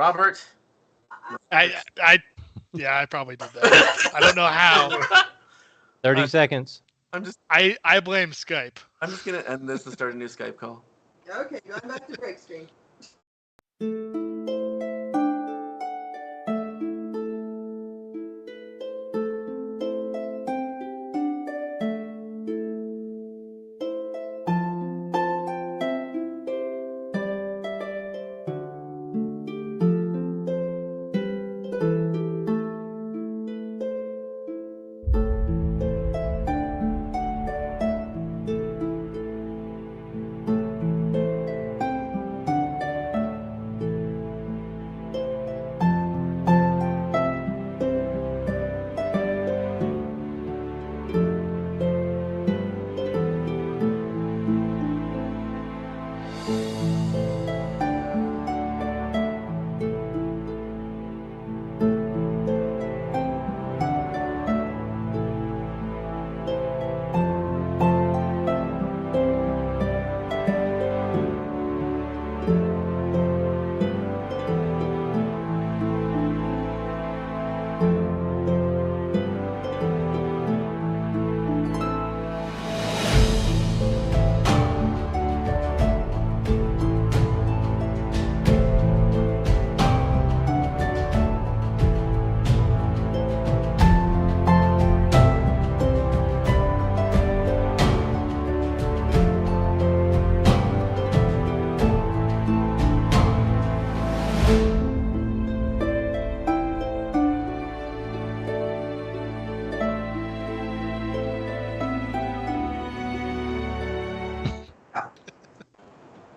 Robert. I probably did that. I don't know how. 30 seconds. I blame Skype. I'm just gonna end this and start a new Skype call. Okay, going back to break stream.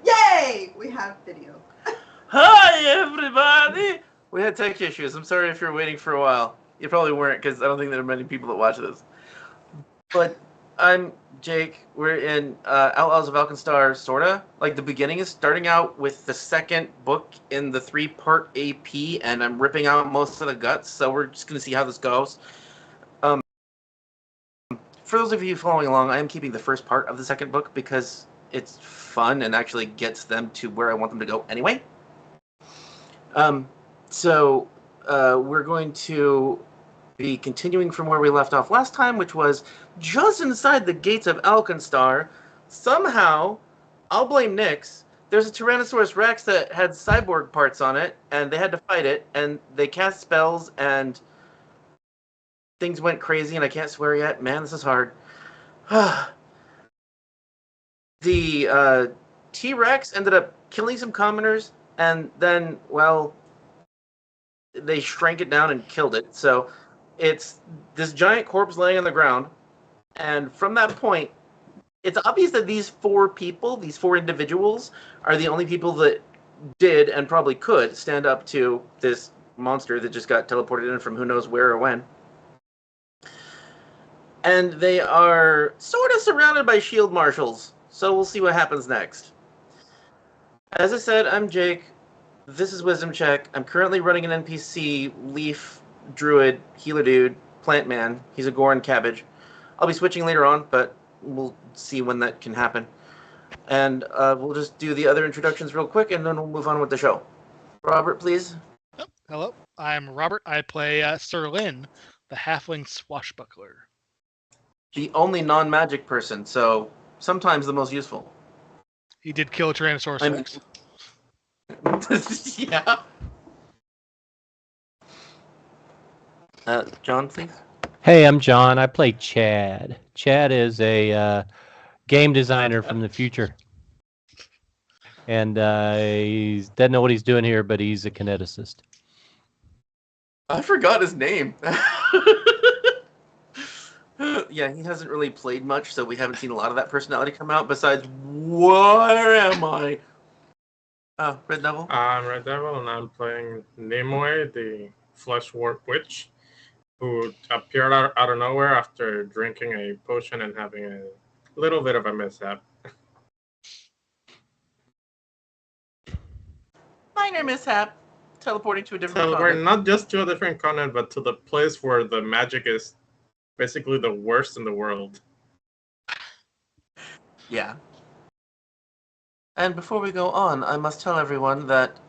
Yay! We have video. Hi, everybody! We had tech issues. I'm sorry if you're waiting for a while. You probably weren't, because I don't think there are many people that watch this. But I'm Jake. We're in Outlaws of Alkenstar, sorta. Like, the beginning is starting out with the second book in the 3-part AP, and I'm ripping out most of the guts, so we're just going to see how this goes. For those of you following along, I am keeping the first part of the second book because it's fun and actually gets them to where I want them to go anyway. So we're going to be continuing from where we left off last time, which was just inside the gates of Alkenstar. Somehow, I'll blame Nyx, there's a Tyrannosaurus Rex that had cyborg parts on it, and they had to fight it, and they cast spells, and things went crazy, and I can't swear yet. Man, this is hard. The T-Rex ended up killing some commoners, and then, well, they shrank it down and killed it. So it's this giant corpse laying on the ground, and from that point, it's obvious that these four individuals, are the only people that did and probably could stand up to this monster that just got teleported in from who knows where or when. And they are sort of surrounded by Shieldmarshals, so we'll see what happens next. As I said, I'm Jake. This is Wisdom Check. I'm currently running an NPC, Lief, Druid, Healer Dude, Plant Man. He's a Goron Cabbage. I'll be switching later on, but we'll see when that can happen. And we'll just do the other introductions real quick, and then we'll move on with the show. Robert, please. Oh, hello, I'm Robert. I play Sir Lin, the Halfling Swashbuckler. The only non-magic person, so sometimes the most useful. He did kill a Tyrannosaurus Rex. Yeah. John, please. Hey, I'm John. I play Chad. Chad is a game designer from the future. And he doesn't know what he's doing here, but he's a kineticist. I forgot his name. Yeah, he hasn't really played much, so we haven't seen a lot of that personality come out, besides, where am I? Oh, Red Devil? I'm Red Devil, and I'm playing Nimue, the Flesh Warp Witch, who appeared out of nowhere after drinking a potion and having a little bit of a mishap. Minor mishap. Teleporting to a different We're continent. not just to a different continent, but to the place where the magic is basically the worst in the world. Yeah. And before we go on, I must tell everyone that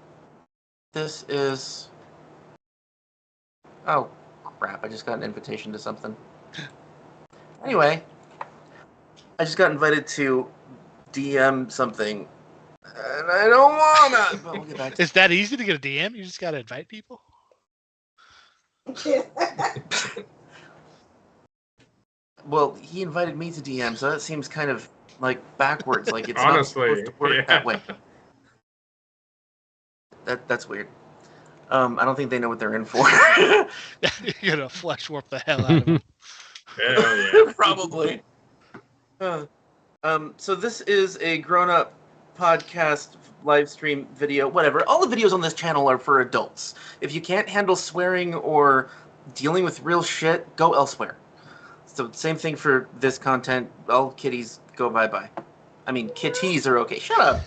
this is... Oh, crap. I just got an invitation to something. Anyway, I just got invited to DM something, and I don't wanna. But we'll get back to It's that easy to get a DM? You just gotta invite people? Well, he invited me to DM, so that seems kind of like backwards. Like it's Honestly, not supposed to work that way. That's weird. I don't think they know what they're in for. You're gonna flesh warp the hell out of them. Hell yeah. Probably. So this is a grown-up podcast, live stream, video, whatever. All the videos on this channel are for adults. If you can't handle swearing or dealing with real shit, go elsewhere. So same thing for this content. All kitties go bye-bye. I mean, kitties are okay. Shut up.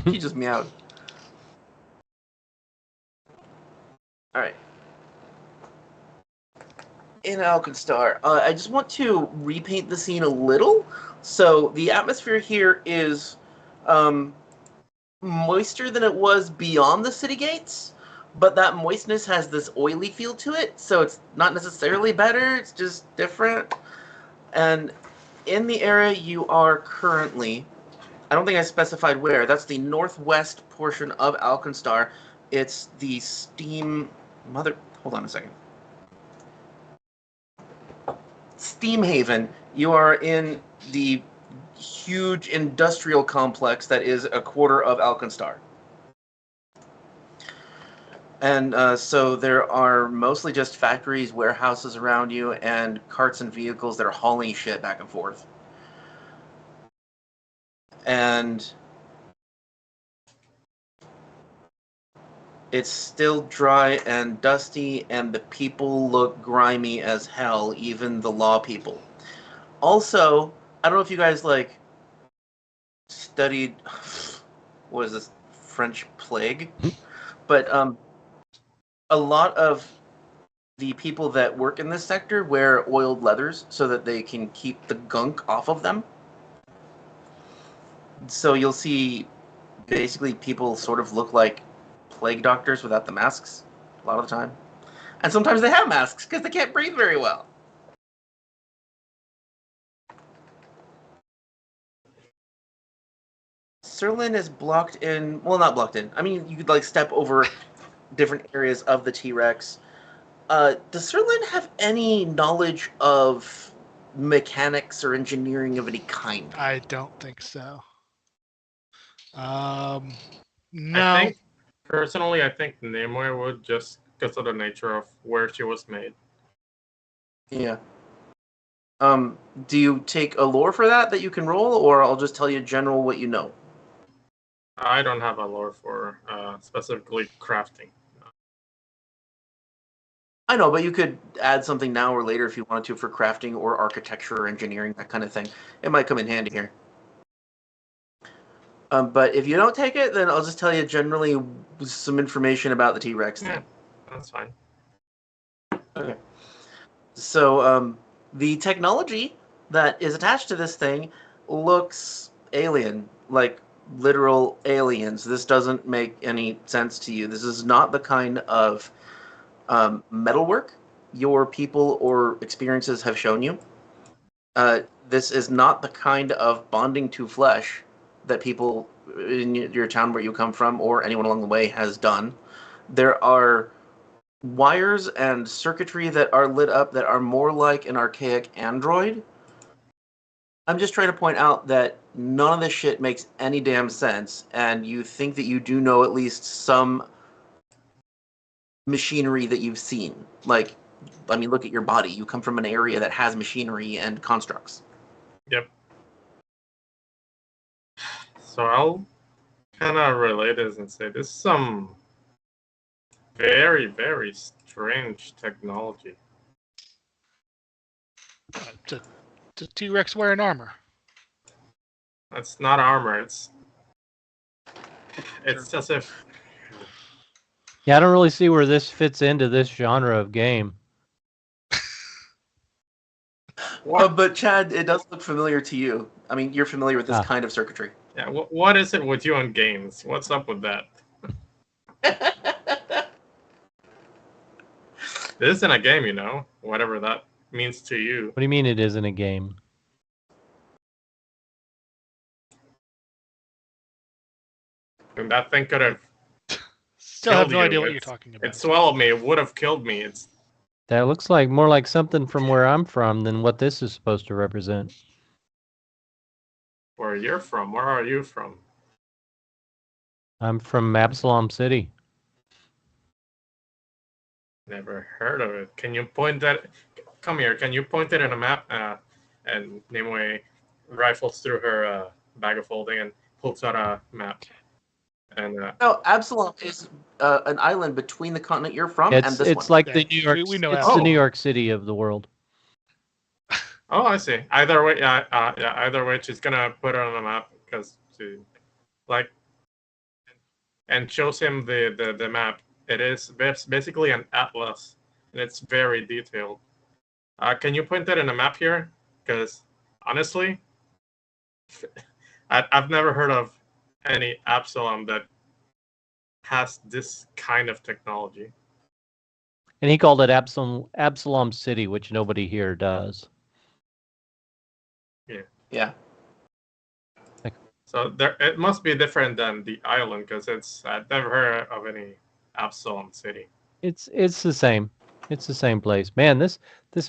He just meowed. All right. In Alkenstar, I just want to repaint the scene a little. So the atmosphere here is moister than it was beyond the city gates, but that moistness has this oily feel to it, so it's not necessarily better, it's just different. And in the area you are currently, I don't think I specified where, that's the northwest portion of Alkenstar. It's the hold on a second. Steamhaven. You are in the huge industrial complex that is a quarter of Alkenstar. And so there are mostly just factories, warehouses around you, and carts and vehicles that are hauling shit back and forth. And it's still dry and dusty, and the people look grimy as hell, even the law people. Also, I don't know if you guys, like, studied, what is this, French plague? But a lot of the people that work in this sector wear oiled leathers so that they can keep the gunk off of them. So you'll see basically people sort of look like plague doctors without the masks a lot of the time. And sometimes they have masks because they can't breathe very well. Serlin is blocked in, well, not blocked in. I mean, you could like step over different areas of the T-Rex. Does Serlin have any knowledge of mechanics or engineering of any kind? I don't think so. No. Personally, I think Nimue would, just because of the nature of where she was made. Yeah. Do you take a lore for that you can roll, or I'll just tell you general what you know? I don't have a lore for specifically crafting. I know, but you could add something now or later if you wanted to for crafting or architecture or engineering, that kind of thing. It might come in handy here. But if you don't take it, then I'll just tell you generally some information about the T-Rex thing. Yeah, that's fine. Okay. So the technology that is attached to this thing looks alien, like literal aliens. This doesn't make any sense to you. This is not the kind of metalwork your people or experiences have shown you. This is not the kind of bonding to flesh that people in your town where you come from or anyone along the way has done. There are wires and circuitry that are lit up that are more like an archaic android. I'm just trying to point out that none of this shit makes any damn sense, and you think that you do know at least some machinery that you've seen. Like, I mean, look at your body. You come from an area that has machinery and constructs. Yep. So I'll kind of relate this and say this is some very, very strange technology. To T-Rex wearing armor. It's not armor. It's as if. Yeah, I don't really see where this fits into this genre of game. But Chad, it does look familiar to you. I mean, you're familiar with this kind of circuitry. Yeah. What is it with you on games? What's up with that? This isn't a game, you know, whatever that means to you. What do you mean it isn't a game? And that thing could have Still have killed no you. idea what you're talking about. It swallowed me. It would have killed me. It's That looks like more like something from where I'm from than what this is supposed to represent. where you're from. Where are you from? I'm from Absalom City. Never heard of it. Can you point that? Come here. Can you point it in a map? And Nimue rifles through her bag of holding and pulls out a map. And No, Absalom is an island between the continent you're from and this It's one. like Yeah, the New York. we know it's Absalom. the New York City of the world. oh, I see. Either way, yeah. Either way, she's gonna put it on the map because she like and shows him the map. It is basically an atlas, and it's very detailed. Can you point that in a map here? Because honestly, I've never heard of any Absalom that has this kind of technology. And he called it Absalom City, which nobody here does. Yeah. So it must be different than the island because I've never heard of any Absalom City. It's the same. It's the same place. Man, this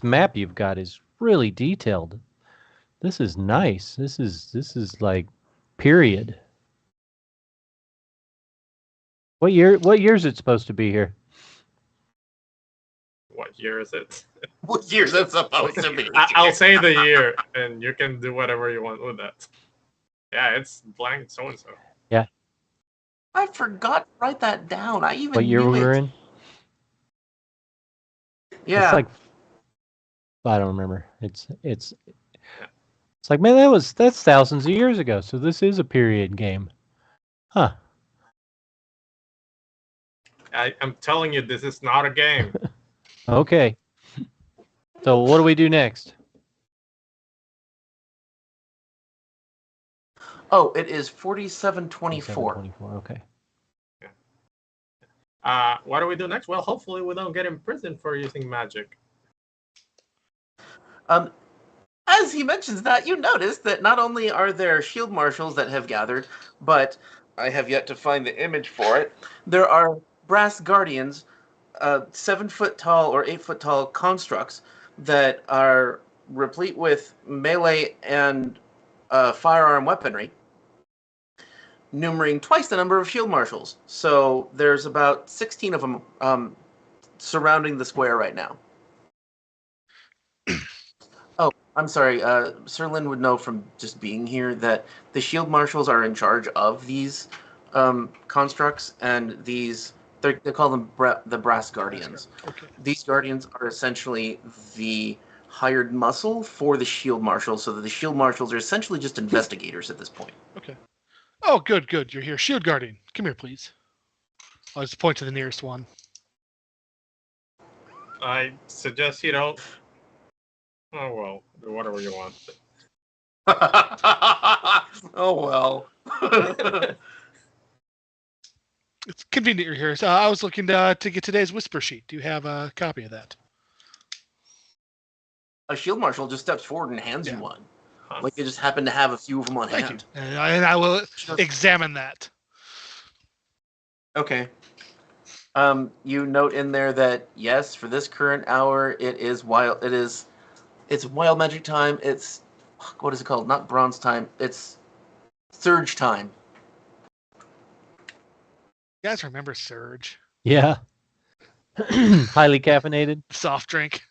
map you've got is really detailed. This is nice. This is like period. What year is it supposed to be here? What year is it? What year's that supposed to be? I'll say the year, and you can do whatever you want with that. Yeah, it's blank so and so. I forgot to write that down. I even What year knew we were it. in? Yeah. It's like I don't remember. It's like, man, that's thousands of years ago. So this is a period game. Huh. I'm telling you, this is not a game. Okay. So what do we do next? Oh, it is 4724. 24, okay. What do we do next? Well, hopefully we don't get imprisoned for using magic. As he mentions that, you notice that not only are there shield marshals that have gathered, but I have yet to find the image for it. There are brass guardians, 7-foot tall or 8-foot tall constructs that are replete with melee and firearm weaponry, numbering twice the number of shield marshals. So there's about 16 of them surrounding the square right now. Oh, I'm sorry. Sir Lin would know from just being here that the shield marshals are in charge of these constructs, and these they call them the brass guardians. Okay. These guardians are essentially the hired muscle for the shield marshals, so that the shield marshals are essentially just investigators at this point. Okay. Oh, good. You're here. Shield Guardian. Come here, please. I'll just point to the nearest one. I suggest you don't. Oh well, do whatever you want. Oh well. It's convenient you're here. So I was looking to get today's whisper sheet. Do you have a copy of that? A shield marshal just steps forward and hands you Yeah. one. Like they just happen to have a few of them on Thank hand. you. And I will examine that. Okay. You note in there that yes, for this current hour, it's wild magic time. It's what is it called? Not bronze time. It's surge time. You guys remember Surge? Yeah. Highly caffeinated. Soft drink.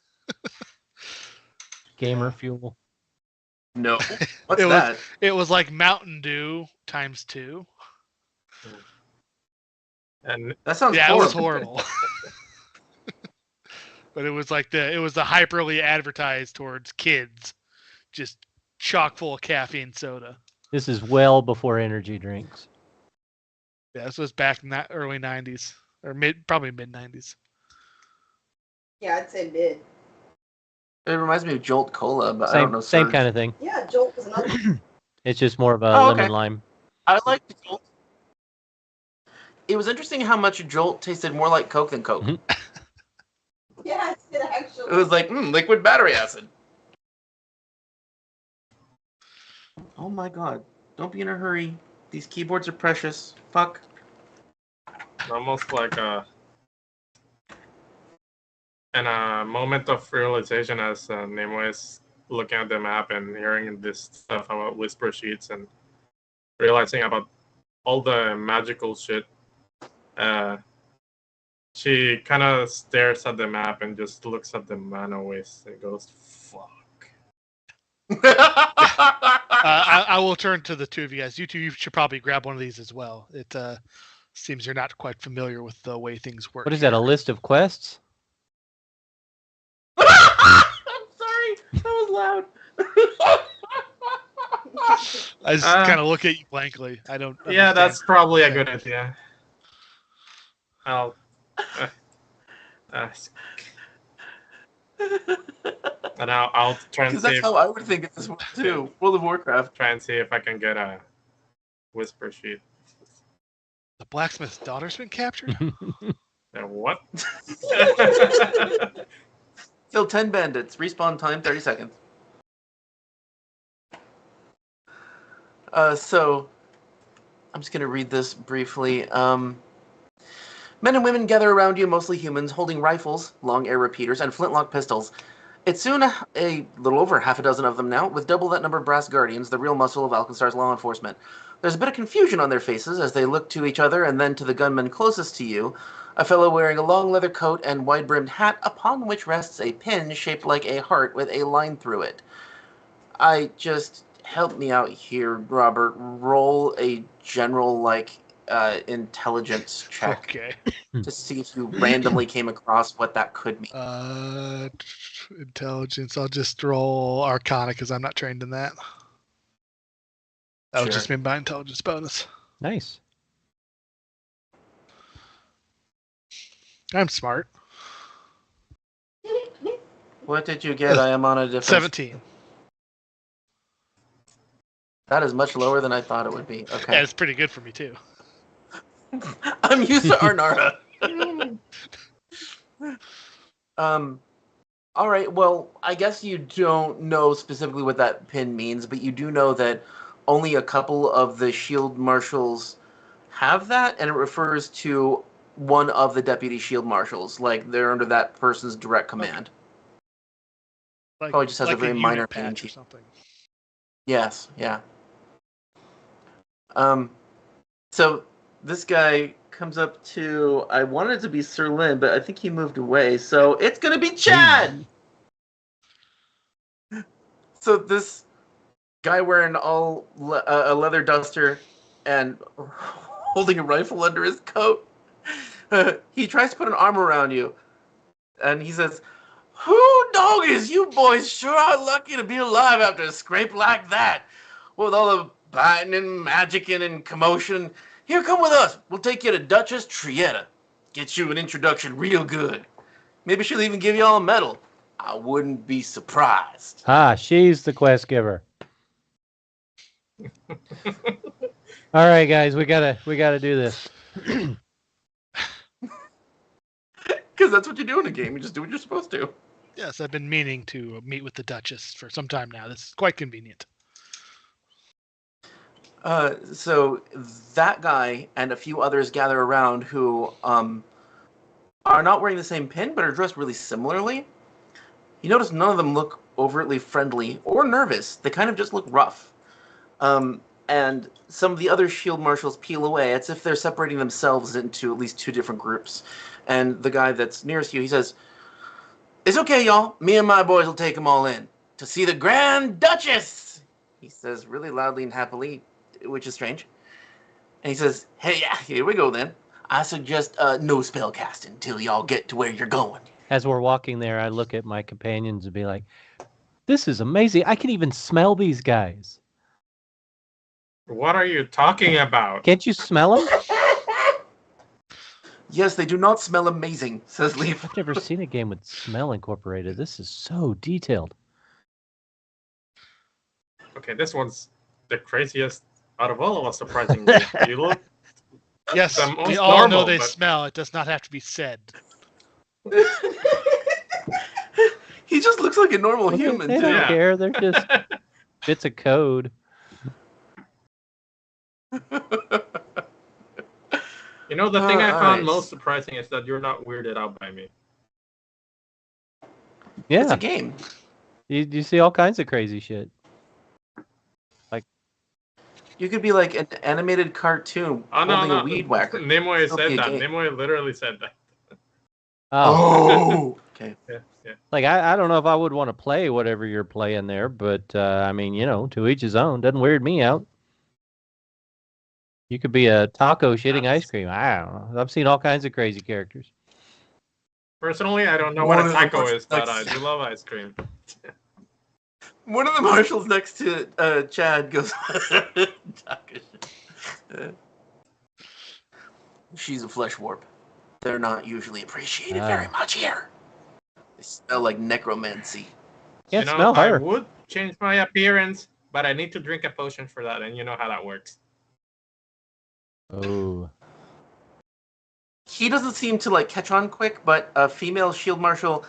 Gamer fuel. No. What's It was- that? It was like Mountain Dew times 2. And That sounds Yeah, horrible. it was horrible. But it was the hyperly advertised towards kids, just chock full of caffeine soda. This is well before energy drinks. Yeah, this was back in that early 90s or probably mid 90s. Yeah, I'd say mid. It reminds me of Jolt Cola, but I Same don't know. same Surge. kind of thing. Yeah, Jolt was another. It's just more of a Oh, lemon okay. lime. I like the Jolt. it was interesting how much Jolt tasted more like Coke than Coke. Yeah, it actually. It was like liquid battery acid. Oh my god! Don't be in a hurry. These keyboards are precious. Fuck. Almost like a moment of realization as Nimue is looking at the map and hearing this stuff about whisper sheets and realizing about all the magical shit. She kind of stares at the map and just looks at the mana waste and goes, "Fuck." I will turn to the two of you guys. You two, you should probably grab one of these as well. It seems you're not quite familiar with the way things work. What is that? A list of quests? I'm sorry. That was loud. I just kind of look at you blankly. I don't. Yeah, understand. that's probably a good idea. I'll. And I'll try and Because see that's if, how I would think of this one too. World of Warcraft. try and see if I can get a whisper sheet. The blacksmith's daughter's been captured. What? Kill 10 bandits. Respawn time 30 seconds. So, I'm just going to read this briefly. Men and women gather around you, mostly humans, holding rifles, long air repeaters, and flintlock pistols. It's soon a little over half a dozen of them now, with double that number of brass guardians, the real muscle of Alkenstar's law enforcement. There's a bit of confusion on their faces as they look to each other and then to the gunman closest to you, a fellow wearing a long leather coat and wide-brimmed hat upon which rests a pin shaped like a heart with a line through it. Help me out here, Robert. Roll a general, intelligence check Okay. to see if you randomly came across what that could mean. Intelligence. I'll just roll Arcana because I'm not trained in that. That would Sure. just be my intelligence bonus. Nice. I'm smart. What did you get? I am on a different... 17. That is much lower than I thought it would be. Okay. Yeah, it's pretty good for me too. I'm used to Arnara. All right. Well, I guess you don't know specifically what that pin means, but you do know that only a couple of the Shieldmarshals have that, and it refers to one of the deputy Shieldmarshals. Like, they're under that person's direct command. Like, Probably just has a very a unit minor patch meaning. or something. Yes, yeah. So this guy comes up to, I wanted it to be Sir Lin, but I think he moved away, so it's gonna be Chad! So this guy wearing a leather duster and holding a rifle under his coat, he tries to put an arm around you, and he says, "Who doggies, you boys sure are lucky to be alive after a scrape like that. With all the biting and magicking and commotion, here, come with us. We'll take you to Duchess Trietta. Get you an introduction real good. Maybe she'll even give you all a medal. I wouldn't be surprised." She's the quest giver. All right, guys, we gotta do this. Because that's what you do in a game. You just do what you're supposed to. Yes, I've been meaning to meet with the Duchess for some time now. This is quite convenient. So that guy and a few others gather around who are not wearing the same pin, but are dressed really similarly. You notice none of them look overtly friendly or nervous. They kind of just look rough. And some of the other Shieldmarshals peel away. It's if they're separating themselves into at least two different groups. And the guy that's nearest you, he says, "It's okay, y'all. Me and my boys will take them all in. To see the Grand Duchess!" He says really loudly and happily, which is strange. And he says, "Hey, yeah, here we go then. I suggest no spell casting till y'all get to where you're going." As we're walking there, I look at my companions and be like, "This is amazing. I can even smell these guys." What are you talking about? Can't you smell them? "Yes, they do not smell amazing," says Lief. I've never seen a game with smell incorporated. This is so detailed. Okay, this one's the craziest out of all of us, surprisingly. You look Yes, the most we all know normal, they but- smell. It does not have to be said. He just looks like a normal Well, human, they too. don't Yeah. care. They're just bits of code. You know, the thing I all found right. most surprising is that you're not weirded out by me. Yeah, It's a game. you see all kinds of crazy shit. You could be like an animated cartoon Oh, no, holding no. a weed whacker. Nimue Still be said a that. game. Nimue literally said that. Oh, Okay. Yeah. like I don't know if I would want to play whatever you're playing there, but I mean, to each his own. Doesn't weird me out. You could be a taco shitting ice cream. I don't know. I've seen all kinds of crazy characters. Personally, I don't know One what a of the taco most is, but I next- do love ice cream. One of the marshals next to Chad goes, she's a flesh warp. They're not usually appreciated very much here. They smell like necromancy. Can't you know, smell I her. would change my appearance, but I need to drink a potion for that, and you know how that works. Oh, He doesn't seem to like catch on quick, but a female shield marshal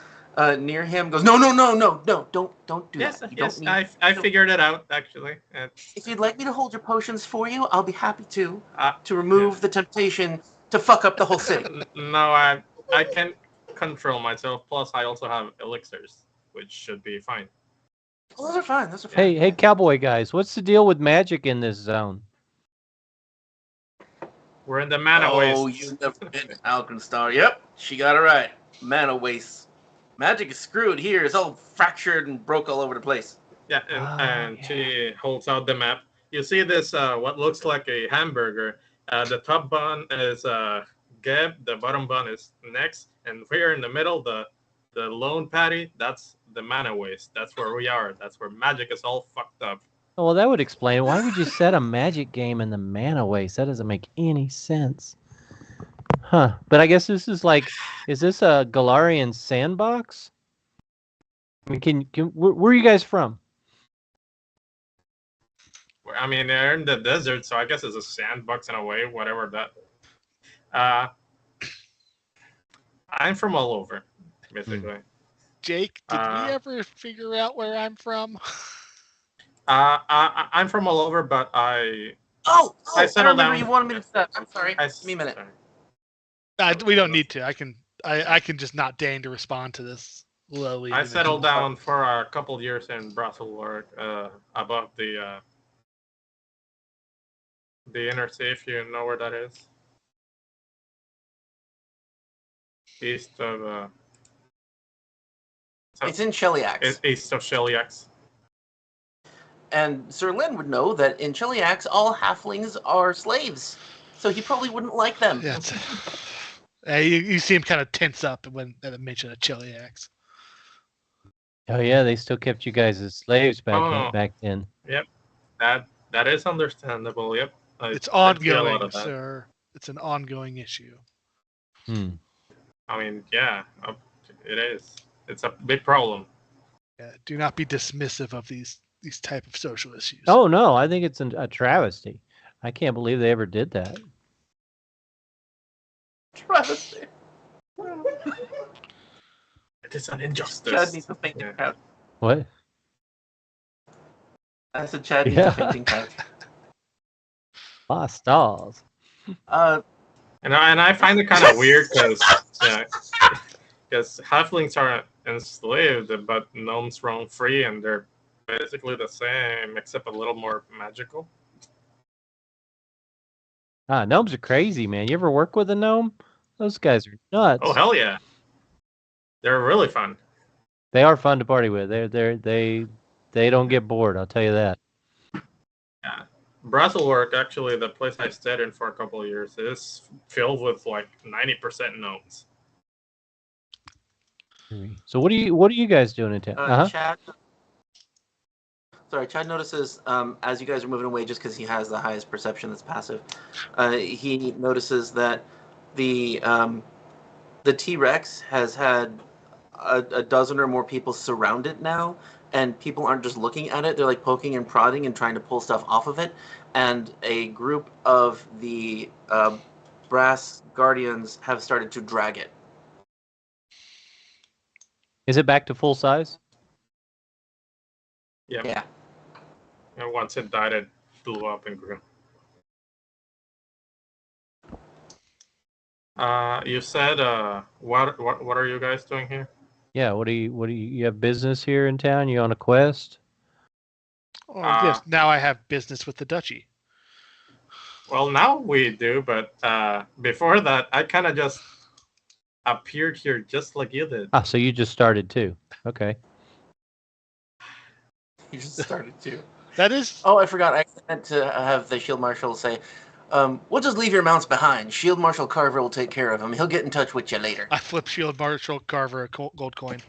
near him goes, no, don't do Yes, that. You yes, don't need. I figured it out actually. If you'd like me to hold your potions for you, I'll be happy to remove Yeah. the temptation to fuck up the whole city. No, I can control myself. Plus, I also have elixirs, which should be fine. Well, those are fine. Those are fine. hey, cowboy guys, what's the deal with magic in this zone? We're in the mana Oh, waste. you've never been to Alkenstar. Yep, she got it right. Mana waste. Magic is screwed here. It's all fractured and broke all over the place. Yeah, and she holds out the map. You see this, what looks like a hamburger. The top bun is Geb, the bottom bun is Next, and here in the middle, the lone patty, that's the mana waste. That's where we are. That's where magic is all fucked up. Oh, well, that would explain. Why would you set a magic game in the mana waste? That doesn't make any sense. Huh. But I guess this is like, is this a Galarian sandbox? I mean, where are you guys from? I mean, they're in the desert, so I guess it's a sandbox in a way, whatever that. I'm from all over, basically. Jake, did we ever figure out where I'm from? I'm from all over, but I I settled remember down. you wanted me to stop. I'm sorry. I Give me a minute. We don't need to. I can just not deign to respond to this lowly. I individual. settled down for a couple of years in Brussels, above the inner sea, if you know where that is. East of. It's in Cheliax. East of Cheliax. And Sir Lin would know that in Cheliax, all halflings are slaves. So he probably wouldn't like them. Yeah, you see him kind of tense up when they mention a Cheliax. Oh yeah, they still kept you guys as slaves back then. Yep, that is understandable. Yep, It's I see a lot ongoing, of that. sir. It's an ongoing issue. Hmm. I mean, yeah, it is. It's a big problem. Yeah, do not be dismissive of these type of social issues. Oh no, I think it's a travesty. I can't believe they ever did that. Travesty. It is an injustice. Chad needs a fainting couch. What? I said Chad needs Yeah. a fainting couch. Ah, stars. And I find it kind of weird because halflings are enslaved, but gnomes roam free, and they're basically the same, except a little more magical. Ah, gnomes are crazy, man. You ever work with a gnome? Those guys are nuts. Oh hell yeah, they're really fun. They are fun to party with. They don't get bored. I'll tell you that. Yeah, Brussels, actually, the place I stayed in for a couple of years, is filled with like 90% gnomes. So what are you guys doing in town? Chad. Sorry, Chad notices as you guys are moving away, just because he has the highest perception that's passive, he notices that the T-Rex has had a dozen or more people surround it now, and people aren't just looking at it; they're like poking and prodding and trying to pull stuff off of it. And a group of the brass guardians have started to drag it. Is it back to full size? Yep. Yeah. And once it died, it blew up and grew. You said, what are you guys doing here? Yeah. What do you have business here in town? You on a quest? Oh, yes. Now I have business with the duchy. Well, now we do, but before that, I kind of just appeared here just like you did. Ah, so you just started too. Okay. You just started to. That is. Oh, I forgot. I meant to have the Shield Marshal say, we'll just leave your mounts behind. Shield Marshal Carver will take care of him. He'll get in touch with you later. I flip Shield Marshal Carver a gold coin.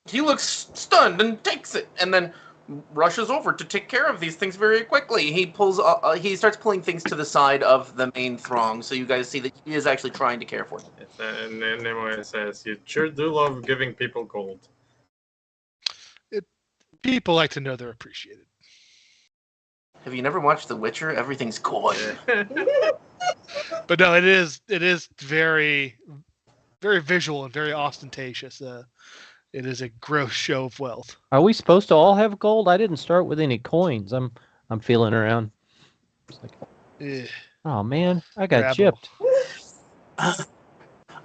He looks stunned and takes it, and then rushes over to take care of these things very quickly. He starts pulling things to the side of the main throng, so you guys see that he is actually trying to care for them. And then Nimue says, "You sure do love giving people gold." People like to know they're appreciated. Have you never watched The Witcher? Everything's coin. But no, it is very, very visual and very ostentatious. It is a gross show of wealth. Are we supposed to all have gold? I didn't start with any coins. I'm feeling around. It's like, oh man, I got gypped.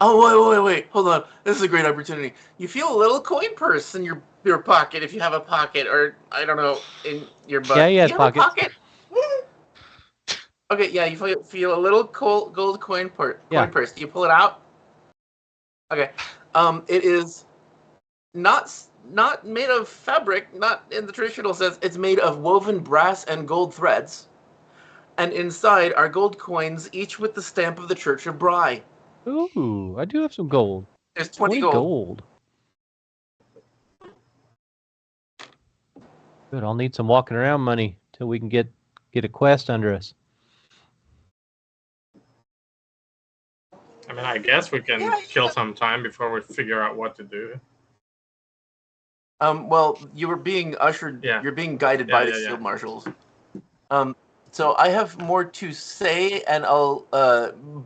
Oh wait! Hold on. This is a great opportunity. You feel a little coin purse in your pocket if you have a pocket, or I don't know, in your butt. Yeah, he has pockets. pocket. Okay, yeah, you feel a little gold coin purse. Do you pull it out? Okay. It is not made of fabric, not in the traditional sense. It's made of woven brass and gold threads, and inside are gold coins, each with the stamp of the Church of Bry. Ooh, I do have some gold. There's 20 gold. Good, I'll need some walking around money till we can get a quest under us. I mean, I guess we can kill some time before we figure out what to do. Well, you were being ushered. Yeah. You're being guided by the Shield Marshals. So I have more to say, and I'll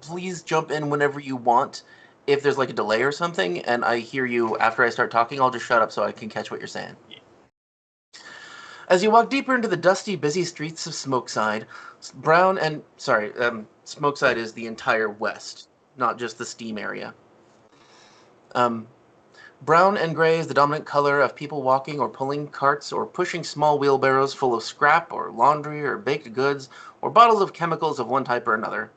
please jump in whenever you want. If there's like a delay or something, and I hear you after I start talking, I'll just shut up so I can catch what you're saying. Yeah. As you walk deeper into the dusty, busy streets of Smokeside, Smokeside is the entire west, not just the Steam area. Brown and gray is the dominant color of people walking or pulling carts or pushing small wheelbarrows full of scrap or laundry or baked goods or bottles of chemicals of one type or another.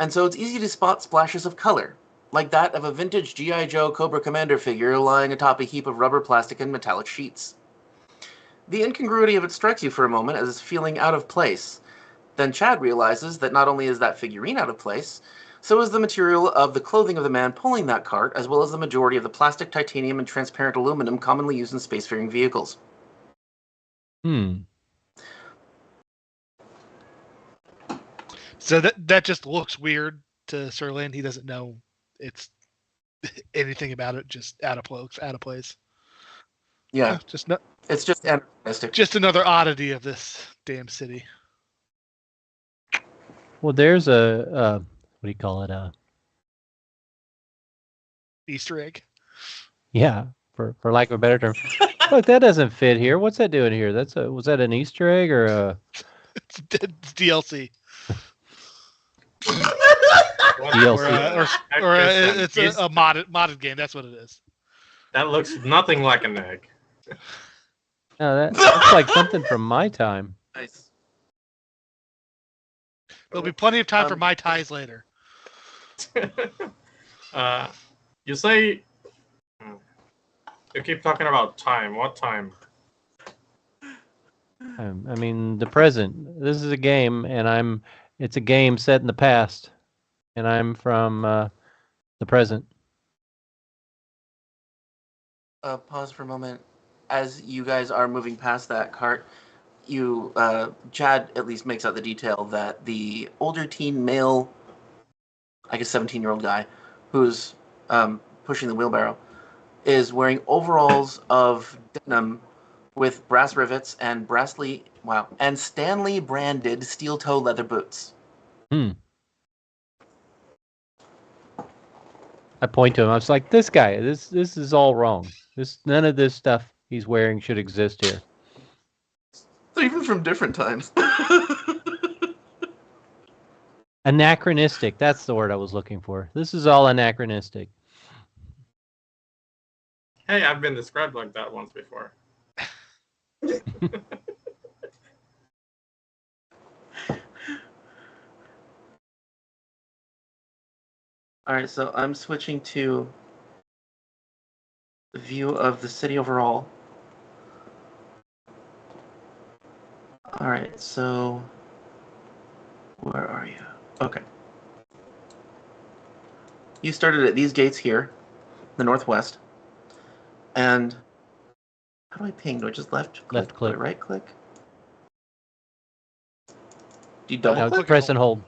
And so it's easy to spot splashes of color, like that of a vintage G.I. Joe Cobra Commander figure lying atop a heap of rubber, plastic, and metallic sheets. The incongruity of it strikes you for a moment as feeling out of place. Then Chad realizes that not only is that figurine out of place, so is the material of the clothing of the man pulling that cart, as well as the majority of the plastic, titanium, and transparent aluminum commonly used in spacefaring vehicles. So that just looks weird to Sir Lin. He doesn't know it's anything about it. Just out of place. Yeah, it's just anachronistic. Just another oddity of this damn city. Well, there's a what do you call it? Easter egg. Yeah, for lack of a better term. Look, that doesn't fit here. What's that doing here? Was that an Easter egg or a? It's DLC. DLC. Or it's a modded game. That's what it is. That looks nothing like an egg. No, that looks like something from my time. Nice. There'll be plenty of time for Mai Tais later. You say you keep talking about time. What time? I mean, the present. This is a game, and it's a game set in the past, and I'm from the present. Pause for a moment. As you guys are moving past that cart, Chad at least makes out the detail that the older teen male, I guess 17-year-old guy, who's pushing the wheelbarrow, is wearing overalls of denim with brass rivets and Stanley branded steel toe leather boots. I point to him. I was like, "This guy. This is all wrong. None of this stuff he's wearing should exist here." They're even from different times. Anachronistic. That's the word I was looking for. This is all anachronistic. Hey, I've been described like that once before. All right, so I'm switching to the view of the city overall. All right, so where are you? Okay. You started at these gates here, the northwest. And how do I ping? Do I just left click? Left click. Do I right click? Do you double No, click? press and hold.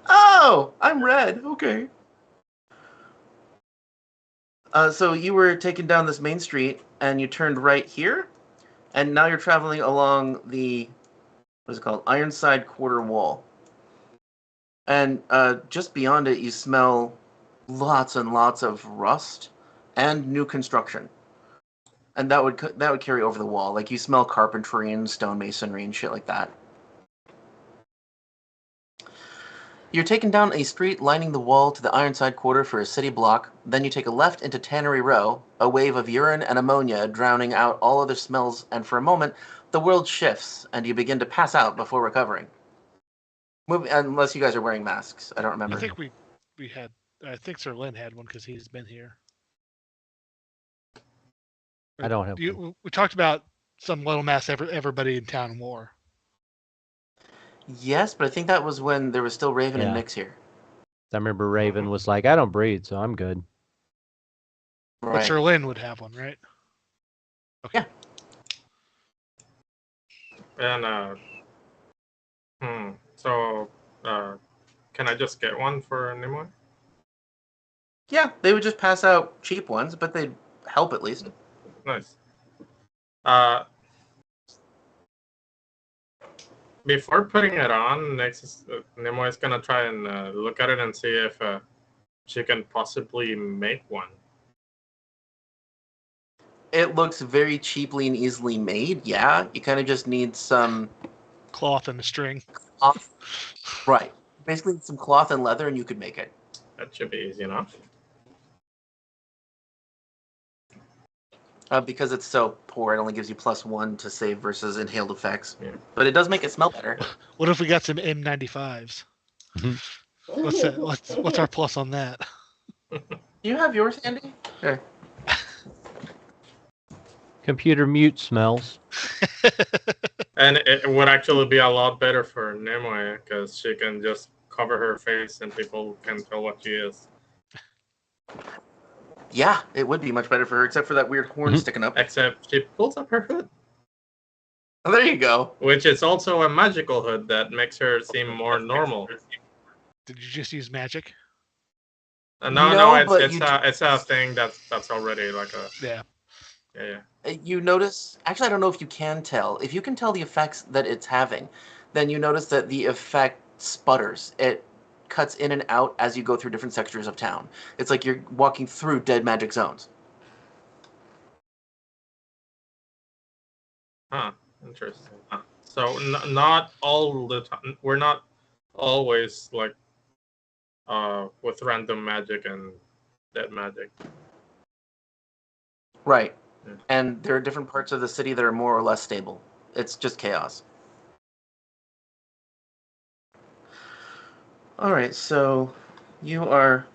Oh, I'm red. Okay. So you were taken down this main street, and you turned right here, and now you're traveling along the, what is it called, Ironside Quarter Wall. And just beyond it, you smell lots and lots of rust and new construction. And that would carry over the wall. Like, you smell carpentry and stonemasonry and shit like that. You're taken down a street lining the wall to the Ironside Quarter for a city block. Then you take a left into Tannery Row, a wave of urine and ammonia drowning out all other smells, and for a moment, the world shifts, and you begin to pass out before recovering. Unless you guys are wearing masks. I don't remember. I think we had. I think Sir Lynn had one because he's been here. I don't have one. We talked about some little mass everybody in town wore. Yes, but I think that was when there was still Raven and Yeah. Nix here. I remember Raven was like, "I don't breathe, so I'm good." But Right. Sir Lynn would have one, right? Okay. Yeah. And so can I just get one for Nimue? Yeah, they would just pass out cheap ones, but they'd help at least. Nice. Before putting it on, Nimue is gonna try and look at it and see if she can possibly make one. It looks very cheaply and easily made. Yeah, you kind of just need some Cloth and a string. cloth. Right. Basically, some cloth and leather, and you could make it. That should be easy enough. Because it's so poor, it only gives you +1 to save versus inhaled effects. Yeah. But it does make it smell better. What if we got some M95s? What's that? What's our plus on that? Do you have yours, Andy? Here. Computer mute smells. And it would actually be a lot better for Nimue because she can just cover her face and people can tell what she is. Yeah, it would be much better for her, except for that weird horn sticking up. Except she pulls up her hood, Oh, there you go. which is also a magical hood that makes her seem more normal. Did you just use magic? No, but it's a thing that's already like a Yeah. yeah. You notice, actually, I don't know if you can tell. If you can tell the effects that it's having, then you notice that the effect sputters. It cuts in and out as you go through different sectors of town. It's like you're walking through dead magic zones. Huh. Interesting. So not all the time. We're not always like with random magic and dead magic. Right. Yeah. And there are different parts of the city that are more or less stable. It's just chaos. All right, so you are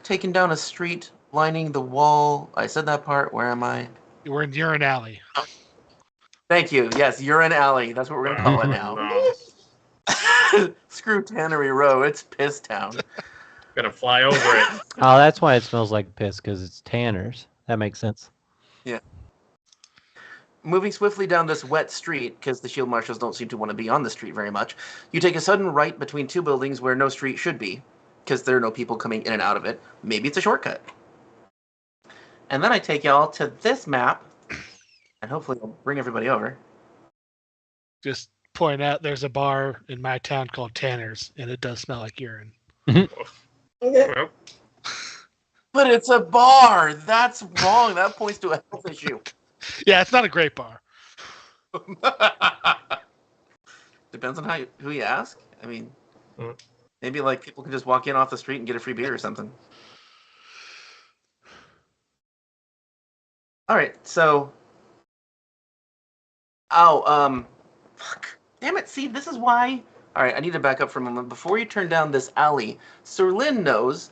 taking down a street, lining the wall. I said that part. Where am I? We're in Urine Alley. Thank you. Yes, Urine Alley. That's what we're going to call it now. No. Screw Tannery Row. It's Piss Town. Gonna fly over it. Oh, that's why it smells like piss, because it's Tanner's. That makes sense. Yeah. Moving swiftly down this wet street, because the Shieldmarshals don't seem to want to be on the street very much, you take a sudden right between two buildings where no street should be, because there are no people coming in and out of it. Maybe it's a shortcut. And then I take y'all to this map, and hopefully I'll bring everybody over. Just point out there's a bar in my town called Tanner's, and it does smell like urine. Well, But it's a bar. That's wrong. That points to a health issue. Yeah, it's not a great bar. Depends on who you ask. I mean, Mm. maybe like people can just walk in off the street and get a free beer or something. All right, so. Oh, fuck. Damn it. See, this is why. All right, I need to back up for a moment. Before you turn down this alley, Sir Lin knows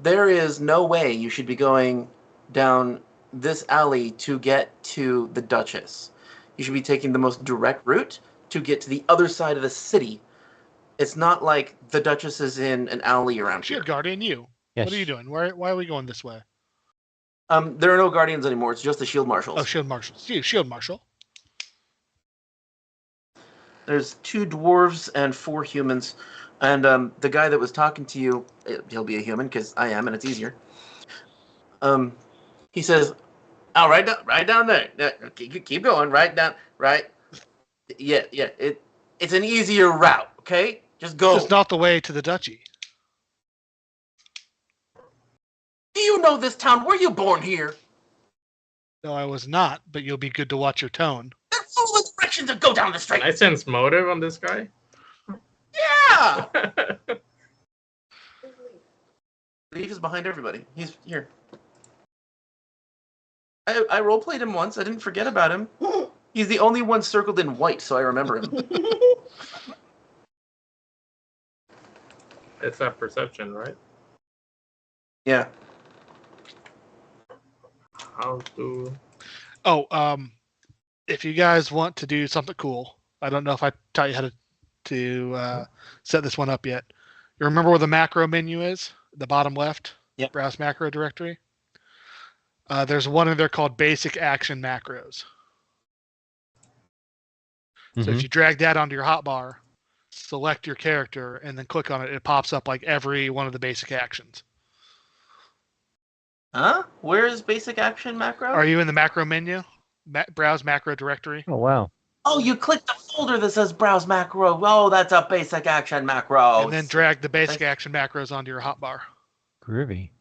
there is no way you should be going down this alley to get to the Duchess. You should be taking the most direct route to get to the other side of the city. It's not like the Duchess is in an alley around here. Shield Guardian, you. Yes. What are you doing? Why are we going this way? There are no Guardians anymore. It's just the Shieldmarshals. Oh, Shieldmarshals. You, Shield Marshal. There's 2 dwarves and 4 humans. And the guy that was talking to you, he'll be a human because I am, and it's easier. He says, "Oh, right down there. Keep going, right down, right. Yeah. It's an easier route. Okay, just go." It's not the way to the duchy. Do you know this town? Were you born here? No, I was not, but you'll be good to watch your tone. Then follow the directions and go down the street. I sense motive on this guy. Yeah. Lief is behind everybody. He's here. I roleplayed him once. I didn't forget about him. He's the only one circled in white, so I remember him. It's a perception, right? Yeah. How to? Oh, if you guys want to do something cool, I don't know if I taught you how to set this one up yet. You remember where the macro menu is? The bottom left? Yep. Browse macro directory. There's one in there called basic action macros. So if you drag that onto your hotbar, select your character, and then click on it, it pops up like every one of the basic actions. Huh? Where is basic action macro? Are you in the macro menu? Browse macro directory. Oh, wow. Oh, you click the folder that says browse macro. Oh, that's a basic action macro. And then drag the basic action macros onto your hotbar. Groovy.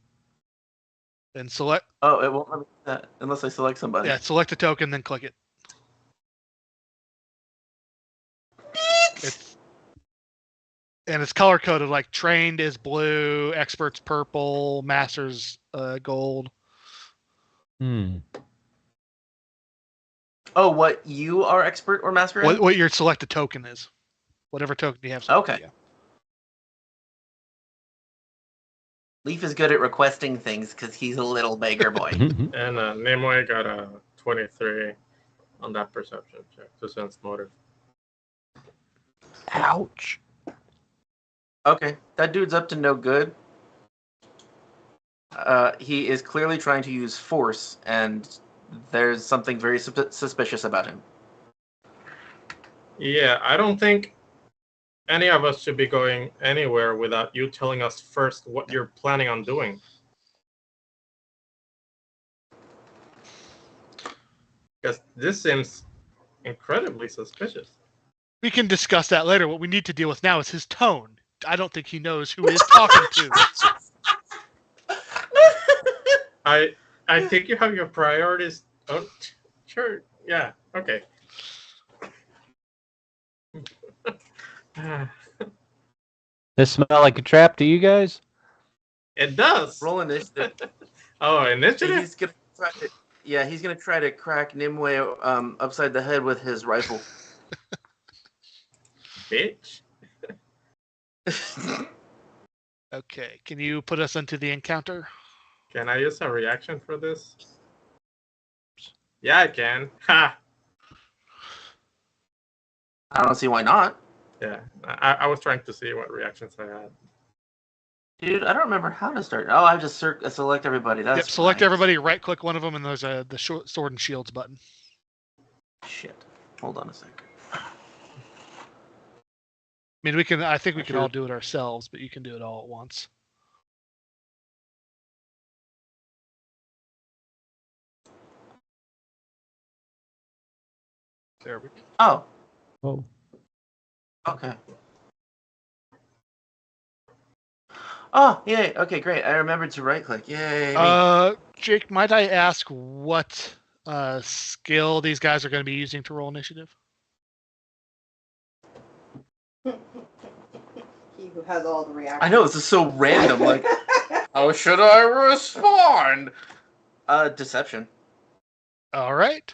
Then select. Oh, it won't let me do that unless I select somebody. Yeah, select a token, then click it. It's color coded, like trained is blue, experts purple, masters gold. Oh, what you are expert or master in? What your selected token is. Whatever token you have selected. Okay. Leaf is good at requesting things because he's a little beggar boy. And Nimue got a 23 on that perception check to sense motive. Ouch. Okay, that dude's up to no good. He is clearly trying to use force, and there's something very suspicious about him. Yeah, I don't think any of us should be going anywhere without you telling us first what you're planning on doing. Because this seems incredibly suspicious. We can discuss that later. What we need to deal with now is his tone. I don't think he knows who he is talking to. I think you have your priorities. Oh, sure. Yeah. Okay. This smell like a trap to you guys? It does. Roll initiative. Oh, initiative. He's gonna try to crack Nimue upside the head with his rifle. Bitch. Okay, can you put us into the encounter? Can I use a reaction for this? Yeah, I can. Ha! I don't see why not. Yeah, I was trying to see what reactions I had. Dude, I don't remember how to start. Oh, I just select everybody. That's Yep, select fine. everybody, right-click one of them, and there's the sword and shields button. Shit. Hold on a second. I mean, I think we can all do it ourselves, but you can do it all at once. There we go. Oh. Oh. Okay. Oh, yay. Okay, great. I remembered to right-click. Yay. Jake, might I ask what skill these guys are going to be using to roll initiative? He who has all the reactions. I know, this is so random. Like, how should I respond? Deception. All right.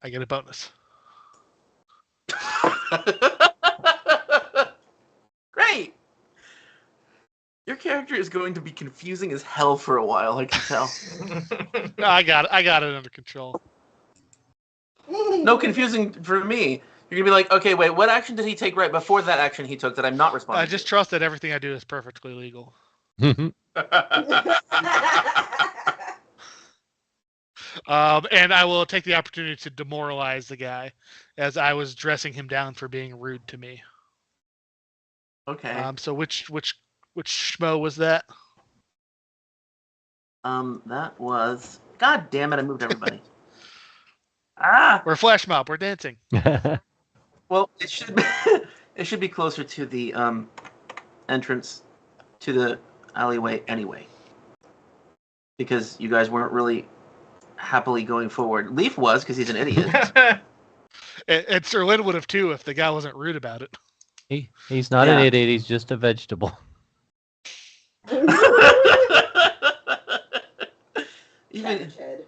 I get a bonus. Great. Your character is going to be confusing as hell for a while, I can tell. No, I got it under control. No confusing for me. You're gonna be like, okay, wait, what action did he take right before that action he took that I'm not responding I just trust that everything I do is perfectly legal. to? And I will take the opportunity to demoralize the guy as I was dressing him down for being rude to me. Okay. So which schmo was that? That was. God damn it! I moved everybody. Ah. We're a flash mob. We're dancing. Well, it should be, it should be closer to the entrance to the alleyway anyway, because you guys weren't really happily going forward. Leaf was because he's an idiot. And Sir Lin would have too if the guy wasn't rude about it. He's not an idiot. He's just a vegetable.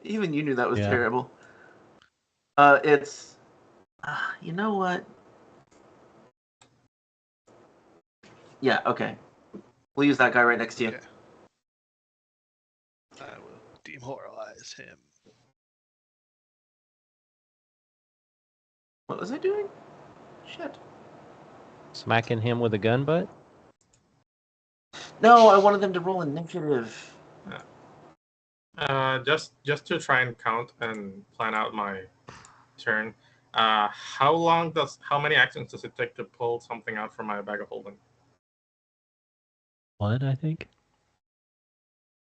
even you knew that was terrible. It's you know what? Yeah, okay. We'll use that guy right next to you. Okay. I will demoralize him. What was I doing? Shit. Smacking him with a gun butt? No, I wanted them to roll initiative. Just to try and count and plan out my turn. How many actions does it take to pull something out from my bag of holding? One, I think.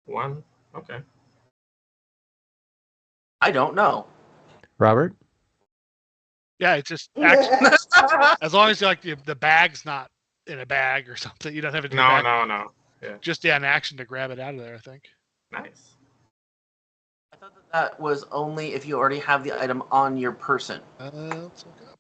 One? Okay. I don't know. Robert? Yeah, it's just action. As long as like the bag's not in a bag or something, you don't have to do No. Yeah. Just an action to grab it out of there, I think. Nice. I thought that was only if you already have the item on your person. Let's look up.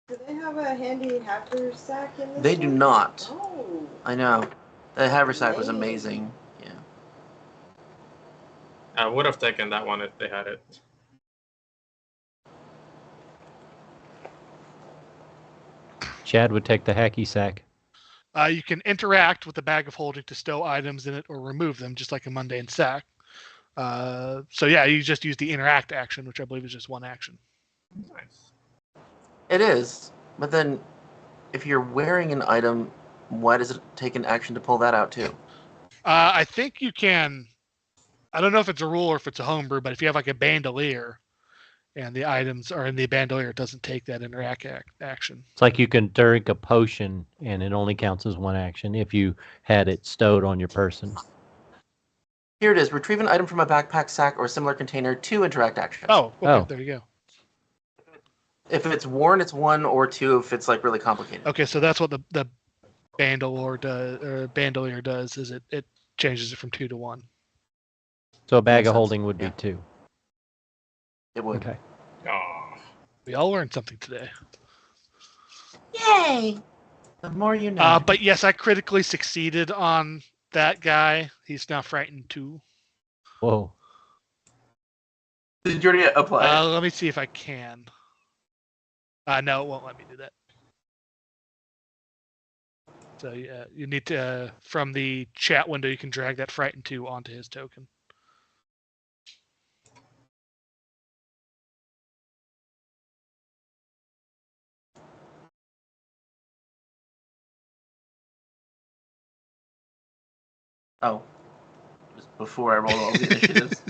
Do they have a handy haversack in this They do one? not. Oh. I know. The haversack was amazing. Yeah. I would have taken that one if they had it. Chad would take the hacky sack. You can interact with the bag of holding to stow items in it or remove them, just like a mundane sack. So yeah, you just use the interact action, which I believe is just one action. Nice. It is. But then, if you're wearing an item, why does it take an action to pull that out too? I think you can. I don't know if it's a rule or if it's a homebrew, but if you have like a bandolier and the items are in the bandolier, it doesn't take that interact action. It's like you can drink a potion and it only counts as one action if you had it stowed on your person. Here it is. Retrieve an item from a backpack, sack, or similar container. 2 interact actions. Oh, okay, There you go. If it's worn, it's 1 or 2 if it's like really complicated. Okay, so that's what the bandolier does is it changes it from 2 to 1. So a bag of holding would be 2. It would. Okay. Oh. We all learned something today. Yay! The more you know. But yes, I critically succeeded on that guy. He's now frightened 2. Whoa. Did you already apply? Let me see if I can. No, it won't let me do that. So yeah, you need to from the chat window you can drag that frightened 2 onto his token. Oh. It was before I rolled all the initiatives.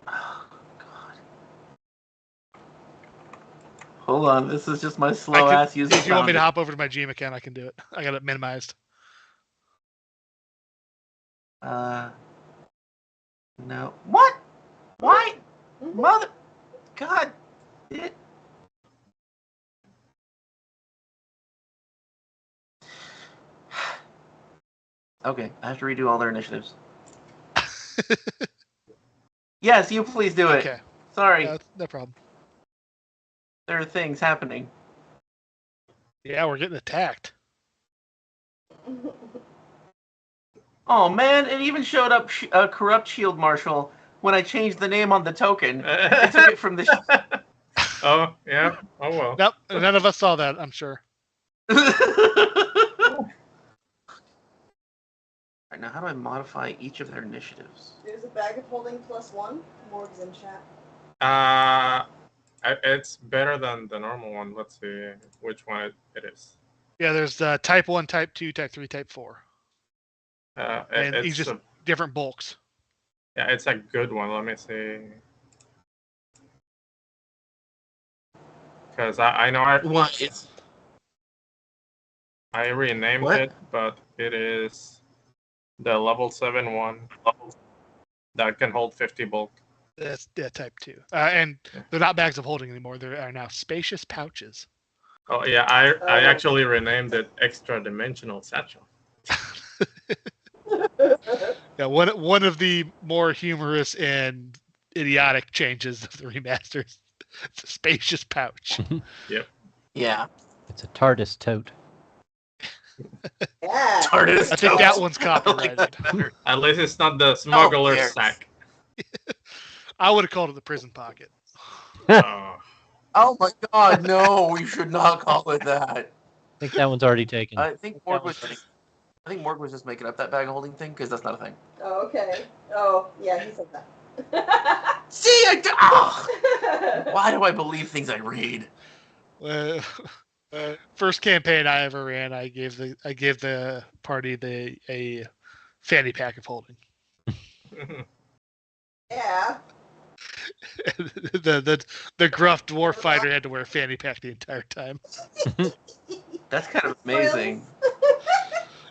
Oh, God. Hold on, this is just my slow ass using. If you want me to hop over to my Gmail account, I can do it. I got it minimized. No. What? Why? Mother. God. It. Okay, I have to redo all their initiatives. Yes, you please do it. Okay. Sorry, No problem. there are things happening. Yeah, we're getting attacked. Oh man, it even showed up a corrupt shield marshal when I changed the name on the token. It took it from the. Oh, yeah. Oh, well. Nope, none of us saw that, I'm sure. Alright, now how do I modify each of their initiatives? There's a bag of holding +1. Morg's in chat. It's better than the normal one. Let's see which one it is. Yeah, there's type 1, type 2, type 3, type 4. And It's each just different bulks. yeah, it's a good one. Let me see. Because I know What? I renamed What? it, but it is the level 7 one that can hold 50 bulk. That's type 2. And they're not bags of holding anymore. They are now spacious pouches. Oh yeah, I actually renamed it Extra Dimensional Satchel. Yeah, one of the more humorous and idiotic changes of the remasters. It's a spacious pouch. Yep. Yeah. It's a TARDIS tote. Yeah. TARDIS I think tote. that one's I like copyrighted. that better. At least it's not the smuggler's cares? sack. I would have called it the prison pocket. Oh. Oh my god, no, we should not call it that. I think that one's already taken. I think Morg was just making up that bag of holding thing because that's not a thing. Oh, okay. Oh, yeah, he said that. See, why do I believe things I read? First campaign I ever ran, I gave the party a fanny pack of holding. Yeah. the gruff dwarf fighter had to wear a fanny pack the entire time. That's kind of amazing.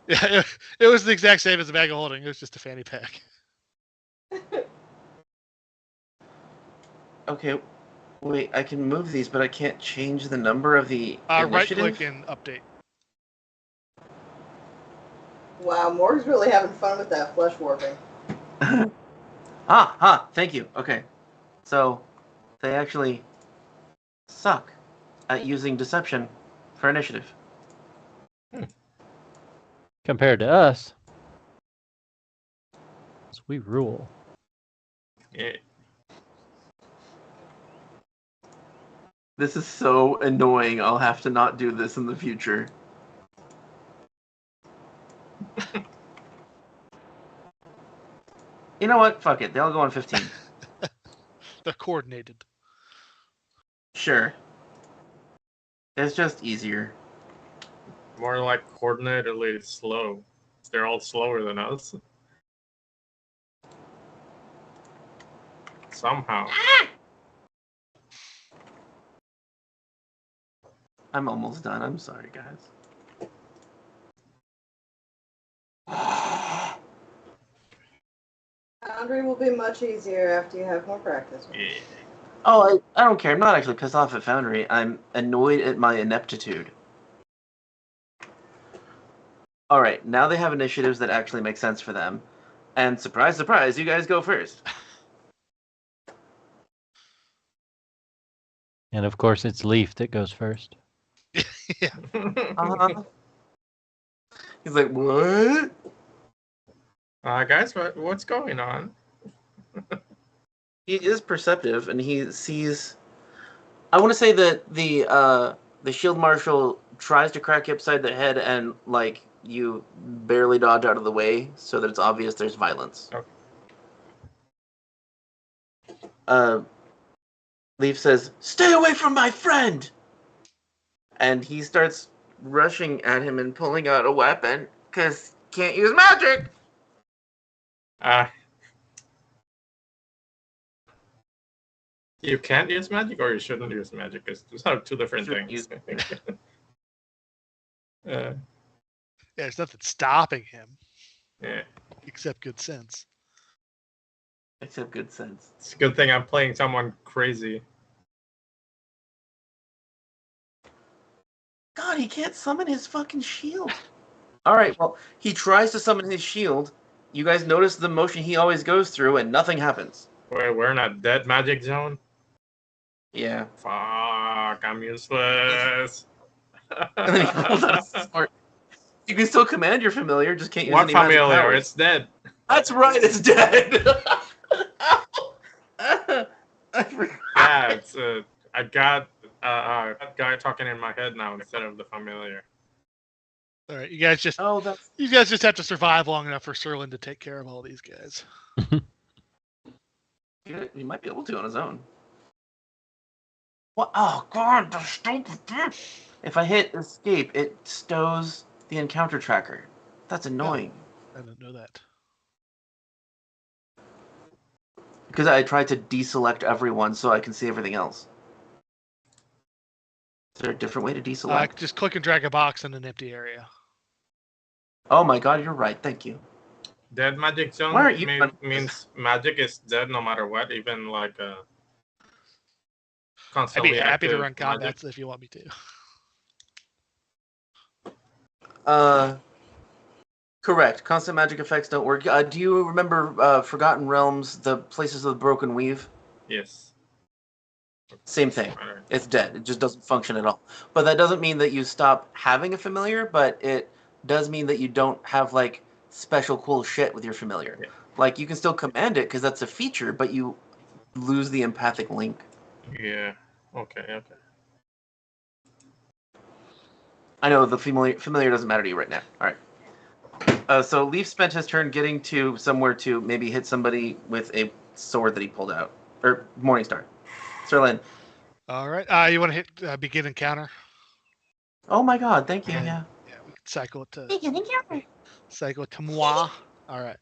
Yeah, it was the exact same as a bag of holding. It was just a fanny pack. Okay, wait, I can move these, but I can't change the number of the Right initiative? click and update. Wow, Morg's really having fun with that flesh warping. Thank you. Okay. So, they actually suck at using deception for initiative. Compared to us, we rule. Yeah. This is so annoying. I'll have to not do this in the future. You know what? Fuck it. They'll go on 15. They're coordinated. Sure. It's just easier. More like coordinatedly slow. They're all slower than us. Somehow. I'm almost done. I'm sorry, guys. Foundry will be much easier after you have more practice. Yeah. Oh, I don't care. I'm not actually pissed off at Foundry. I'm annoyed at my ineptitude. Alright, now they have initiatives that actually make sense for them. And surprise, surprise, you guys go first. And of course, it's Lief that goes first. Yeah. He's like, what? Guys, what's going on? He is perceptive, and he sees... I want to say that the shield marshal tries to crack you upside the head, and, like, you barely dodge out of the way so that it's obvious there's violence. Okay. Lief says, "Stay away from my friend!" And he starts rushing at him and pulling out a weapon, because can't use magic! You can't use magic, or you shouldn't use magic, because those are two different Shouldn't things. Yeah, there's nothing stopping him. Yeah. Except good sense. Makes have good sense. It's a good thing I'm playing someone crazy. God, he can't summon his fucking shield. All right, well, he tries to summon his shield. You guys notice the motion he always goes through, and nothing happens. We're in a dead magic zone? Yeah. Fuck, I'm useless. And then he pulls out his sword. You can still command your familiar, just can't use What any magic familiar? powers. It's dead. That's right, it's dead. I forgot. Yeah, it's I got a guy talking in my head now instead of the familiar. All right, you guys just That's have to survive long enough for Serlin to take care of all these guys. he might be able to on his own. What? Oh God, the stupid bitch! If I hit escape, it stows the encounter tracker. That's annoying. I don't know that. Because I tried to deselect everyone so I can see everything else. Is there a different way to deselect? Just click and drag a box in an empty area. Oh my God, you're right. Thank you. Dead magic zone Why aren't you means magic is dead no matter what, even like I'd constantly be happy to active run magic. combats if you want me to. Correct. Constant magic effects don't work. Do you remember Forgotten Realms, the Places of the Broken Weave? Yes. Same thing. It's dead. It just doesn't function at all. But that doesn't mean that you stop having a familiar, but it does mean that you don't have, like, special cool shit with your familiar. Yeah. Like, you can still command it, because that's a feature, but you lose the empathic link. Yeah. Okay. I know, the familiar doesn't matter to you right now. All right. So Leaf spent his turn getting to somewhere to maybe hit somebody with a sword that he pulled out. Or Morningstar. Serlin. All right. You want to hit begin encounter? Oh my God, thank you, yeah. Yeah, we can cycle it to... Begin encounter. Cycle it to moi. All right.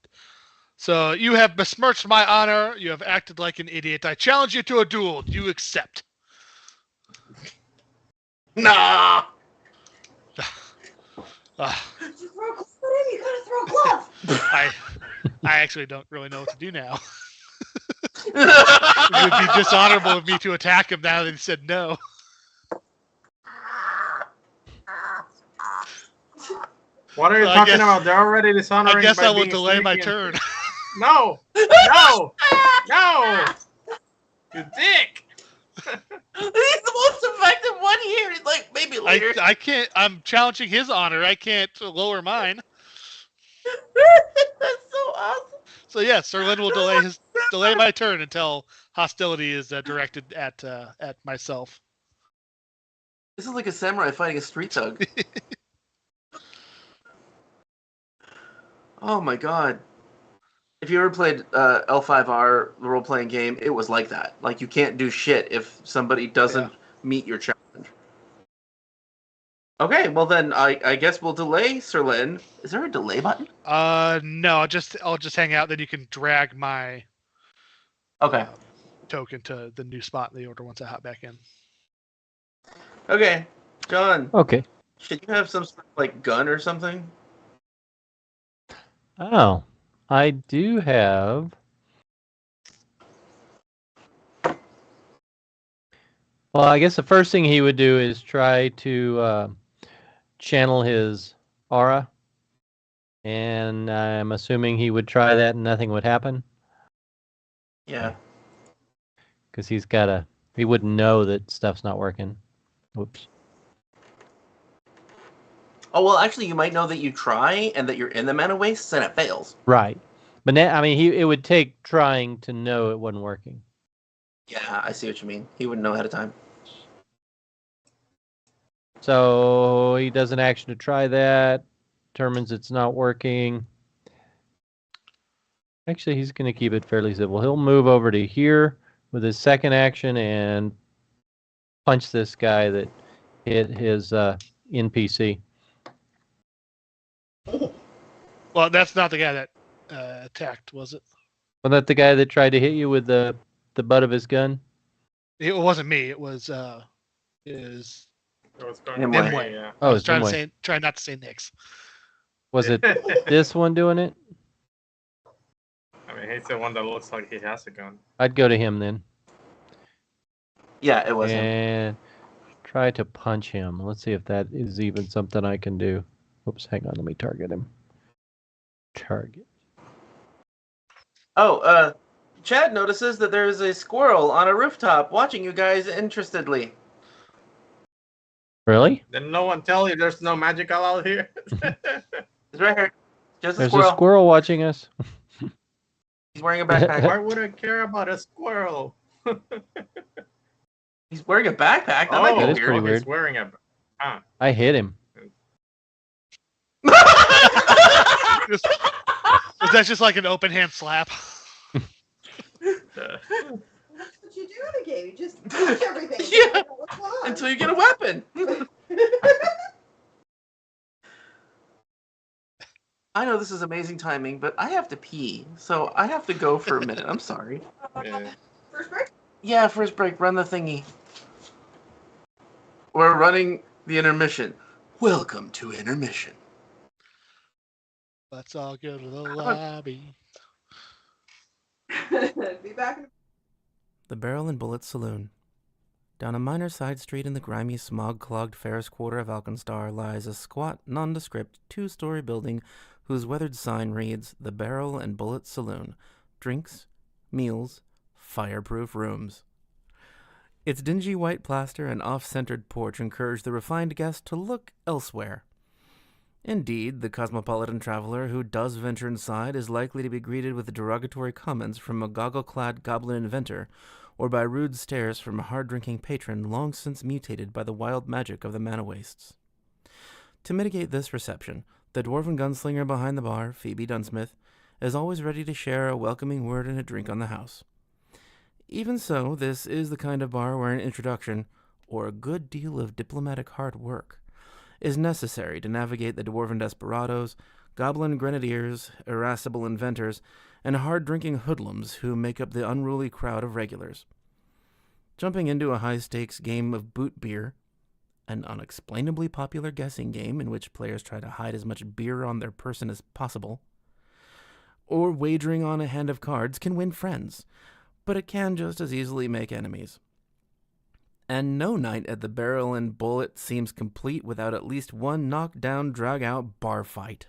So, you have besmirched my honor. You have acted like an idiot. I challenge you to a duel. Do you accept? Nah! You throw gloves at him, you gotta throw gloves! I actually don't really know what to do now. It would be dishonorable of me to attack him now that he said no. What are you talking about? They're already dishonoring. I guess by I will being delay my sneaky and- turn. No! You dick! He's the most effective one here. He's like, maybe later. I can't. I'm challenging his honor. I can't lower mine. That's so awesome. So yes, Serlin will delay my turn until hostility is directed at myself. This is like a samurai fighting a street thug. Oh my God. If you ever played L5R, the role-playing game, it was like that. Like, you can't do shit if somebody doesn't meet your challenge. Okay, well then, I guess we'll delay Serlin. Is there a delay button? No, I'll just hang out. Then you can drag my token to the new spot in the order once I hop back in. Okay, John. Okay. Should you have some sort of, like, gun or something? Oh, I do have. Well, I guess the first thing he would do is try to channel his aura. And I'm assuming he would try that and nothing would happen. Yeah. Because he wouldn't know that stuff's not working. Whoops. Oh, well, actually, you might know that you try and that you're in the mana waste and it fails. Right. But now, I mean, it would take trying to know it wasn't working. Yeah, I see what you mean. He wouldn't know ahead of time. So he does an action to try that, determines it's not working. Actually, he's going to keep it fairly simple. He'll move over to here with his second action and punch this guy that hit his NPC. Well, that's not the guy that attacked, was it? Was that the guy that tried to hit you with the butt of his gun? It wasn't me. It was Nimue. Yeah. Oh, it's trying Nimue. not to say Nix. Was it this one doing it? I He's the one that looks like he has a gun. I'd go to him then. Yeah, it was him. And try to punch him. Let's see if that is even something I can do. Oops, hang on. Let me target him. Target. Oh, Chad notices that there's a squirrel on a rooftop watching you guys interestedly. Really? Did no one tell you there's no magical out here? He's right here. Just a There's squirrel. a squirrel watching us. He's wearing a backpack. Why would I care about a squirrel? He's wearing a backpack? That might be That is weird. pretty weird. He's wearing a... I hit him. Was that just like an open hand slap? That's what you do in a game. You just punch everything. Yeah. What's going on? Until you get a weapon. I know this is amazing timing, but I have to pee, so I have to go for a minute. I'm sorry. Yeah. First break? Yeah, first break. Run the thingy. We're running the intermission. Welcome to intermission. Let's all go to the lobby. Be back in The Barrel and Bullet Saloon. Down a minor side street in the grimy, smog-clogged Ferris quarter of Alkenstar lies a squat, nondescript, two-story building whose weathered sign reads, The Barrel and Bullet Saloon. Drinks, meals, fireproof rooms. Its dingy white plaster and off-centered porch encourage the refined guest to look elsewhere. Indeed, the cosmopolitan traveler who does venture inside is likely to be greeted with derogatory comments from a goggle-clad goblin inventor, or by rude stares from a hard-drinking patron long since mutated by the wild magic of the mana wastes. To mitigate this reception, the dwarven gunslinger behind the bar, Phoebe Dunsmith, is always ready to share a welcoming word and a drink on the house. Even so, this is the kind of bar where an introduction, or a good deal of diplomatic hard work, is necessary to navigate the dwarven desperados, goblin grenadiers, irascible inventors, and hard-drinking hoodlums who make up the unruly crowd of regulars. Jumping into a high-stakes game of boot beer, an unexplainably popular guessing game in which players try to hide as much beer on their person as possible, or wagering on a hand of cards can win friends, but it can just as easily make enemies. And no night at the Barrel and Bullet seems complete without at least one knockdown, drag-out bar fight.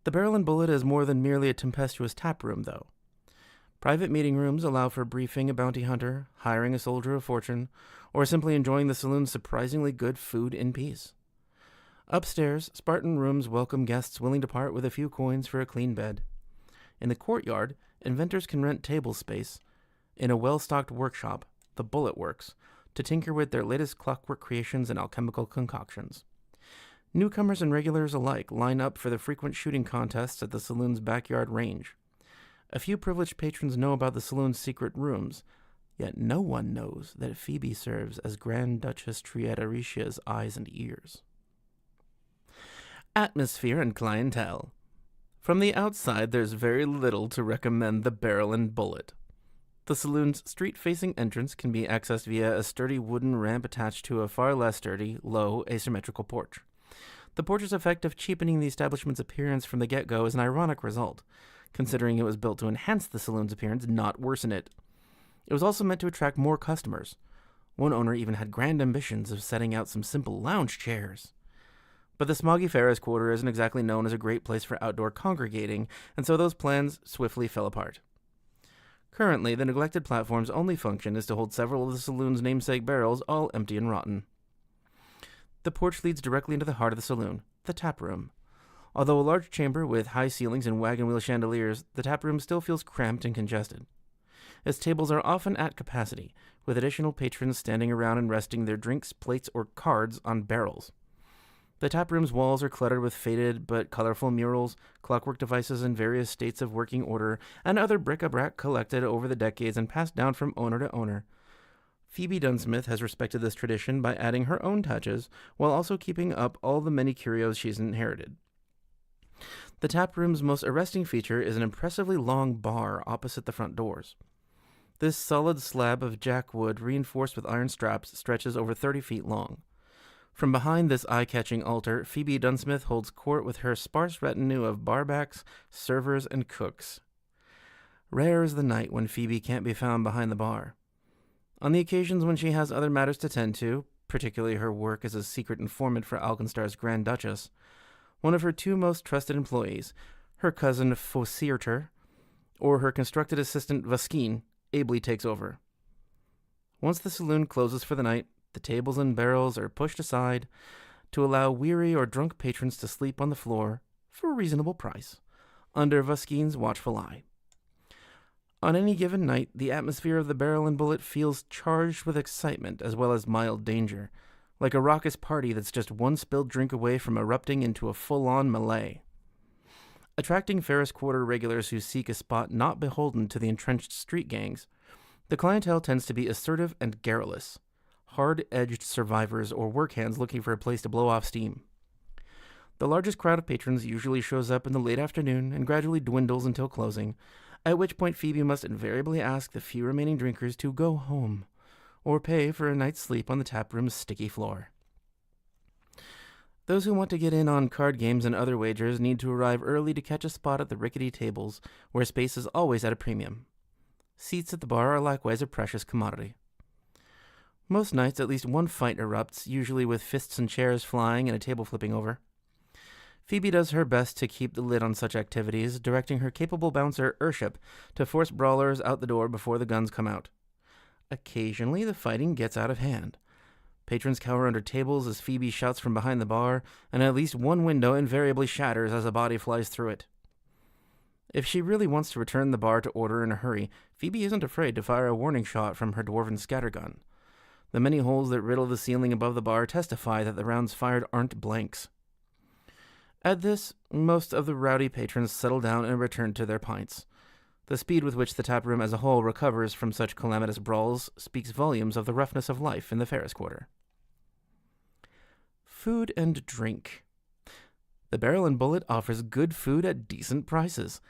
The Barrel and Bullet is more than merely a tempestuous tap room, though. Private meeting rooms allow for briefing a bounty hunter, hiring a soldier of fortune, or simply enjoying the saloon's surprisingly good food in peace. Upstairs, Spartan rooms welcome guests willing to part with a few coins for a clean bed. In the courtyard, inventors can rent table space in a well-stocked workshop, the Bullet Works, to tinker with their latest clockwork creations and alchemical concoctions. Newcomers and regulars alike line up for the frequent shooting contests at the saloon's backyard range. A few privileged patrons know about the saloon's secret rooms, yet no one knows that Phoebe serves as Grand Duchess Triadaricia's eyes and ears. Atmosphere and clientele. From the outside, there's very little to recommend the Barrel and Bullet. The saloon's street-facing entrance can be accessed via a sturdy wooden ramp attached to a far less sturdy, low, asymmetrical porch. The porch's effect of cheapening the establishment's appearance from the get-go is an ironic result, considering it was built to enhance the saloon's appearance, not worsen it. It was also meant to attract more customers. One owner even had grand ambitions of setting out some simple lounge chairs. But the smoggy Ferris quarter isn't exactly known as a great place for outdoor congregating, and so those plans swiftly fell apart. Currently, the neglected platform's only function is to hold several of the saloon's namesake barrels, all empty and rotten. The porch leads directly into the heart of the saloon, the tap room. Although a large chamber with high ceilings and wagon wheel chandeliers, the tap room still feels cramped and congested. Its tables are often at capacity, with additional patrons standing around and resting their drinks, plates, or cards on barrels. The tap room's walls are cluttered with faded but colorful murals, clockwork devices in various states of working order, and other bric-a-brac collected over the decades and passed down from owner to owner. Phoebe Dunsmith has respected this tradition by adding her own touches, while also keeping up all the many curios she's inherited. The tap room's most arresting feature is an impressively long bar opposite the front doors. This solid slab of jackwood reinforced with iron straps stretches over 30 feet long. From behind this eye-catching altar, Phoebe Dunsmith holds court with her sparse retinue of barbacks, servers, and cooks. Rare is the night when Phoebe can't be found behind the bar. On the occasions when she has other matters to tend to, particularly her work as a secret informant for Alkenstar's Grand Duchess, one of her two most trusted employees, her cousin Fosirter, or her constructed assistant Vaskin, ably takes over. Once the saloon closes for the night, the tables and barrels are pushed aside to allow weary or drunk patrons to sleep on the floor for a reasonable price, under Vaskin's watchful eye. On any given night, the atmosphere of the Barrel and Bullet feels charged with excitement as well as mild danger, like a raucous party that's just one spilled drink away from erupting into a full-on melee. Attracting Ferris Quarter regulars who seek a spot not beholden to the entrenched street gangs, the clientele tends to be assertive and garrulous, hard-edged survivors or work hands looking for a place to blow off steam. The largest crowd of patrons usually shows up in the late afternoon and gradually dwindles until closing, at which point Phoebe must invariably ask the few remaining drinkers to go home, or pay for a night's sleep on the taproom's sticky floor. Those who want to get in on card games and other wagers need to arrive early to catch a spot at the rickety tables, where space is always at a premium. Seats at the bar are likewise a precious commodity. Most nights, at least one fight erupts, usually with fists and chairs flying and a table flipping over. Phoebe does her best to keep the lid on such activities, directing her capable bouncer, Urship, to force brawlers out the door before the guns come out. Occasionally, the fighting gets out of hand. Patrons cower under tables as Phoebe shouts from behind the bar, and at least one window invariably shatters as a body flies through it. If she really wants to return the bar to order in a hurry, Phoebe isn't afraid to fire a warning shot from her dwarven scattergun. The many holes that riddle the ceiling above the bar testify that the rounds fired aren't blanks. At this, most of the rowdy patrons settle down and return to their pints. The speed with which the taproom as a whole recovers from such calamitous brawls speaks volumes of the roughness of life in the Ferris Quarter. Food and drink. The Barrel and Bullet offers good food at decent prices.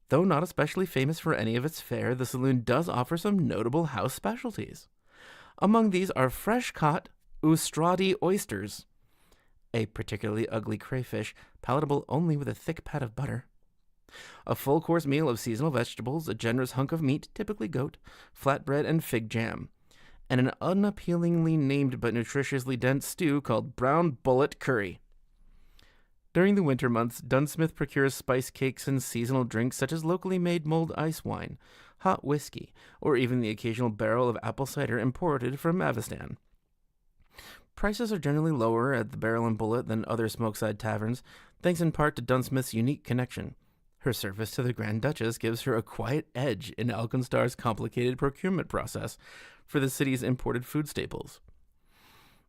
Though not especially famous for any of its fare, the saloon does offer some notable house specialties. Among these are fresh-caught Ustradi oysters, a particularly ugly crayfish, palatable only with a thick pat of butter, a full-course meal of seasonal vegetables, a generous hunk of meat, typically goat, flatbread, and fig jam, and an unappealingly named but nutritiously dense stew called brown bullet curry. During the winter months, Dunsmith procures spice cakes and seasonal drinks such as locally made mulled ice wine, hot whiskey, or even the occasional barrel of apple cider imported from Avestan. Prices are generally lower at the Barrel and Bullet than other Smokeside taverns, thanks in part to Dunsmith's unique connection. Her service to the Grand Duchess gives her a quiet edge in Alkenstar's complicated procurement process for the city's imported food staples.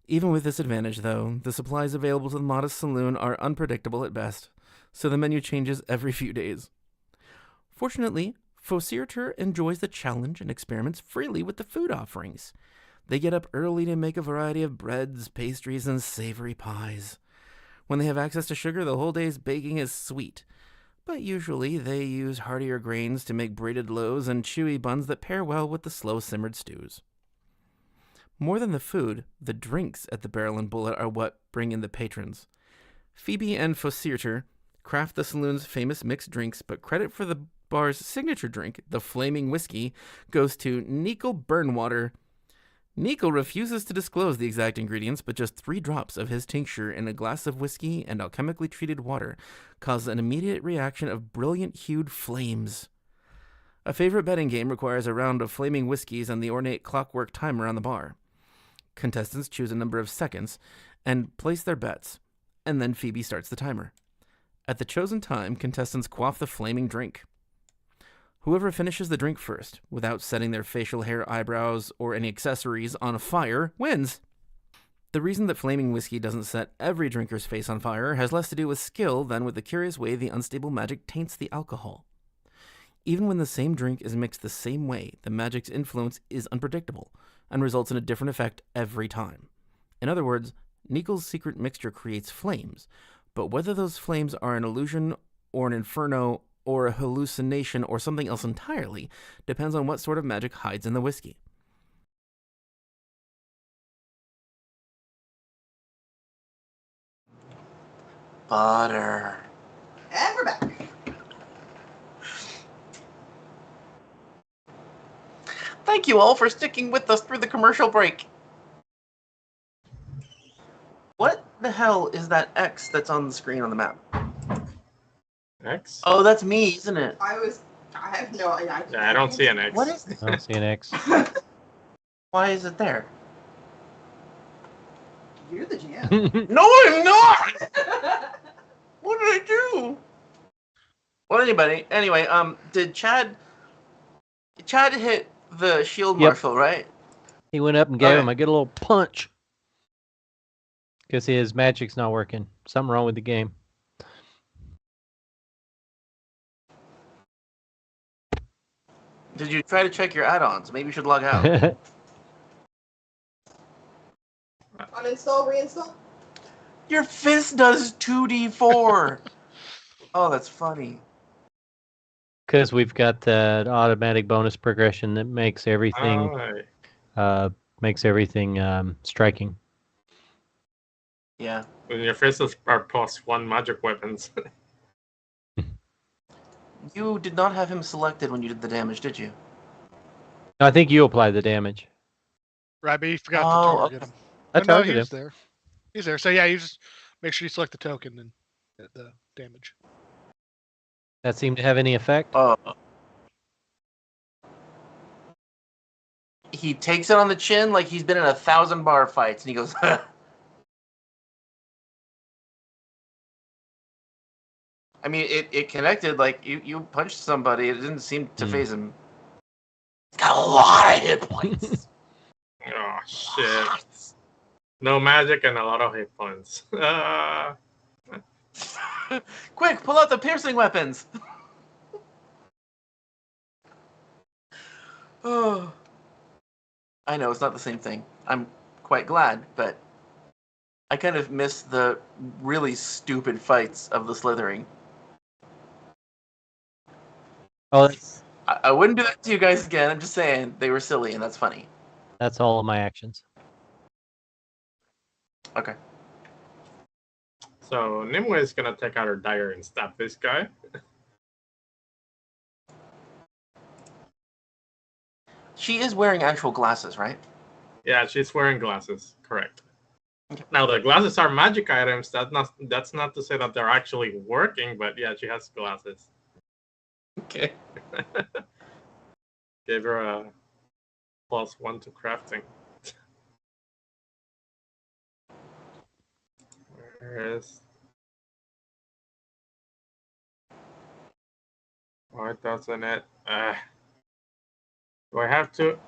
Even with this advantage, though, the supplies available to the modest saloon are unpredictable at best, so the menu changes every few days. Fortunately, Fosirter enjoys the challenge and experiments freely with the food offerings. They get up early to make a variety of breads, pastries, and savory pies. When they have access to sugar, the whole day's baking is sweet. But usually they use heartier grains to make braided loaves and chewy buns that pair well with the slow-simmered stews. More than the food, the drinks at the Barrel and Bullet are what bring in the patrons. Phoebe and Fosirter craft the saloon's famous mixed drinks, but credit for the bar's signature drink, the Flaming Whiskey, goes to Nickel Burnwater. Nickel refuses to disclose the exact ingredients, but just 3 drops of his tincture in a glass of whiskey and alchemically treated water cause an immediate reaction of brilliant-hued flames. A favorite betting game requires a round of flaming whiskeys and the ornate clockwork timer on the bar. Contestants choose a number of seconds and place their bets, and then Phoebe starts the timer. At the chosen time, contestants quaff the flaming drink. Whoever finishes the drink first, without setting their facial hair, eyebrows, or any accessories on fire, wins. The reason that flaming whiskey doesn't set every drinker's face on fire has less to do with skill than with the curious way the unstable magic taints the alcohol. Even when the same drink is mixed the same way, the magic's influence is unpredictable and results in a different effect every time. In other words, Nickel's secret mixture creates flames, but whether those flames are an illusion or an inferno or a hallucination or something else entirely depends on what sort of magic hides in the whiskey. Butter. And we're back. Thank you all for sticking with us through the commercial break. What the hell is that X that's on the screen on the map? X? Oh, that's me, isn't it? I have no idea. Yeah, I don't see an X. What is this? I don't see an X. Why is it there? You're the jam. No, I'm not! What did I do? Well, anyway, did Chad hit the shield marshal, right? He went up and gave Okay. him a good little punch. Because his magic's not working. Something wrong with the game. Did you try to check your add-ons? Maybe you should log out. Uninstall, reinstall? Your fist does 2d4. Oh, that's funny. Because we've got that automatic bonus progression that makes everything striking. Yeah. When your fists are +1 magic weapons. You did not have him selected when you did the damage, did you? I think you apply the damage. Right, but you forgot Oh, to target okay. him. I No, targeted he's him. there. He's there. So yeah, you just make sure you select the token and hit the damage. That seemed to have any effect? He takes it on the chin like he's been in 1,000 bar fights, and he goes, I mean, it connected, like, you punched somebody, it didn't seem to phase him. He's got a lot of hit points. Oh, shit. No magic and a lot of hit points. Quick, pull out the piercing weapons! Oh. I know, it's not the same thing. I'm quite glad, but I kind of miss the really stupid fights of the slithering. Oh, I wouldn't do that to you guys again. I'm just saying they were silly, and that's funny. that's all of my actions. Okay. So Nimue is gonna take out her dagger and stab this guy. She is wearing actual glasses, right? Yeah, she's wearing glasses. Correct. Okay. Now the glasses are magic items. That's not to say that they're actually working, but yeah, she has glasses. Okay. Gave her a +1 to crafting. Where is? Why doesn't it? Do I have to?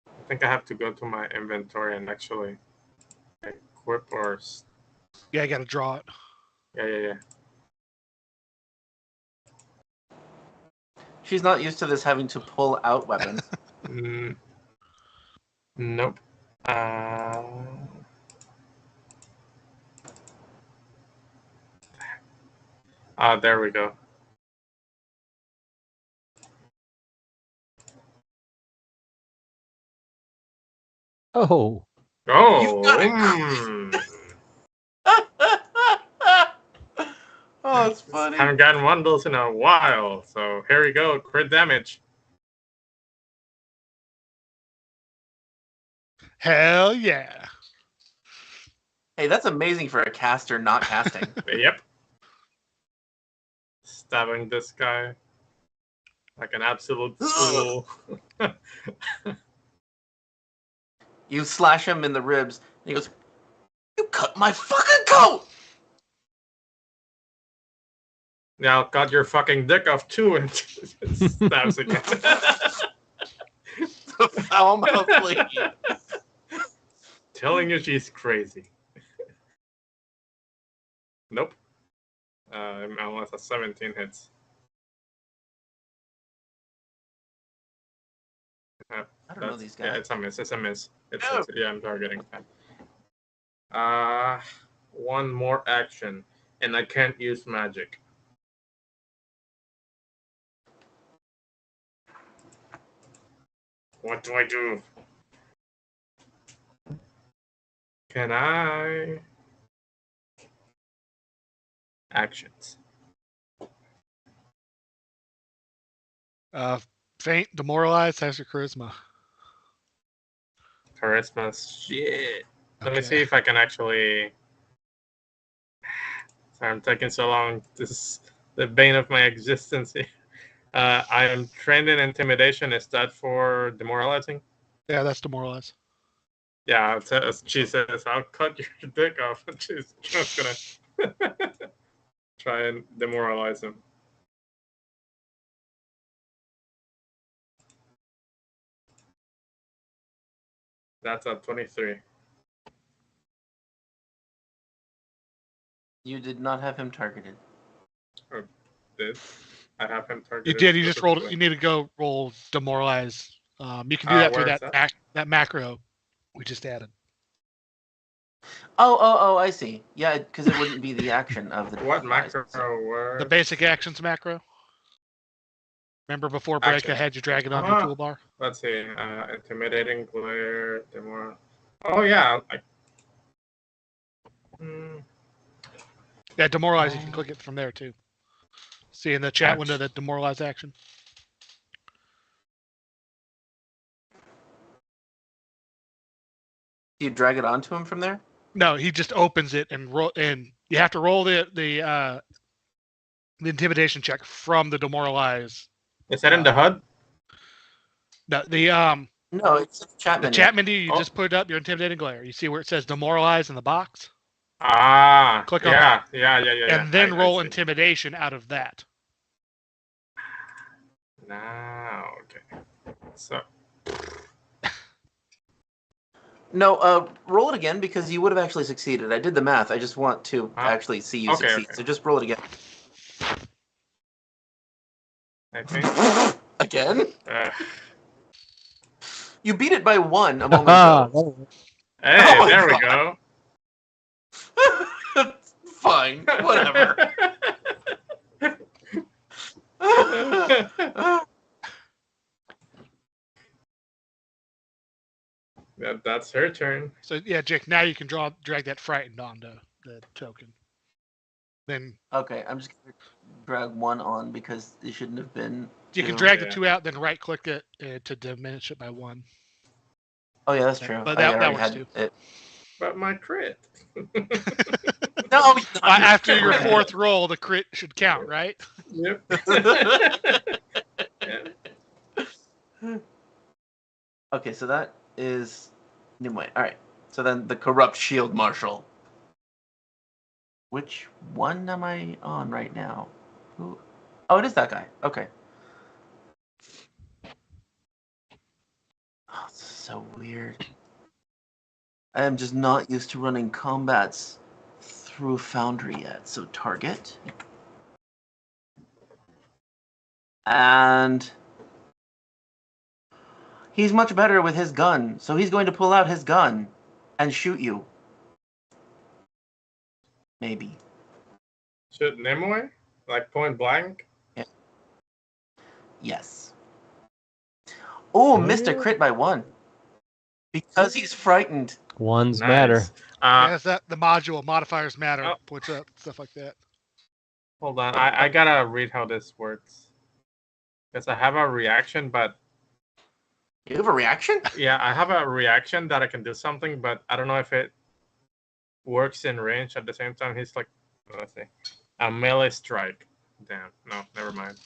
I think I have to go to my inventory and actually equip or. Yeah, I got to draw it. Yeah. She's not used to this having to pull out weapons. Nope. There we go. Oh. Oh. You've got a Oh, it's funny. Haven't gotten one of those in a while, so here we go. Crit damage. Hell yeah. Hey, that's amazing for a caster not casting. Yep. Stabbing this guy like an absolute fool. You slash him in the ribs, and he goes, "You cut my fucking coat!" Now cut your fucking dick off too, and stabs again. The foul mouth lady. Telling you she's crazy. Nope. Unless a 17 hits. I don't know these guys. Yeah, it's a miss. It's a miss. Oh. Yeah, I'm targeting. One more action, and I can't use magic. What do I do? Can I? Actions. Faint, demoralized, has your charisma. Charisma shit. Let me Okay. see if I can actually. Sorry, I'm taking so long. This is the bane of my existence here. I am trained in intimidation. Is that for demoralizing? Yeah, that's demoralized. Yeah, she says, I'll cut your dick off. She's just gonna try and demoralize him. That's a 23. You did not have him targeted. Did I have him You targeted? did. You just rolled. specifically? You need to go roll demoralize. You can do that through Where is that macro we just added. Oh, I see. Yeah, because it wouldn't be the action of the What device. macro were? The basic actions macro. Remember before break, Action. I had you drag it onto your toolbar. Let's see. Intimidating, glare, demor. Oh yeah. Yeah, demoralize. You can click it from there too. See in the chat window that demoralize action. Do you drag it onto him from there? No, he just opens it and roll. And you have to roll the intimidation check from the demoralize. Is that in the HUD? No, it's the chat the menu. chat menu. You just put up your intimidating glare. You see where it says demoralize in the box. Click on that. Yeah. And then roll intimidation out of that. Now, okay. So. No, roll it again because you would have actually succeeded. I did the math. I just want to actually see you succeed. Okay. So just roll it again. I think. Again? You beat it by 1 a moment ago. Hey, there we go. Fine, whatever. That's her turn. So yeah, Jake. Now you can drag that frightened onto the token. Then okay, I'm just gonna drag 1 on because it shouldn't have been. You can drag the 2 out, then right click it to diminish it by 1. Oh yeah, that's true. But that works too. It. But my crit. No, after your 4th roll, the crit should count, right? Yep. Okay, so that is Nimue. All right. So then the corrupt shield marshal. Which one am I on right now? Who? Oh, it is that guy. Okay. Oh, this is so weird. I am just not used to running combats through Foundry yet. So target. And he's much better with his gun. So he's going to pull out his gun and shoot you. Maybe. Shoot Nimue? Like point blank? Yeah. Yes. Oh, missed a crit by 1. Because he's frightened. Ones matter. Yeah, that the module modifiers matter. Points up, stuff like that. Hold on, I gotta read how this works. Because I have a reaction, but... You have a reaction? Yeah, I have a reaction that I can do something, but I don't know if it works in range at the same time. He's like, let's see, a melee strike. Damn, no, never mind.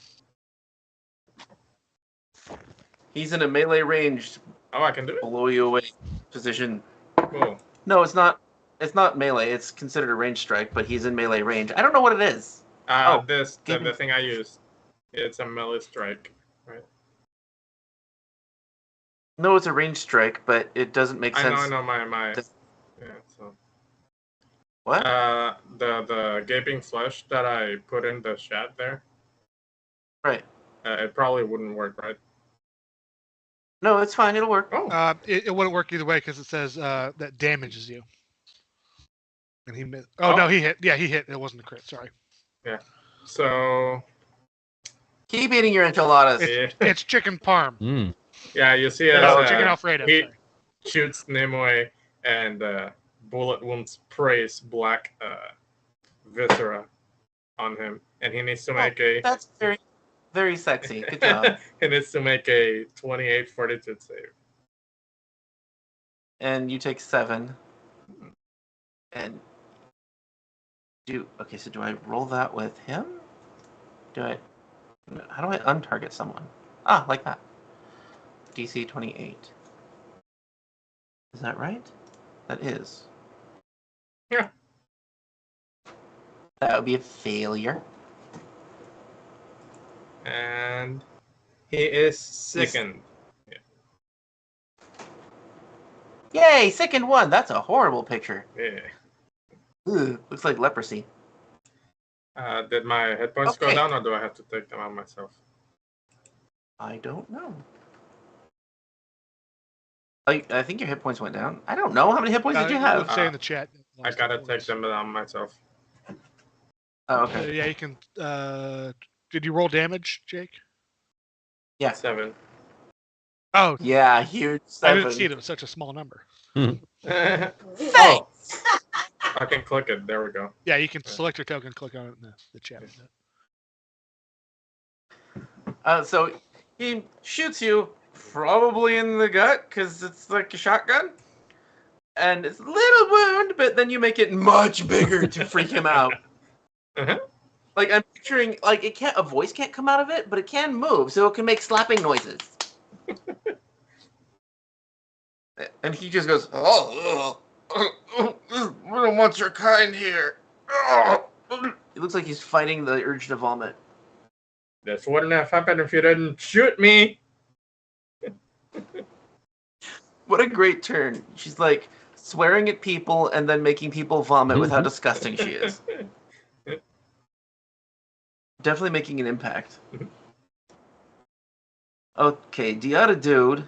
He's in a melee range. Oh, I can do it? Below you away position. Cool. No, it's not. It's not melee. It's considered a range strike, but he's in melee range. I don't know what it is. The thing I used. It's a melee strike, right? No, it's a range strike, but it doesn't make sense. I know, my. Yeah, so. What? The gaping flesh that I put in the chat there. Right. It probably wouldn't work, right? No, it's fine. It'll work. Oh. It wouldn't work either way because it says that damages you. And he missed. Oh, no, he hit. Yeah, he hit. It wasn't a crit. Sorry. Yeah. So. Keep eating your enchiladas. It's chicken parm. Mm. Yeah, you see it. Chicken Alfredo. He shoots Nimue and bullet wound sprays black viscera on him, and he needs to make That's very. Very sexy. Good job. It needs to make a 28 fortitude save. And you take 7. And okay, so do I roll that with him? How do I untarget someone? Ah, like that. DC 28. Is that right? That is. Yeah. That would be a failure. And he is sickened. Yay, second one. That's a horrible picture. Yeah. Ugh, looks like leprosy. Did my hit points go Okay. down, or do I have to take them out myself? I don't know. I think your hit points went down. I don't know. How many hit points did you have? Say in the chat. I gotta take them down myself. Oh, okay. Yeah, you can. Did you roll damage, Jake? Yeah. 7. Oh, Yeah, huge 7. I didn't see it. It was such a small number. Thanks! I can click it. There we go. Yeah, you can select your token, click on it in the chat. So he shoots you probably in the gut because it's like a shotgun. And it's a little wound, but then you make it much bigger to freak him out. Uh-huh. Like I'm picturing, like a voice can't come out of it, but it can move, so it can make slapping noises. And he just goes, "Oh, we don't want your kind here." It looks like he's fighting the urge to vomit. This wouldn't have happened if you didn't shoot me. What a great turn. She's like swearing at people and then making people vomit with how disgusting she is. Definitely making an impact. Okay, the other dude.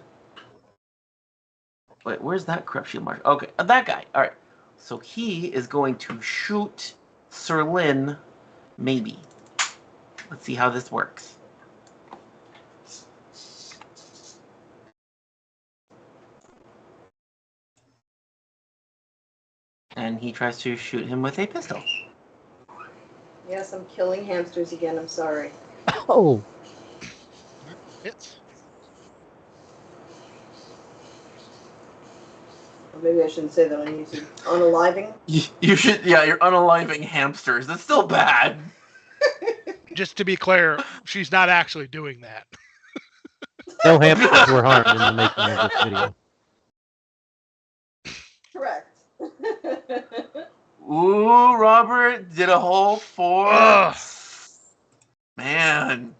Wait, where's that corrupt shield marshal? Okay, that guy. All right. So he is going to shoot Sir Lin, maybe. Let's see how this works. And he tries to shoot him with a pistol. Yes, I'm killing hamsters again. I'm sorry. Oh, Hits. Or maybe I shouldn't say that on YouTube. Unaliving? You should, yeah, you're unaliving hamsters. That's still bad. Just to be clear, she's not actually doing that. no hamsters were harmed in the making of this video. Correct. Ooh, Robert did a whole 4. Ugh. Man.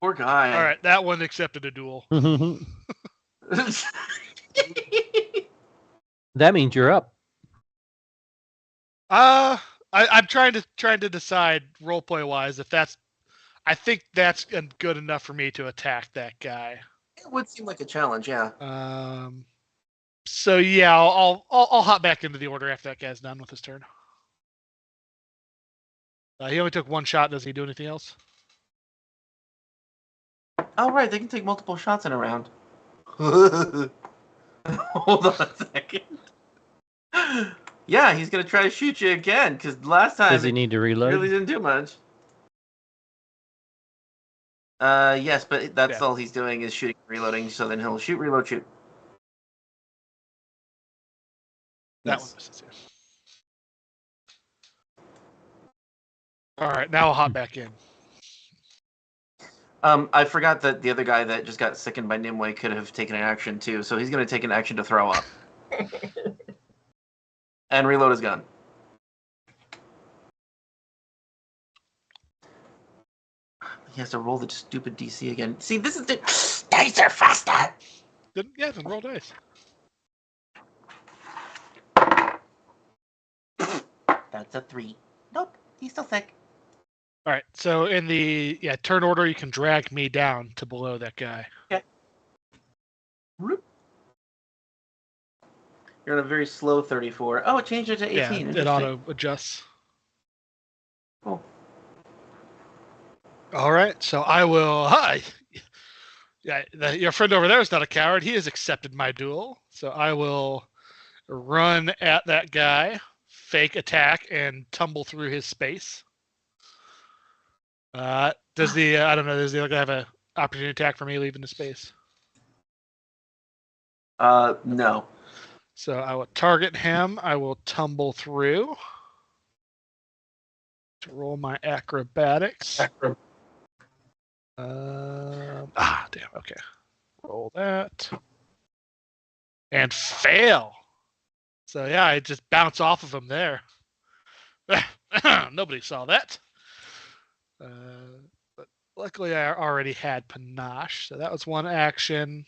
Poor guy. All right, that one accepted a duel. That means you're up. I'm trying to decide roleplay wise if that's. I think that's good enough for me to attack that guy. It would seem like a challenge, yeah. So yeah, I'll hop back into the order after that guy's done with his turn. He only took 1 shot. Does he do anything else? Oh, right, they can take multiple shots in a round. Hold on a second. Yeah, he's going to try to shoot you again, because last time Does he need to it reload? really didn't do much. Yes, but that's all he's doing is shooting, reloading, so then he'll shoot, reload, shoot. That one misses, yeah. All right, now I'll hop back in. I forgot that the other guy that just got sickened by Nimue could have taken an action too, so he's going to take an action to throw up. And reload his gun. He has to roll the stupid DC again. See, this is the... Dice are faster! Then roll dice. That's a 3. Nope, he's still sick. All right, so in the turn order, you can drag me down to below that guy. Okay. You're on a very slow 34. Oh, it changed it to 18. Yeah, it auto adjusts. Cool. All right, so I will. Hi. Yeah, your friend over there is not a coward. He has accepted my duel. So I will run at that guy, fake attack, and tumble through his space. Does the I don't know? Does the other guy have an opportunity attack for me leaving the space? No. So I will target him. I will tumble through to roll my acrobatics. Damn. Okay. Roll that and fail. So yeah, I just bounce off of him there. Nobody saw that. But luckily, I already had panache, so that was one action.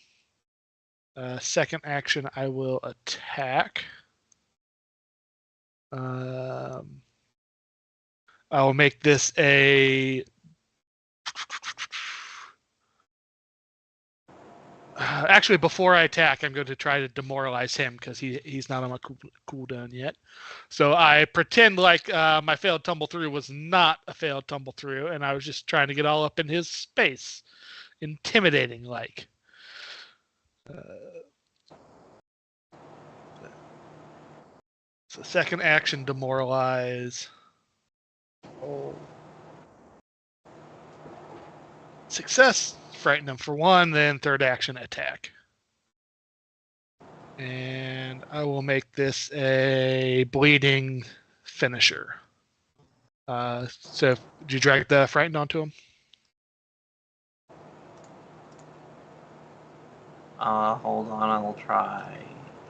Second action, I will attack. I will make this a. Actually, before I attack, I'm going to try to demoralize him because he's not on my cooldown yet. So I pretend like my failed tumble through was not a failed tumble through, and I was just trying to get all up in his space, intimidating like. So second action, demoralize. Oh. Success, frighten him for one, then third action, attack. And I will make this a bleeding finisher. So did you drag the frightened onto him? Hold on, I will try.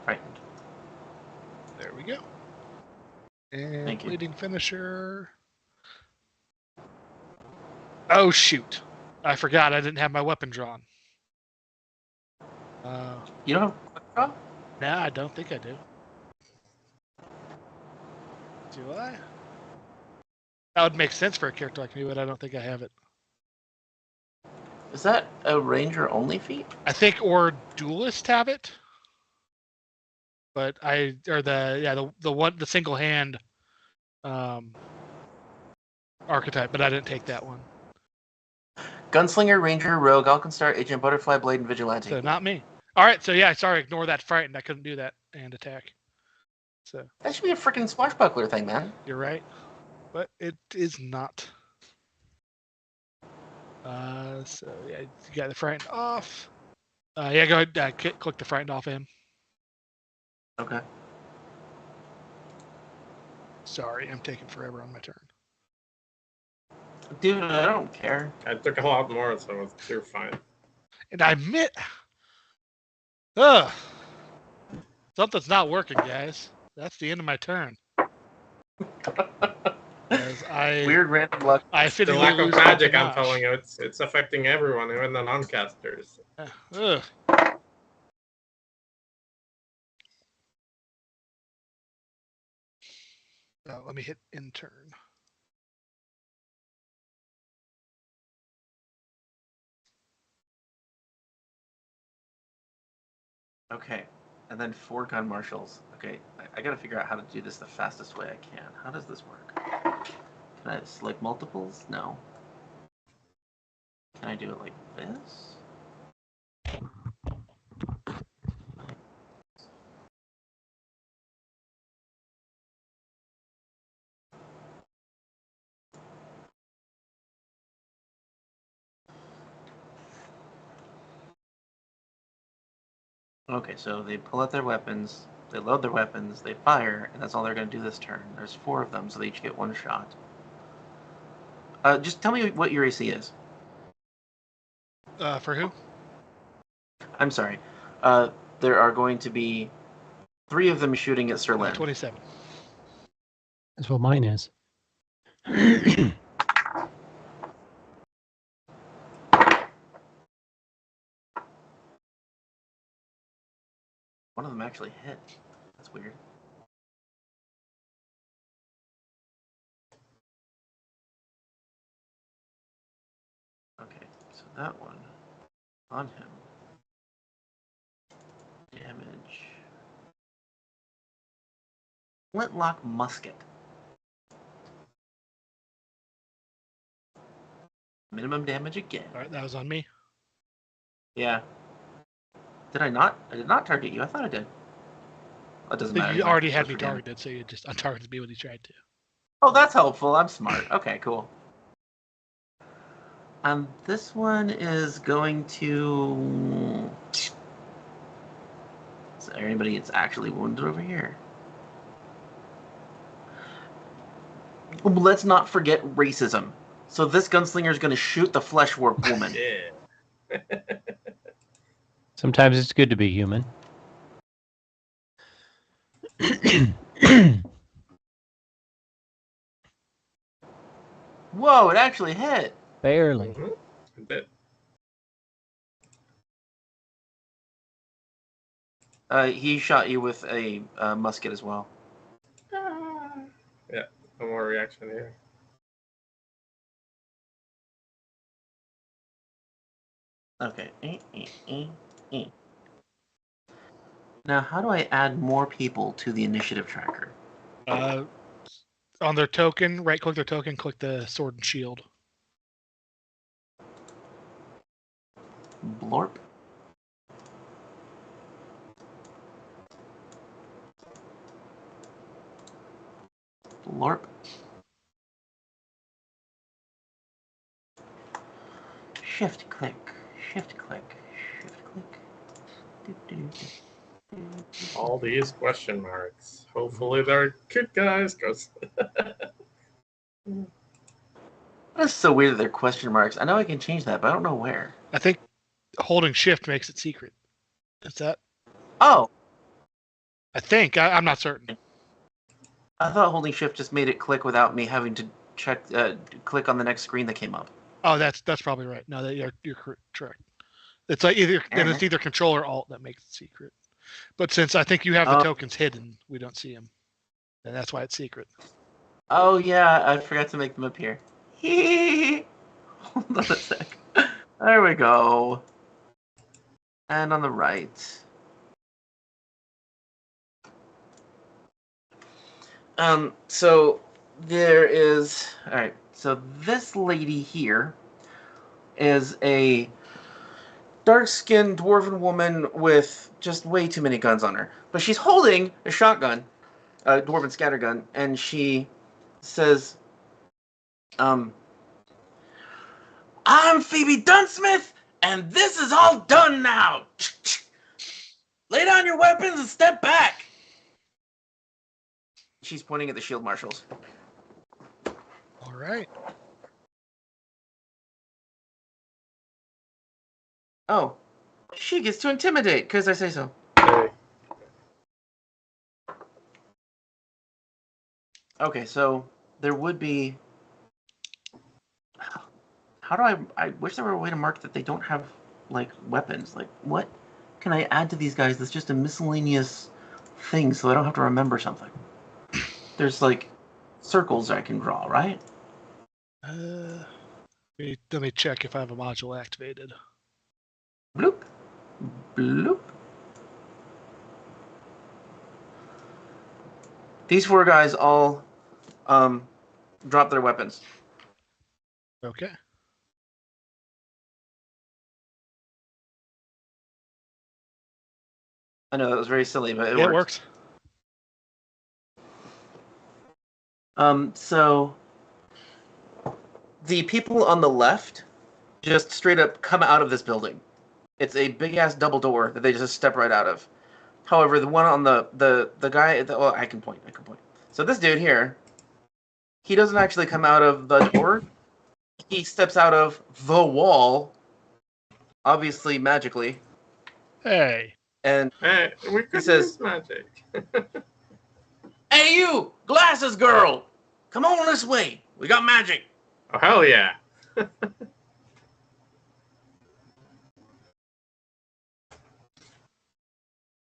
Frightened. There we go. And Thank you. bleeding finisher. Oh shoot! I forgot I didn't have my weapon drawn. You don't have quick draw? Nah, I don't think I do. Do I? That would make sense for a character like me, but I don't think I have it. Is that a ranger only feat? I think or duelists have it. But the single hand archetype, but I didn't take that one. Gunslinger, Ranger, Rogue, Alkenstar, Agent, Butterfly, Blade, and Vigilante. So not me. All right, so yeah, sorry, ignore that frightened. I couldn't do that and attack. So that should be a freaking swashbuckler thing, man. You're right, but it is not. So yeah, you got the frightened off. Yeah, go ahead. Click the frightened off him. Okay. Sorry, I'm taking forever on my turn. Dude, I don't care. I took a lot more, so you're fine. And I admit, something's not working, guys. That's the end of my turn. Weird random luck. I the lack of magic, I'm telling you, it's affecting everyone, even the non-casters. Let me hit intern. Okay, and then 4 gun marshals. Okay, I gotta figure out how to do this the fastest way I can. How does this work? Can I select multiples? No. Can I do it like this? Okay, so they pull out their weapons, they load their weapons, they fire, and that's all they're going to do this turn. There's 4 of them, so they each get 1 shot. Just tell me what your AC is. For who? I'm sorry. There are going to be 3 of them shooting at Sir Lin. 27. That's what mine is. One of them actually hit. That's weird. Okay, so that one on him. Damage. Flintlock musket. Minimum damage again. All right, that was on me. Yeah. Did I not? I did not target you. I thought I did. That doesn't matter. You already had me targeted, so you just untargeted me when you tried to. Oh, that's helpful. I'm smart. Okay, cool. This one is going to. Is there anybody that's actually wounded over here? Let's not forget racism. So this gunslinger is going to shoot the flesh warp woman. Yeah. Sometimes it's good to be human. Whoa! It actually hit. Barely. Mm-hmm. Bit. He shot you with a musket as well. Yeah, no more reaction here. Okay. Now, how do I add more people to the initiative tracker? On their token, right-click their token, click the sword and shield. Blorp. Blorp. Shift click. Shift click. Shift click. All these question marks. Hopefully they're good guys, because That's so weird that they're question marks. I know I can change that, but I don't know where. I think holding shift makes it secret. Is that? Oh, I think. I'm not certain. I thought holding shift just made it click without me having to check, click on the next screen that came up. Oh, that's probably right. No, you're correct. It's like either control or alt that makes it secret. But since I think you have the tokens hidden, we don't see them, and that's why it's secret. Oh yeah, I forgot to make them appear. Hold on a sec. There we go. And on the right. So there is. All right. So this lady here is a dark-skinned dwarven woman with just way too many guns on her. But she's holding a shotgun, a dwarven scattergun, and she says, I'm Phoebe Dunsmith, and this is all done now. Lay down your weapons and step back. She's pointing at the Shieldmarshals. All right. Oh, she gets to intimidate because I say so. hey, Okay, so there would be. How do I wish there were a way to mark that they don't have like weapons. Like, what can I add to these guys that's just a miscellaneous thing so I don't have to remember something? There's like circles I can draw, right? Let me check if I have a module activated. Bloop. Bloop. These four guys all drop their weapons. Okay. I know that was very silly, but it works. So the people on the left just straight up come out of this building. It's a big ass double door that they just step right out of. However, the one on the guy, well, I can point. So this dude here, he doesn't actually come out of the door. He steps out of the wall, obviously magically. Hey. And hey, we could says, use magic. "Hey, you glasses girl, come on this way. We got magic." Oh, hell yeah.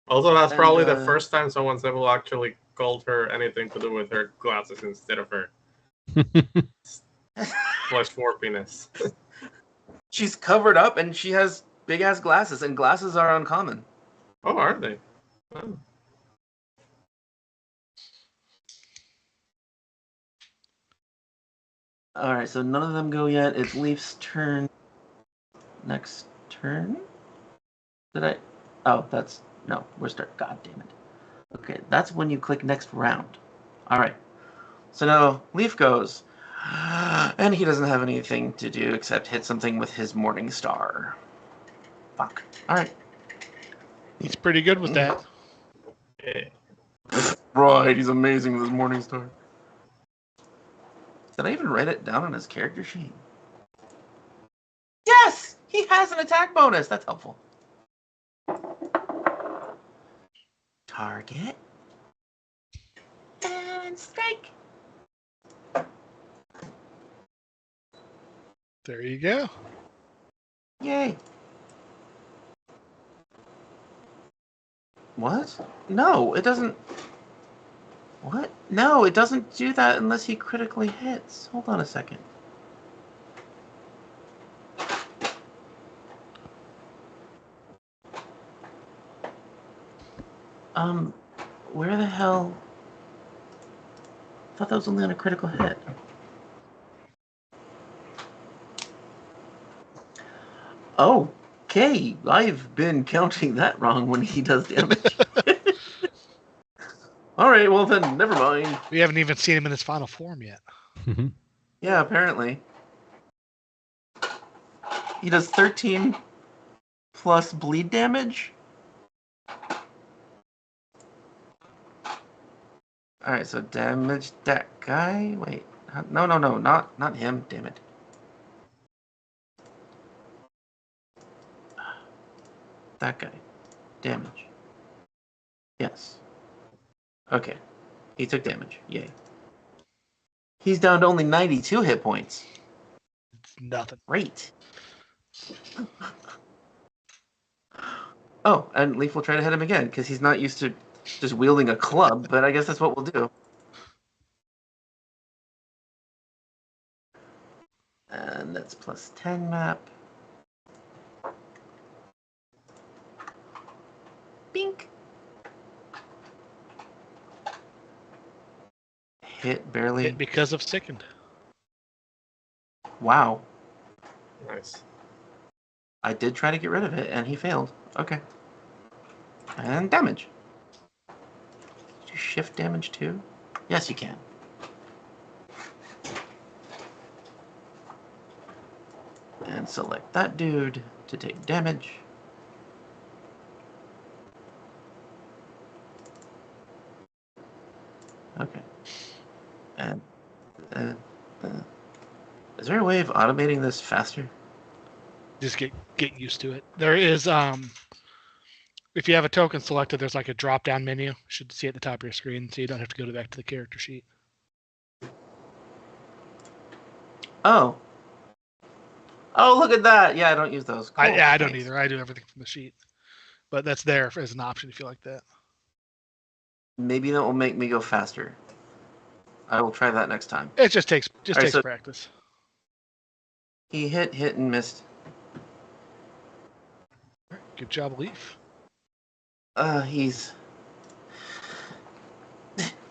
Also, that's probably the first time someone's ever actually called her anything to do with her glasses instead of her flesh warpiness. She's covered up and she has big ass glasses, and glasses are uncommon. Oh, are they? Oh. Alright, so none of them go yet. It's Leaf's turn. Next turn? Did I? Oh, that's... No, we're start. God damn it. Okay, that's when you click next round. Alright. So now Leaf goes, And he doesn't have anything to do except hit something with his Morning Star. Fuck. Alright. He's pretty good with that. Yeah. Right, he's amazing with his Morning Star. Did I even write it down on his character sheet? Yes! He has an attack bonus! That's helpful. Target. And strike. There you go. Yay. What? No, it doesn't... What? No, it doesn't do that unless he critically hits. Hold on a second. Where the hell... I thought that was only on a critical hit. Okay, I've been counting that wrong when he does damage. Alright, well then, never mind. We haven't even seen him in his final form yet. Yeah, apparently. He does 13 plus bleed damage? Alright, so damage that guy? Wait, no, not him, damn it. That guy. Damage. Yes. Okay. He took damage. Yay. He's down to only 92 hit points. It's nothing. Great. Oh, and Leaf will try to hit him again, because he's not used to just wielding a club, but I guess that's what we'll do. And that's plus 10 map. Bink. Hit barely. Hit because of sickened. Wow. Nice. I did try to get rid of it, and he failed. Okay. And damage. Did you shift damage too? Yes, you can. And select that dude to take damage. Okay. And is there a way of automating this faster? Just get used to it. There is if you have a token selected, there's like a drop down menu. You should see at the top of your screen, so you don't have to go back to the character sheet. Oh. Oh, look at that! Yeah, I don't use those. Cool. I don't Nice. either. I do everything from the sheet, but that's there as an option if you like that. Maybe that will make me go faster. I will try that next time. It just takes Alright, so practice. he hit and missed. Good job, Leaf. He's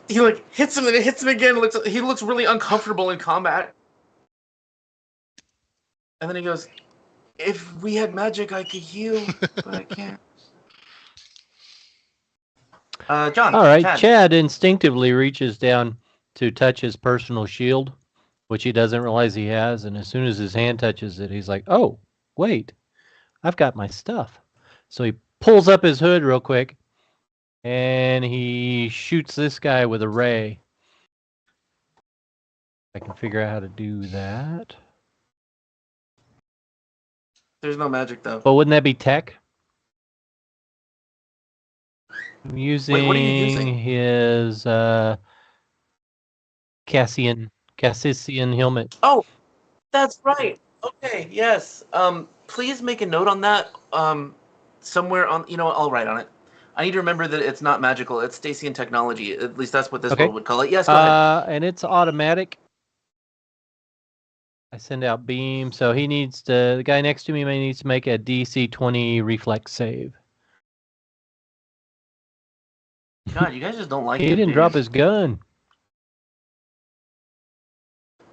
he like hits him and it hits him again. He looks really uncomfortable in combat. And then he goes, "If we had magic, I could heal, but I can't." John. All right, Chad. Chad instinctively reaches down to touch his personal shield, which he doesn't realize he has, and as soon as his hand touches it, he's like, "Oh, wait, I've got my stuff." So he pulls up his hood real quick, and he shoots this guy with a ray. I can figure out how to do that. There's no magic though. But wouldn't that be tech? I'm using, Wait, what are you using? his Cassian helmet. Oh, that's right. Okay, yes. Please make a note on that. Somewhere on, I'll write on it. I need to remember that it's not magical. It's Stacian technology. At least that's what this Okay. world would call it. Yes, go ahead. And it's automatic. I send out beam, so the guy next to me needs to make a DC 20 reflex save. God, you guys just don't like it. He didn't drop his gun.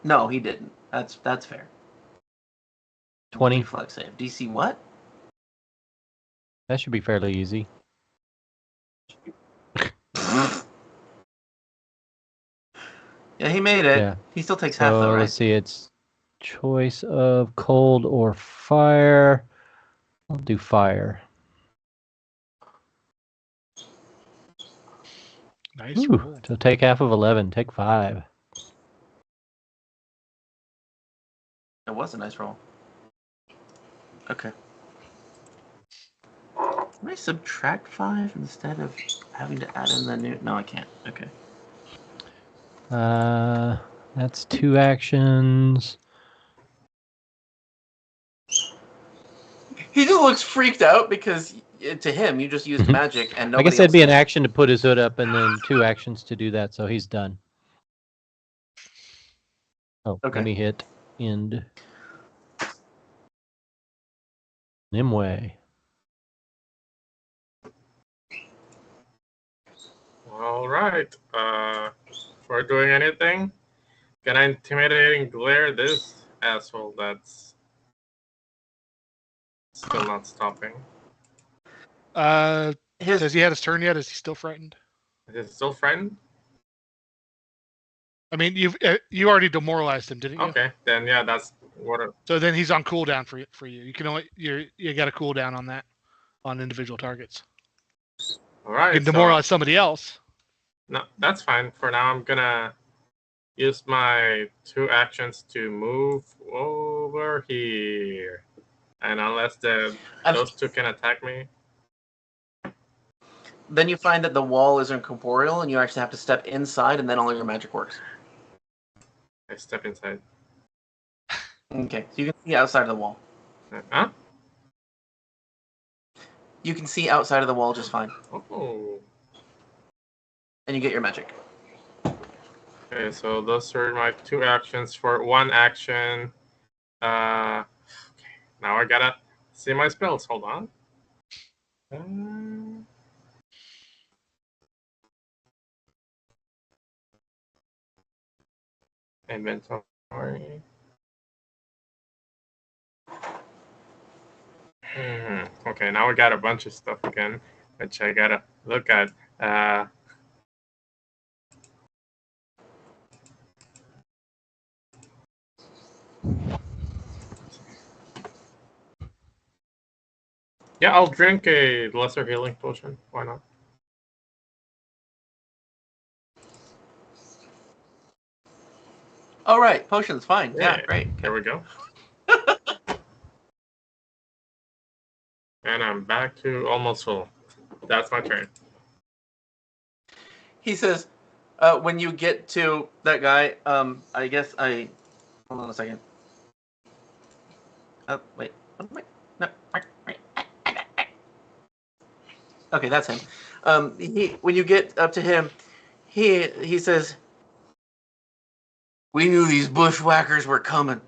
No, he didn't. That's fair. 20. Reflex save. DC what? That should be fairly easy. Yeah, he made it. Yeah. He still takes half So though, right? let's see, it's choice of cold or fire. I'll do fire. Nice Ooh, roll. so take half of 11. Take 5. It was a nice roll. Okay. Can I subtract 5 instead of having to add in the new? No, I can't. Okay. That's 2 actions. He just looks freaked out because to him you just used magic and I nobody guess that'd else be an did. action to put his hood up, and then 2 actions to do that. So he's done. Oh, Okay. let me hit end. Nimue. All right. For doing anything, can I intimidate and glare this asshole that's still not stopping? Has he had his turn yet? Is he still frightened? Is it still frightened? I mean, you already demoralized him, didn't you? Okay, then yeah, that's what. So then he's on cooldown for you. You can only you got a cooldown on that on individual targets. All right. You can demoralize somebody else. No, that's fine. For now, I'm gonna use my 2 actions to move over here, and unless those 2 can attack me. Then you find that the wall is incorporeal and you actually have to step inside and then all your magic works. I step inside. Okay, so you can see outside of the wall. Huh? You can see outside of the wall just fine. Oh. And you get your magic. Okay, so those are my 2 actions. For 1 action, okay, now I gotta see my spells. Hold on. Inventory. Okay, now we got a bunch of stuff again, which I gotta look at. Yeah, I'll drink a lesser healing potion. Why not? Oh, right. Potions, fine. Yeah, great. Here we go. And I'm back to almost full. That's my turn. He says, when you get to that guy, I guess I... Hold on a second. Oh, wait. What am I... No. Okay, that's him. When you get up to him, he says, "We knew these bushwhackers were coming.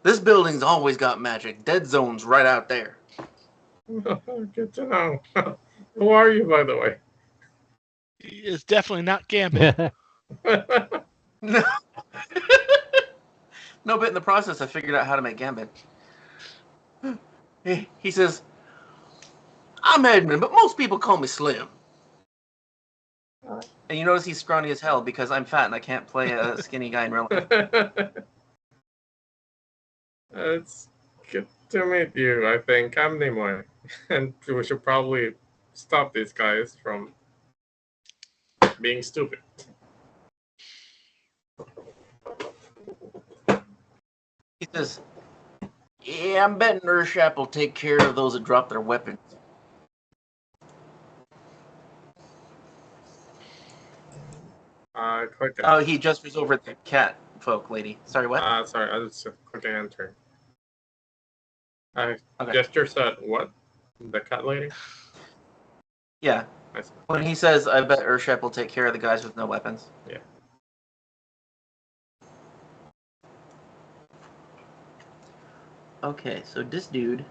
This building's always got magic. Dead zone's right out there." Good to know. Who are you, by the way? It's definitely not Gambit. No. No, but in the process, I figured out how to make Gambit. He says, "I'm Edmund, but most people call me Slim." And you notice he's scrawny as hell because I'm fat and I can't play a skinny guy in real life. It's good to meet you, I think. I'm Nimue. And we should probably stop these guys from being stupid. He says, "Yeah, I'm betting Urshap will take care of those that drop their weapons." Click Oh, he just was over at the cat folk lady. Sorry, what? sorry, I was just clicking enter. Okay. Gesture said what? The cat lady? Yeah. Nice. When he says, "I bet Urshap will take care of the guys with no weapons." Yeah. Okay, so this dude,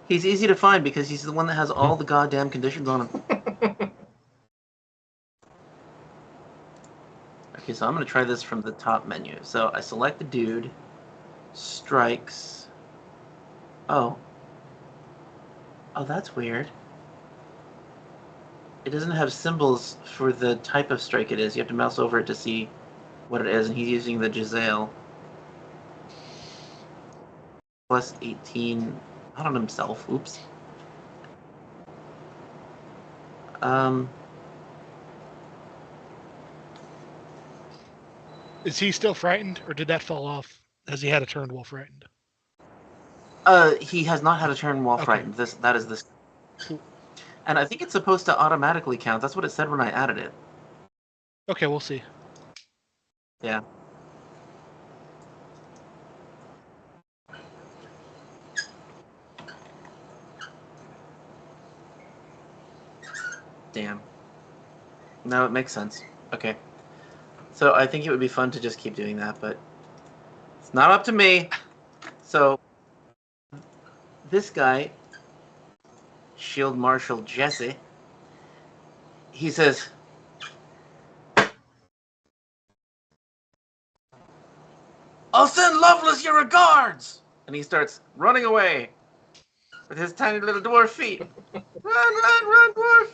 he's easy to find because he's the one that has all the goddamn conditions on him. Okay, so I'm going to try this from the top menu. So I select the dude, strikes. Oh, that's weird. It doesn't have symbols for the type of strike it is. You have to mouse over it to see what it is, and he's using the Giselle. plus 18. Not on himself. Oops. Is he still frightened, or did that fall off? Has he had a turn while frightened? He has not had a turn while frightened. That is this. Cool. And I think it's supposed to automatically count. That's what it said when I added it. Okay, we'll see. Yeah. Damn. No, it makes sense. Okay. So I think it would be fun to just keep doing that, but it's not up to me. So this guy, Shield Marshal Jesse, he says, "I'll send Lovelace your regards!" And he starts running away with his tiny little dwarf feet. Run, dwarf!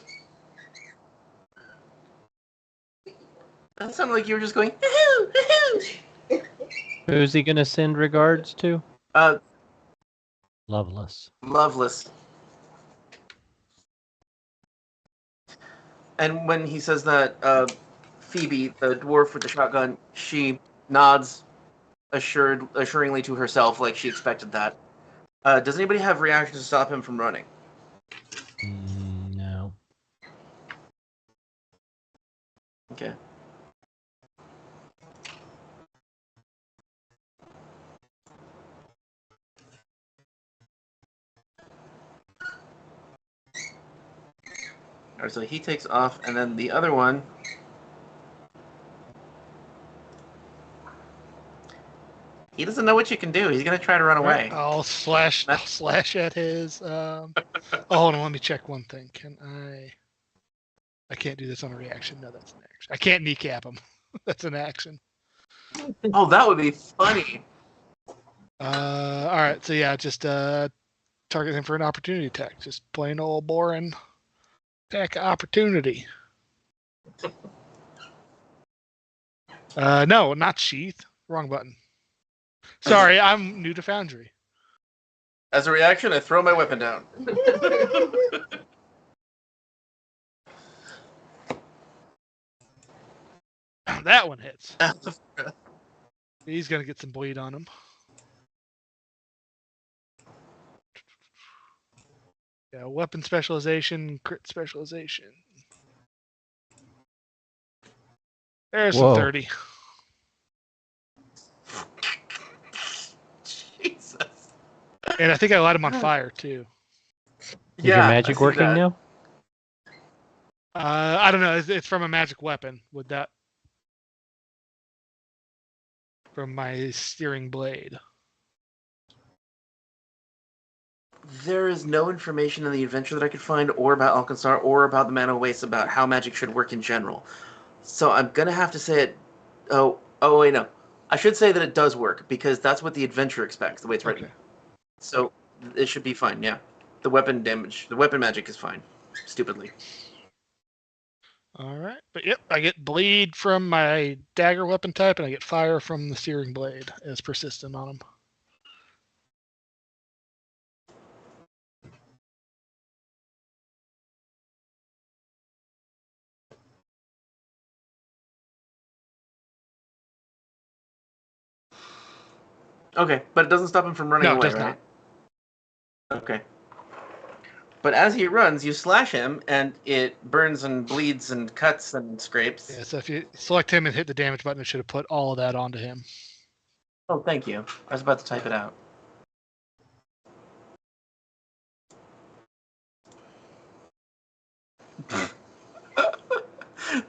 That sounded like you were just going, "Hoo-hoo, hoo-hoo." Who's he gonna send regards to? Loveless. Loveless. And when he says that, Phoebe, the dwarf with the shotgun, she nods assuringly to herself, like she expected that. Does anybody have reactions to stop him from running? No. Okay. Alright, so he takes off, and then the other one... He doesn't know what you can do. He's going to try to run away. Right, I'll slash at his... Oh, hold on, let me check one thing. Can I... I can't do this on a reaction. No, that's an action. I can't kneecap him. That's an action. Oh, that would be funny. Alright, so yeah, just target him for an opportunity attack. Just plain old boring attack opportunity. No, not sheath. Wrong button. Sorry, I'm new to Foundry. As a reaction, I throw my weapon down. That one hits. He's gonna get some bleed on him. Yeah, weapon specialization, crit specialization. There's some 30. Jesus. And I think I light him on fire too. Is your magic working now? I don't know. It's from a magic weapon. Would that from my steering blade? There is no information in the adventure that I could find, or about Alkenstar, or about the Man of Waste about how magic should work in general. So I'm gonna have to say it. Oh wait, no. I should say that it does work because that's what the adventure expects, the way it's written. Okay. So it should be fine. Yeah, the weapon magic is fine. Stupidly. All right, but yep, I get bleed from my dagger weapon type, and I get fire from the steering blade as persistent on him. Okay, but it doesn't stop him from running No, it away, does right? Okay. But as he runs, you slash him, and it burns and bleeds and cuts and scrapes. Yeah, so if you select him and hit the damage button, it should have put all of that onto him. Oh, thank you. I was about to type it out.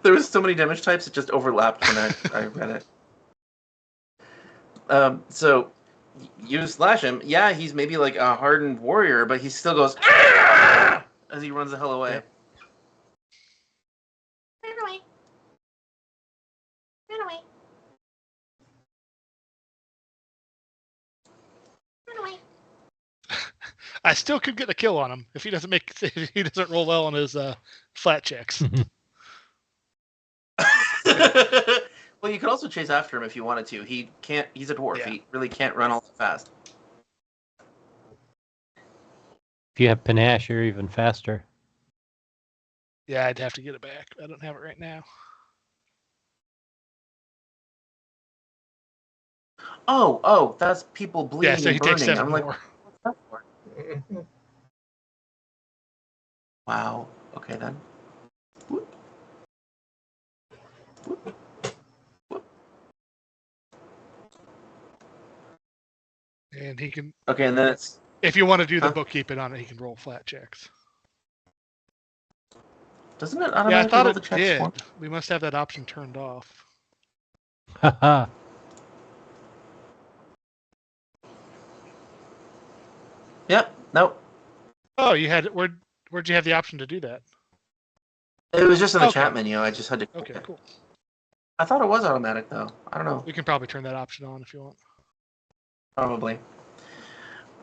There was so many damage types, it just overlapped when I read it. So you slash him. Yeah, he's maybe like a hardened warrior, but he still goes as he runs the hell away. Yep. Run away. Run away. Run away. I still could get a kill on him if he doesn't roll well on his flat checks. Well, you could also chase after him if you wanted to. He can't. He's a dwarf. Yeah. He really can't run all that fast. If you have panache, you're even faster. Yeah, I'd have to get it back. I don't have it right now. Oh, that's people Yeah, bleeding so he and takes burning. 7 I'm like, more. what's that for? Wow. Okay then. Whoop. Whoop. Whoop. And he can, Okay, and then it's if you want to do the Huh? bookkeeping on it, he can roll flat checks. doesn't it Yeah, I automatically thought roll the it checks did. for? We must have that option turned off. Haha. Yep. Nope. Oh, you had where'd you have the option to do that? It was just in the Okay. chat menu. I just had to. Okay, cool. I thought it was automatic though. I don't know. We can probably turn that option on if you want. Probably.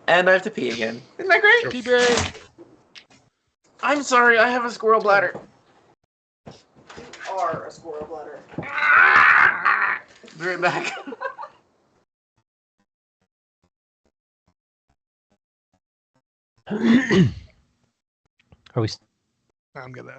And I have to pee again. Isn't that great? Pee break. I'm sorry. I have a squirrel bladder. You are a squirrel bladder. Be right back. Are we? I'm gonna.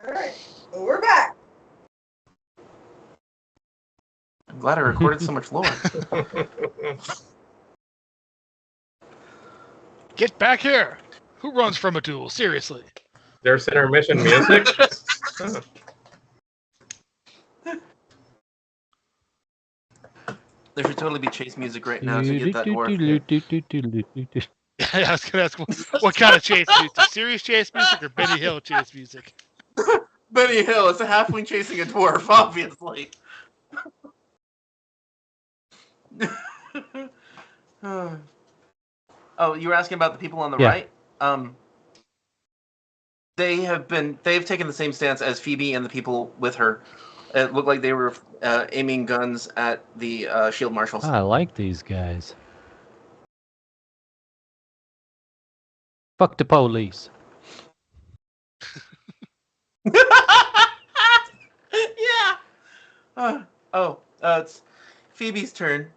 Alright, well, we're back. I'm glad I recorded so much lore. Get back here! Who runs from a duel? Seriously. There's intermission music. Oh. There should totally be chase music right now to get that dwarf. I was gonna ask what kind of chase music? Serious chase music or Benny Hill chase music? Benny Hill, it's a halfling chasing a dwarf, obviously. Oh, you were asking about the people on the right? They've taken the same stance as Phoebe and the people with her. It looked like they were aiming guns at the shield marshals. I like these guys. Fuck the police. Yeah. It's Phoebe's turn.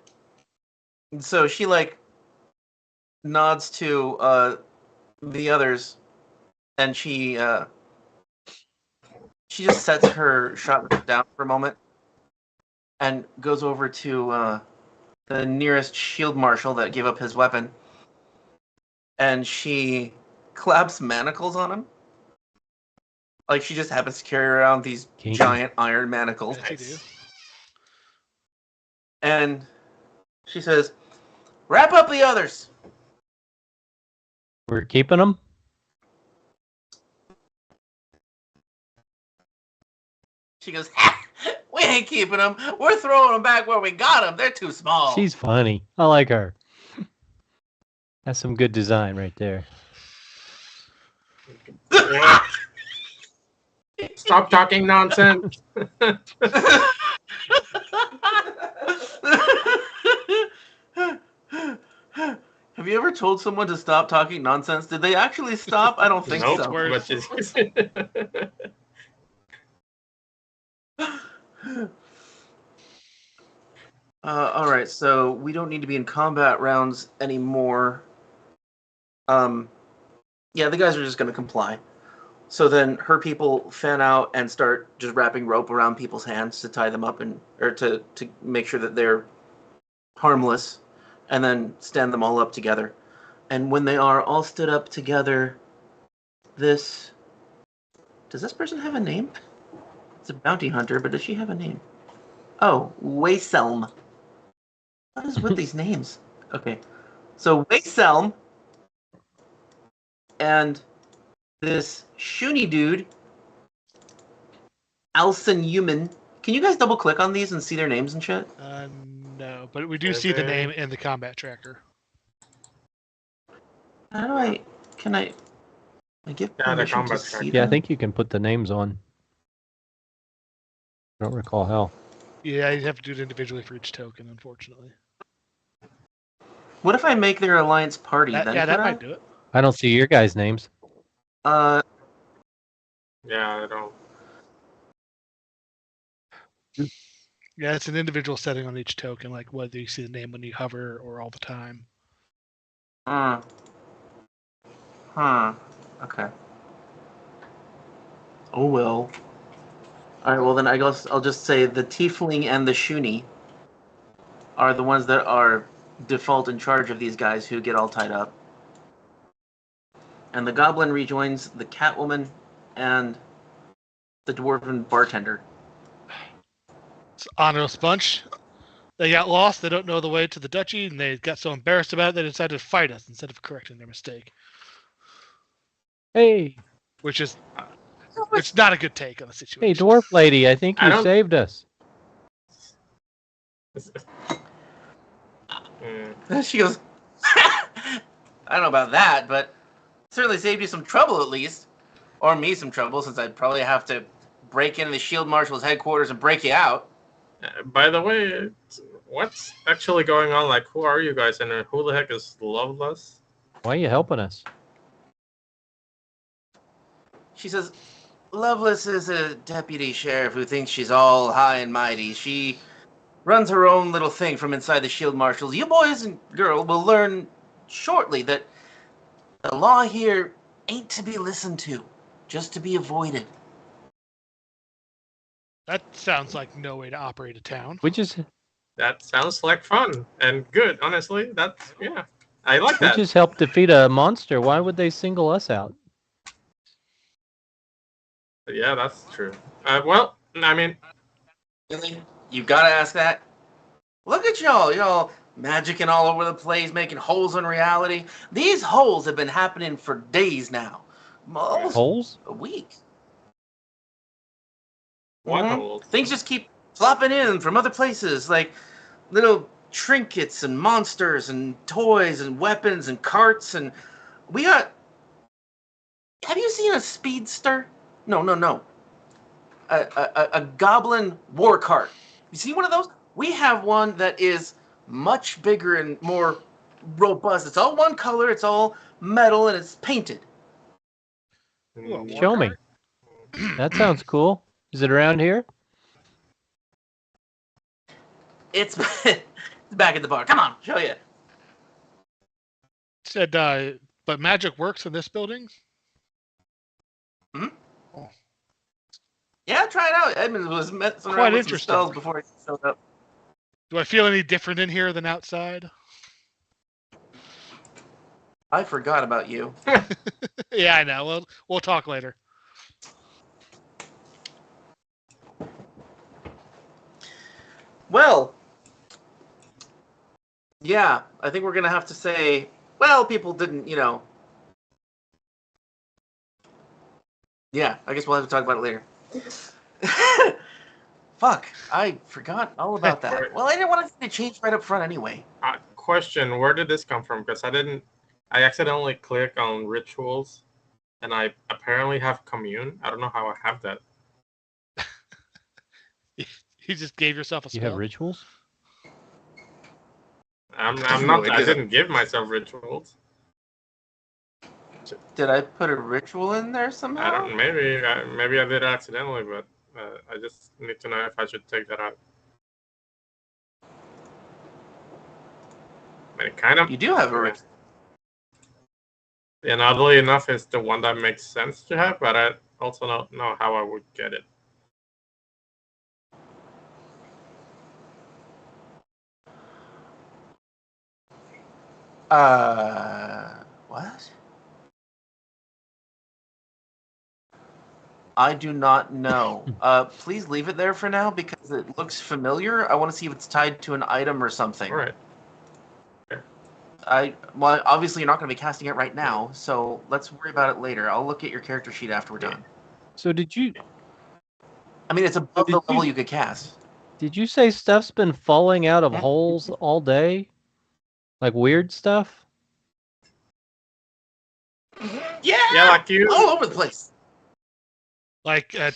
And so she nods to the others, and she just sets her shotgun down for a moment, and goes over to the nearest shield marshal that gave up his weapon, and she claps manacles on him. Like she just happens to carry around these giant iron manacles. Yes, you do. And she says, "Wrap up the others." We're keeping them? She goes, "We ain't keeping them. We're throwing them back where we got them. They're too small." She's funny. I like her. That's some good design right there. Stop talking nonsense. Have you ever told someone to stop talking nonsense? Did they actually stop? I don't think Nope, so. but she's... All right, so we don't need to be in combat rounds anymore. Yeah, the guys are just going to comply. So then her people fan out and start just wrapping rope around people's hands to tie them up or to make sure that they're harmless, and then stand them all up together. And when they are all stood up together, does this person have a name? It's a bounty hunter, but does she have a name? Oh, Wayselm. What is with these names? Okay. So Wayselm and this Shuni dude, Alson Human. Can you guys double click on these and see their names and shit? No, but we do see the name in the combat tracker. How do I give the permission combat to tracker. see Yeah, I them? think you can put the names on. I don't recall how. Yeah, you have to do it individually for each token, unfortunately. What if I make their alliance party? That might do it. I don't see your guys' names. Uh, Yeah, I don't. Yeah, it's an individual setting on each token, like whether you see the name when you hover or all the time. Okay. Oh well. All right. Well, then I guess I'll just say the Tiefling and the Shuni are the ones that are default in charge of these guys who get all tied up. And the Goblin rejoins the Catwoman and the Dwarven bartender. It's Honorless bunch. They got lost. They don't know the way to the duchy, and they got so embarrassed about it they decided to fight us instead of correcting their mistake. Hey, Which is, it's not a good take on the situation. hey, dwarf lady, I think you saved us. She goes, "I don't know about that, but certainly saved you some trouble at least, or me some trouble, since I'd probably have to break into the Shield Marshal's headquarters and break you out." By the way, what's actually going on? Like, who are you guys, and who the heck is Loveless? Why are you helping us? She says, "Lovelace is a deputy sheriff who thinks she's all high and mighty. She runs her own little thing from inside the Shield Marshals. You boys and girl will learn shortly that the law here ain't to be listened to, just to be avoided. That sounds like no way to operate a town. That sounds like fun and good. Honestly, I like We that. just helped defeat a monster. Why would they single us out? Yeah, that's true. Well, I mean, Really? You gotta ask that? Look at y'all magicking all over the place, making holes in reality. These holes have been happening for days now. Almost Holes? a week. what Mhm. holes? Things just keep flopping in from other places, like little trinkets and monsters and toys and weapons and carts, and we got... Have you seen a speedster? No. A goblin war cart. You see one of those? We have one that is much bigger and more robust. It's all one color, it's all metal, and it's painted. Ooh, a Show me. That sounds cool. Is it around here? It's back at the bar. Come on, show you. Said, but magic works in this building? Yeah, try it out. Edmund was messing Quite around with some interesting. spells before he showed up. Do I feel any different in here than outside? I forgot about you. Yeah, I know. We'll talk later. Well, yeah, I think we're gonna have to say, well, people didn't, Yeah, I guess we'll have to talk about it later. Fuck, I forgot all about that. Well, I didn't want to change right up front anyway. Question: where did this come from? Because I accidentally clicked on rituals, and I apparently have commune. I don't know how I have that. You just gave yourself a spell. You have rituals? I'm No not. I idea. didn't give myself rituals. Did I put a ritual in there somehow? I don't. Maybe I did accidentally, but I just need to know if I should take that out. I mean, kind of. You do have a ritual. And oddly enough, it's the one that makes sense to have, but I also don't know how I would get it. What? I do not know. Please leave it there for now because it looks familiar. I want to see if it's tied to an item or something. All right. Well, obviously you're not going to be casting it right now, so let's worry about it later. I'll look at your character sheet after we're done. So did you I mean, it's above the level you could cast. did you say stuff's been falling out of holes all day? Like weird stuff? Yeah, like you. all over the place. Like a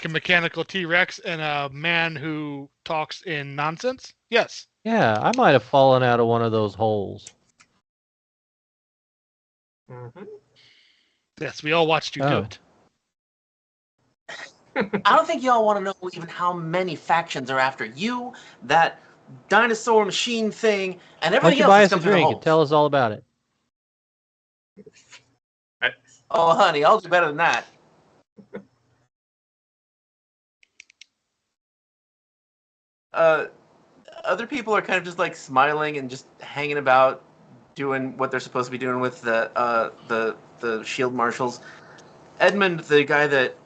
mechanical T-Rex and a man who talks in nonsense? Yes. Yeah, I might have fallen out of one of those holes. Mm-hmm. Yes, we all watched you do it. I don't think y'all want to know even how many factions are after you, that dinosaur machine thing, and Why don't everything you else buy that's us a come through the drink holes. and tell us all about it? Oh, honey, I'll do better than that. Other people are kind of just like smiling and just hanging about, doing what they're supposed to be doing with the Shieldmarshals. Edmund, the guy that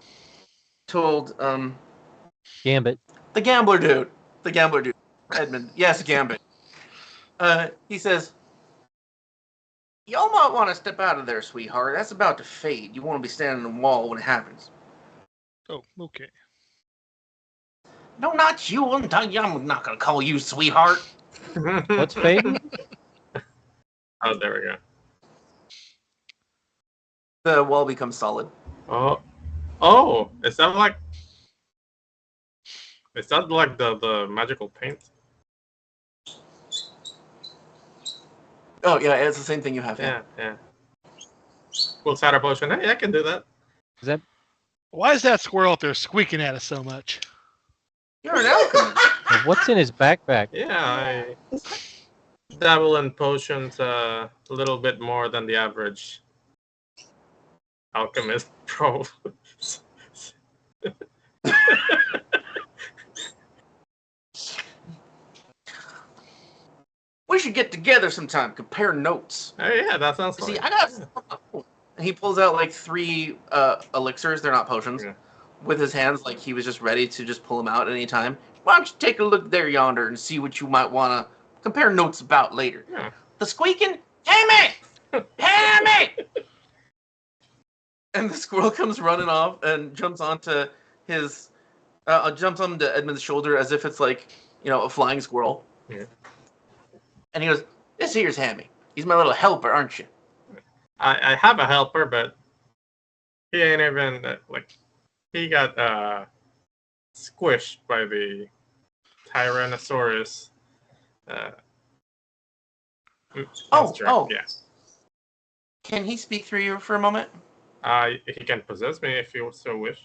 told Gambit. the gambler dude, Edmund, yes, Gambit. He says, y'all might want to step out of there, sweetheart. That's about to fade. You want to be standing on the wall when it happens. Oh, okay. No, not you. I'm not going to call you sweetheart. What's fading? Oh, there we go. The wall becomes solid. Oh, is that like the magical paint? Oh, yeah, it's the same thing you have. Yeah. Full cider potion. Hey, I can do that. Is that Why is that squirrel up there squeaking at us so much? You're an alchemist. what's in his backpack? Yeah, I dabble in potions a little bit more than the average alchemist pro. should get together sometime, compare notes. Oh yeah, that sounds See, fun. I got. And he pulls out like 3 elixirs. They're not potions. Yeah. With his hands, like he was just ready to just pull them out at any time. Why don't you take a look there yonder and see what you might want to compare notes about later? Yeah. The squeaking, Hammy, Hammy. And the squirrel comes running off and jumps onto his, jumps onto Edmund's shoulder as if it's like, a flying squirrel. Yeah. And he goes, "This here's Hammy. He's my little helper, aren't you?" I have a helper, but he ain't even he got squished by the Tyrannosaurus. Monster. Oh. Yeah. Can he speak through you for a moment? He can possess me if you so wish.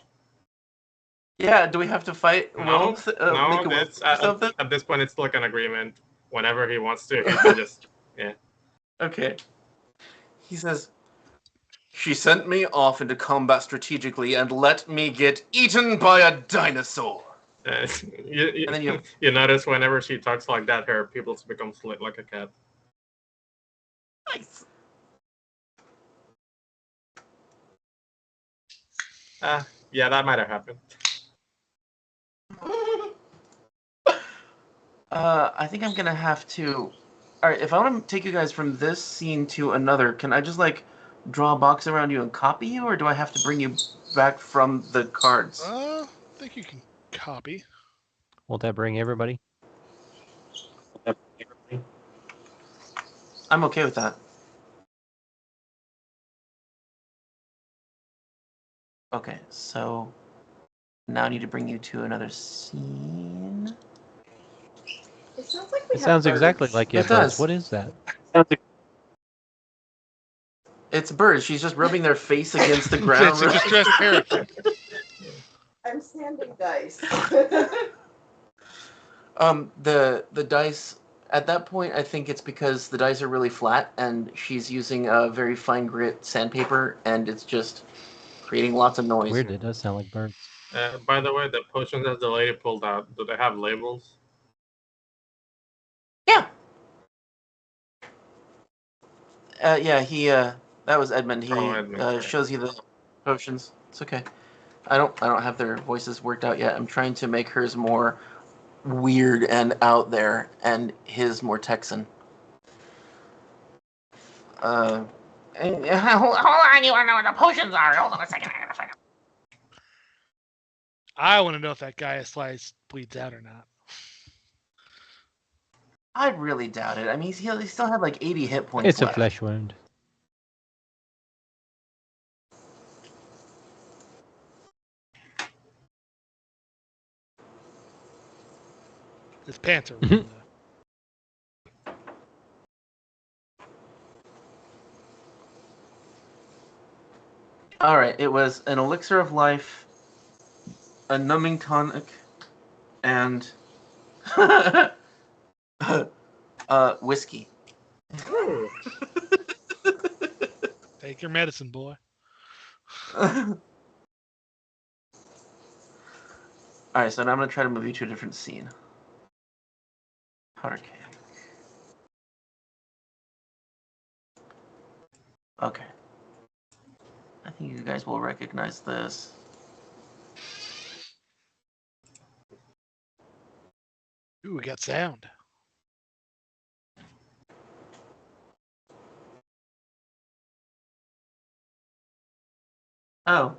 Yeah, do we have to fight? No, make a will or something? at this point it's like an agreement. Whenever he wants to, he can just Okay. He says, "She sent me off into combat strategically and let me get eaten by a dinosaur." you, And then you notice whenever she talks like that, her pupils become slit like a cat. Nice. Yeah, that might have happened. I think I'm gonna have to. All right, if I want to take you guys from this scene to another, can I just draw a box around you and copy you, or do I have to bring you back from the cards? I think you can copy. Won't that bring everybody? I'm okay with that. Okay, so now I need to bring you to another scene. It sounds like we It have sounds exactly birds. like you It have birds. does. What is that? It's birds. She's just rubbing their face against the ground. It's a distressed parakeet. I'm sanding dice. The dice at that point, I think it's because the dice are really flat and she's using a very fine grit sandpaper and it's just creating lots of noise. Weird. It does sound like birds. By the way, the potions that the lady pulled out, do they have labels? Yeah. Yeah, that was Edmund. He Edmund, sorry. shows you the potions. It's okay. I don't have their voices worked out yet. I'm trying to make hers more weird and out there and his more Texan. Hold on, you want to know what the potions are? Hold on a second, I gotta find them. I want to know if that guy slice bleeds out or not. I really doubt it. I mean, he still had 80 hit points It's a left. flesh wound. His pants are ruined, though. All right, it was an elixir of life, a numbing tonic, and whiskey. Ooh. Take your medicine, boy. All right, so now I'm gonna try to move you to a different scene. Hardcore. Okay. I think you guys will recognize this. Ooh, we got sound. Oh.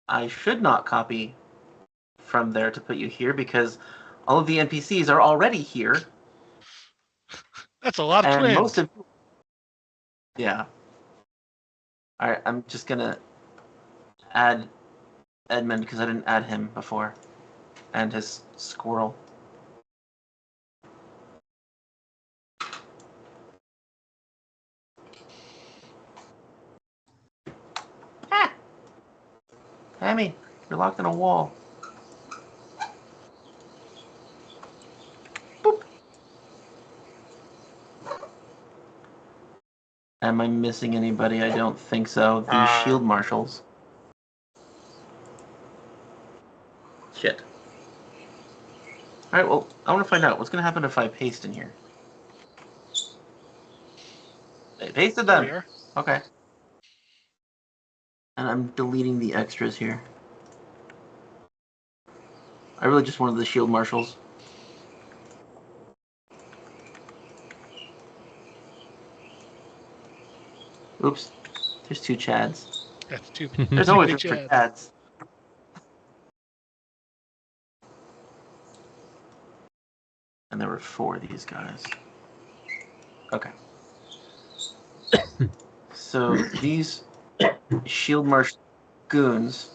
I should not copy from there to put you here because all of the NPCs are already here. That's a lot of And twins. most of yeah. All right, I'm just gonna add Edmund because I didn't add him before, and his squirrel. Ah! Hammy, you're locked in a wall. Boop. Am I missing anybody? I don't think so. The Shieldmarshals. Shit. Alright, well, I want to find out. What's going to happen if I paste in here? They pasted There we them. are. Okay. And I'm deleting the extras here. I really just wanted the Shieldmarshals. Oops. There's 2 Chads. That's too. There's too always many room for Chads. Chads. And there were 4 of these guys. Okay. So these Shieldmarsh goons.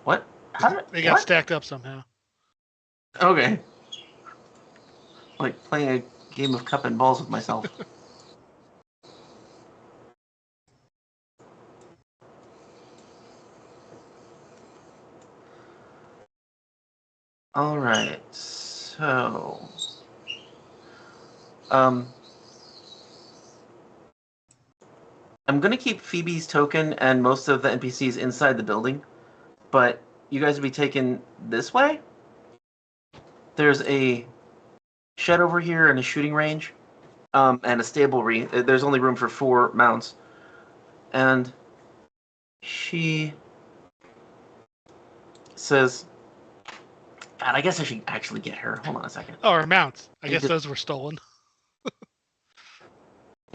What? How did They got what? stacked up somehow. Okay. Like playing a game of cup and balls with myself. All right. So, I'm gonna keep Phoebe's token and most of the NPCs inside the building, but you guys will be taken this way. There's a shed over here and a shooting range, and a stablery. There's only room for 4 mounts, and she says, "God, I guess I should actually get her. Hold on a second." Oh, our mounts. I You guess just- those were stolen.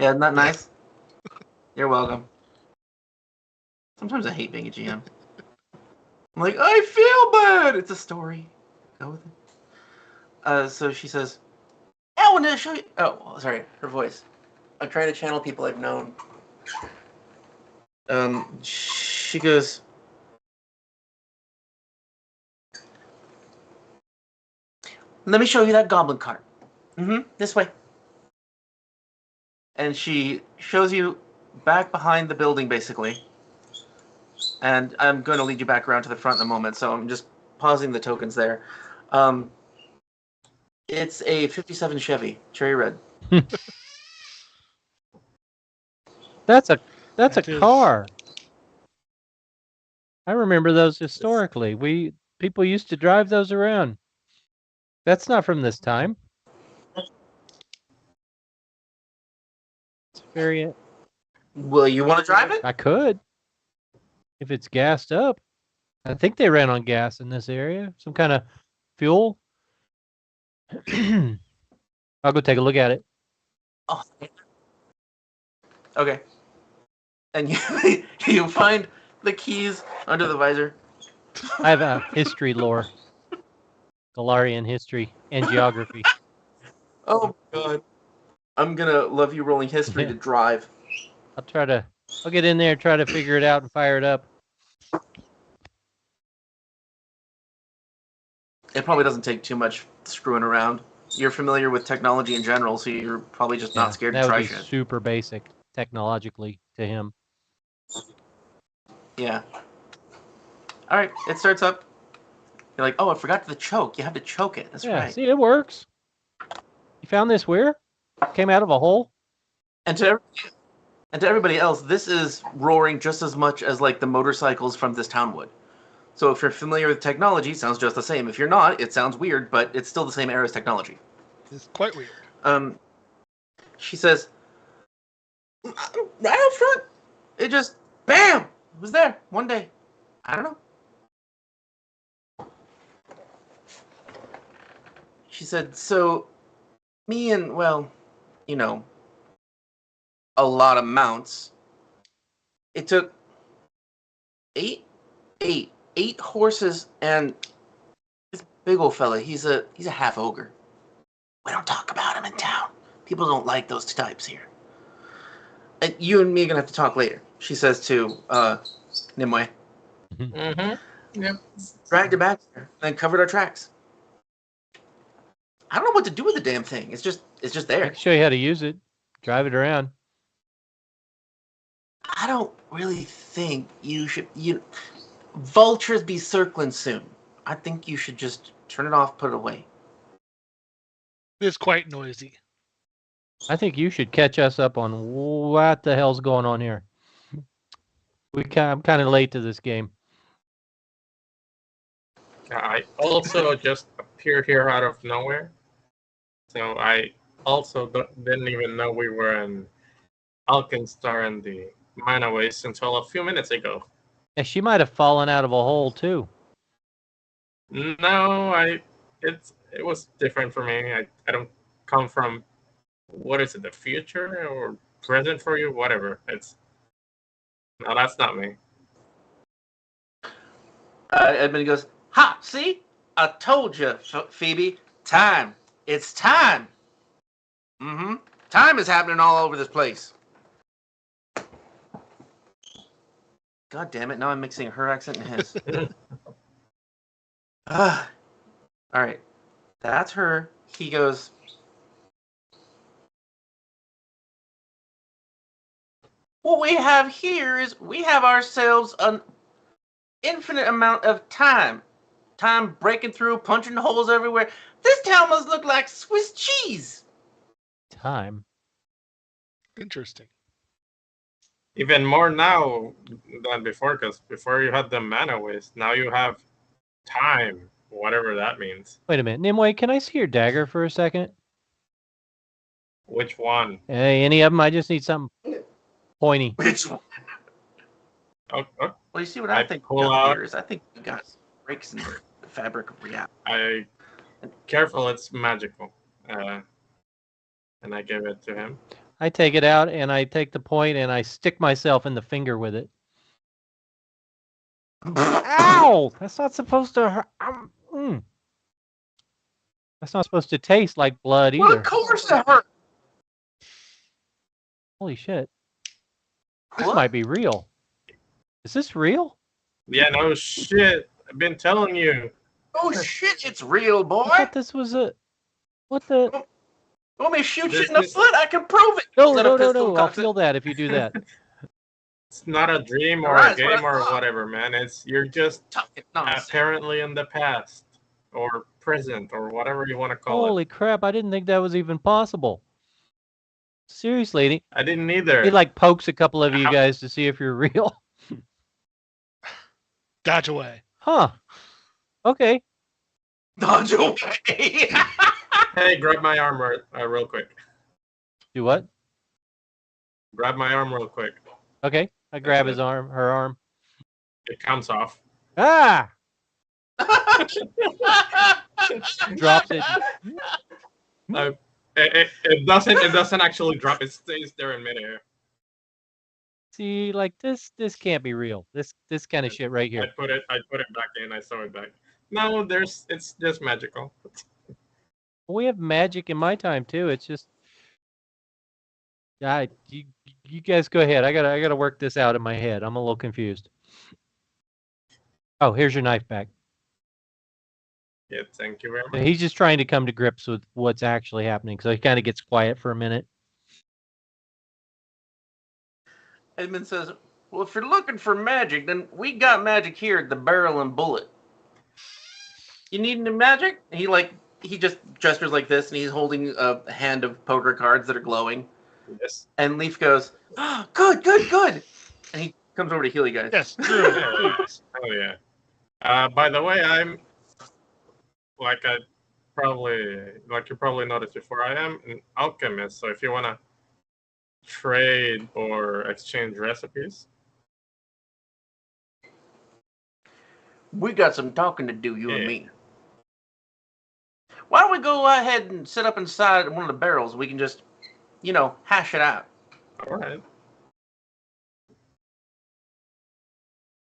Yeah, isn't that nice? You're welcome. Sometimes I hate being a GM. I'm like, I feel bad. It's a story. Go with it. So she says, I want to show you. Oh, sorry, her voice. I'm trying to channel people I've known. She goes, let me show you that goblin cart. This way. And she shows you back behind the building, basically. And I'm going to lead you back around to the front in a moment, so I'm just pausing the tokens there. It's a 57 Chevy, cherry red. That's a That is- car. I remember those historically. People used to drive those around. That's not from this time. It's very. Will you want to drive it? I could, if it's gassed up. I think they ran on gas in this area. Some kind of fuel. I'll go take a look at it. Oh, okay. And you find the keys under the visor. I have a history lore. Galarian history and geography. Oh god. I'm gonna love you rolling history to drive. I'll get in there, try to figure it out and fire it up. It probably doesn't take too much screwing around. You're familiar with technology in general, so you're probably just not scared to That try would be shit. super basic technologically to him. Yeah. Alright, it starts up. You're like, oh, I forgot the choke. You have to choke it. That's right. See, it works. You found this where? Came out of a hole? And to everybody else, this is roaring just as much as like the motorcycles from this town would. So if you're familiar with technology, it sounds just the same. If you're not, it sounds weird, but it's still the same era as technology. It's quite weird. She says, right out front. It just, bam, it was there one day. I don't know. She said, so me and, well, you know, a lot of mounts. It took eight horses and this big old fella. He's a half ogre. We don't talk about him in town. People don't like those types here. And you and me are gonna have to talk later. She says to Nimue. Mm-hmm. Yep. Dragged it back there, then covered our tracks. I don't know what to do with the damn thing. It's just I there. can show you how to use it. Drive it around. I don't really think you should. Vultures be circling soon. I think you should just turn it off, put it away. It is quite noisy. I think you should catch us up on what the hell's going on here. I'm kind of late to this game. I also just appeared here out of nowhere. So I also didn't even know we were in Alkenstar and the Mana Waste until a few minutes ago. Yeah, she might have fallen out of a hole too. No, it was different for me. I don't come from, what is it, the future or present for you? Whatever. No, that's not me. Edmund goes, "Ha! See, I told you, Phoebe. Time. It's time. Mm-hmm. Time is happening all over this place." God damn it! Now I'm mixing her accent and his. All right, that's her. He goes, "What we have here is we have ourselves an infinite amount of time. Time breaking through, punching holes everywhere. This town must look like Swiss cheese." Time. Interesting. Even more now than before, because before you had the Mana Waste, now you have time, whatever that means. Wait a minute, Nimue, can I see your dagger for a second? Which one? Hey, any of them? I just need something pointy. Which one? Oh, Well, you see what I think pull we got out. here is I think we got breaks in the fabric of reality. Careful, it's magical. And I give it to him. I take it out and I take the point and I stick myself in the finger with it. Ow! That's not supposed to hurt. That's not supposed to taste like blood Well, either. of course it hurt. Holy shit. This What? might be real. Is this real? Yeah, no shit. I've been telling you. Oh shit, it's real, boy. I thought this was a... What the... Want me to shoot you This in the is- foot? I can prove it. No, Is that no, a no, pistol no. I'll cocked? feel that if you do that. It's not a dream or Alright, a that's what I game or thought. whatever, man. You're just Talking nonsense. apparently in the past or present or whatever you want to call it. Holy crap, I didn't think that was even possible. Seriously, I didn't either. he like pokes a couple of you How- guys to see if you're real. Dodge away. Huh. Okay. Dodge away. Hey, grab my arm real quick. Do what? Grab my arm real quick. Okay. I grab his arm, her arm. It comes off. Ah! Drops it. It doesn't actually drop. It stays there in midair. See, like this can't be real. This kind of shit right I here. put it back in. I saw it back. No, it's just magical. We have magic in my time too. It's just, yeah, you guys go ahead. I gotta work this out in my head. I'm a little confused. Oh, here's your knife back. Yeah, thank you very much. He's just trying to come to grips with what's actually happening, so he kind of gets quiet for a minute. Edmund says, "Well, if you're looking for magic, then we got magic here at the Barrel and Bullet. You need any magic?" He just gestures like this, and he's holding a hand of poker cards that are glowing. Yes. And Leaf goes, "Oh, good. And he comes over to heal you guys. Yes, Drew, please. Oh yeah. By the way, I'm like you probably noticed before. I am an alchemist, so if you wanna trade or exchange recipes, We got some talking to do, you and Yeah. me. Why don't we go ahead and sit up inside one of the barrels? We can just, hash it out. all right.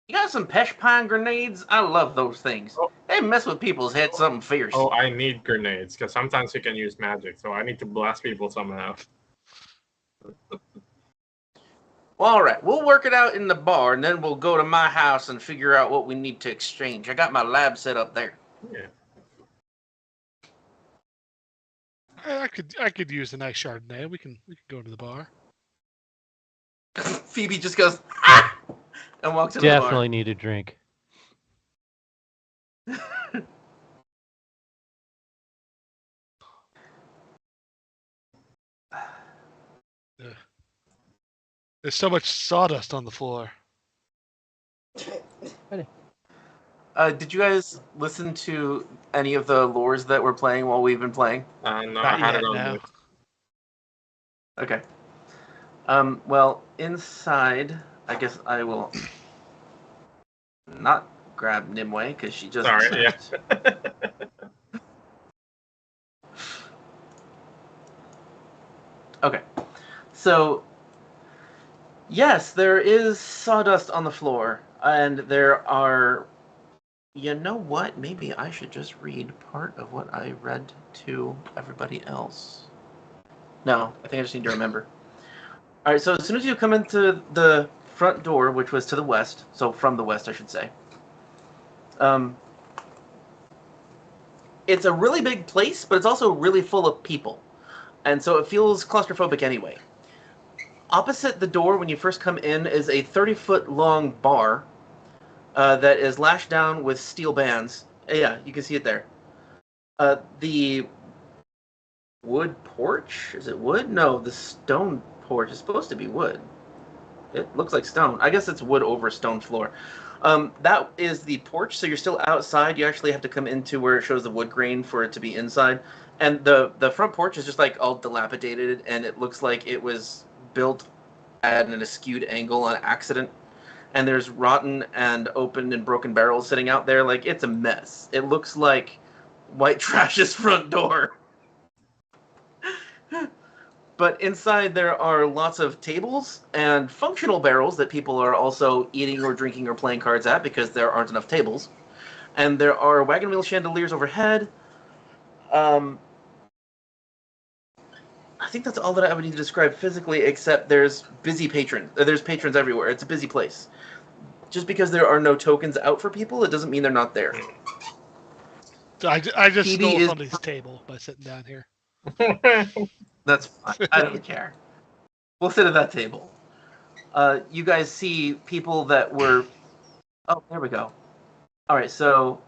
You got some pesh pine grenades? I love those things. Oh. They mess with people's heads something fierce. Oh, I need grenades because sometimes you can use magic, so I need to blast people somehow. Well, all right, we'll work it out in the bar, and then we'll go to my house and figure out what we need to exchange. I got my lab set up there. Yeah. I could use a nice Chardonnay. We can go to the bar. Phoebe just goes, "Ah!" and walks into Definitely need a drink. There's so much sawdust on the floor. the bar. Did you guys listen to any of the lores that we're playing while we've been playing? No, I Not had yet, it on no. mute. Okay. Well, inside, I guess I will not grab Nimue because she just. Sorry, yeah. Okay. So, yes, there is sawdust on the floor, and there are. You know what? Maybe I should just read part of what I read to everybody else. No, I think I just need to remember. All right, so as soon as you come into the front door, which was to the west, so from the west, I should say, it's a really big place, but it's also really full of people. And so it feels claustrophobic anyway. Opposite the door, when you first come in, is a 30-foot long bar that is lashed down with steel bands. Yeah, you can see it there. The wood porch? Is it wood? No, the stone porch is supposed to be wood. It looks like stone. I guess it's wood over stone floor. That is the porch, so you're still outside. You actually have to come into where it shows the wood grain for it to be inside. And the front porch is just like all dilapidated, and it looks like it was built at an askewed angle on accident. And there's rotten and open and broken barrels sitting out there. Like, it's a mess. It looks like white trash's front door. But inside there are lots of tables and functional barrels that people are also eating or drinking or playing cards at because there aren't enough tables. And there are wagon wheel chandeliers overhead. I think that's all that I would need to describe physically, except there's busy patrons. There's patrons everywhere. It's a busy place. Just because there are no tokens out for people, it doesn't mean they're not there. So I just Phoebe stole is- somebody's table by sitting down here. That's fine. I don't care. We'll sit at that table. You guys see people that were... Oh, there we go. All right, so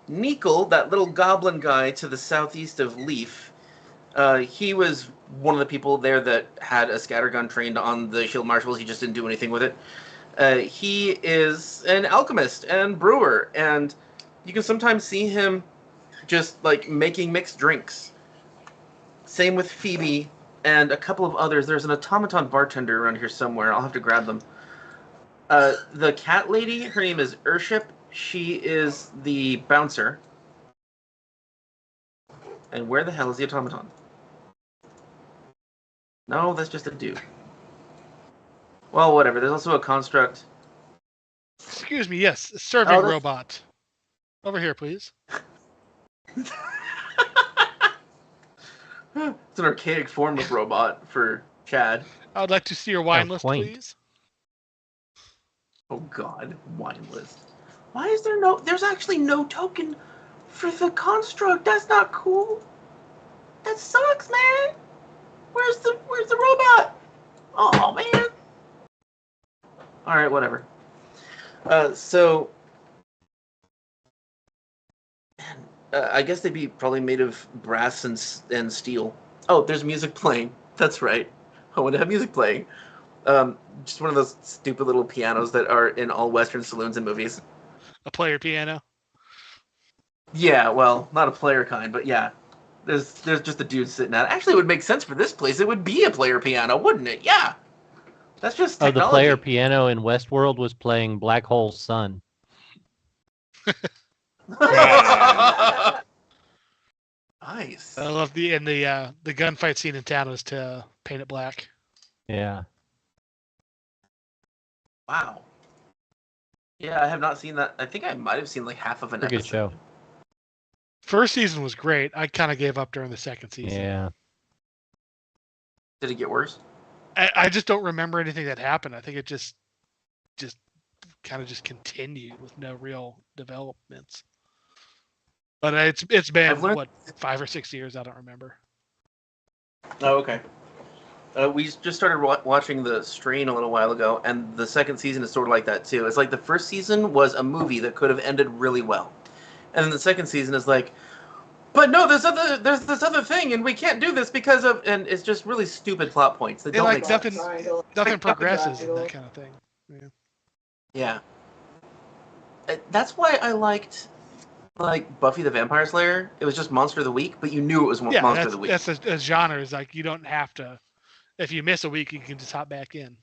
Neekle, that little goblin guy to the southeast of Lief, he was one of the people there that had a scattergun trained on the Shieldmarshals. He just didn't do anything with it. He is an alchemist and brewer, and you can sometimes see him just like making mixed drinks. Same with Phoebe and a couple of others. There's an automaton bartender around here somewhere. I'll have to grab them. The cat lady, her name is Urship. She is the bouncer. And where the hell is the automaton? No, that's just a dude. Well, whatever. There's also a construct. Excuse me, yes, serving Oh, that's- robot. Over here, please. It's an archaic form of robot for Chad. I would like to see your wine list, quaint. please. Oh god, wine list. Why is there no... There's actually no token for the construct. That's not cool. That sucks, man. Where's the robot? Oh, man. Alright, whatever. So... Man, I guess they'd be probably made of brass and steel. Oh, there's music playing. That's right. I want to have music playing. Just one of those stupid little pianos that are in all Western saloons and movies. A player piano. Yeah, well, not a player kind, but yeah. There's just a dude sitting at it. Actually, it would make sense for this place. It would be a player piano, wouldn't it? Yeah. That's just Oh, technology. the player piano in Westworld was playing Black Hole Sun. Nice. I love the gunfight scene in town is to paint it black. Yeah. Wow. Yeah, I have not seen that. I think I might have seen like half of an Pretty episode. good show. First season was great. I kind of gave up during the second season. Yeah. Did it get worse? I just don't remember anything that happened. I think it just kind of just continued with no real developments. But it's been I've learned- what 5 or 6 years. I don't remember. Oh, okay. We just started watching The Strain a little while ago, and the second season is sort of like that too. It's like the first season was a movie that could have ended really well, and then the second season is like, but no, there's this other thing, and we can't do this because of, and it's just really stupid plot points that They don't like make sense. nothing progresses and that kind of thing. Yeah. Yeah. That's why I liked like Buffy the Vampire Slayer. It was just Monster of the Week, but you knew it was Yeah, Monster of the Week. that's a genre. Is like you don't have to. If you miss a week, you can just hop back in.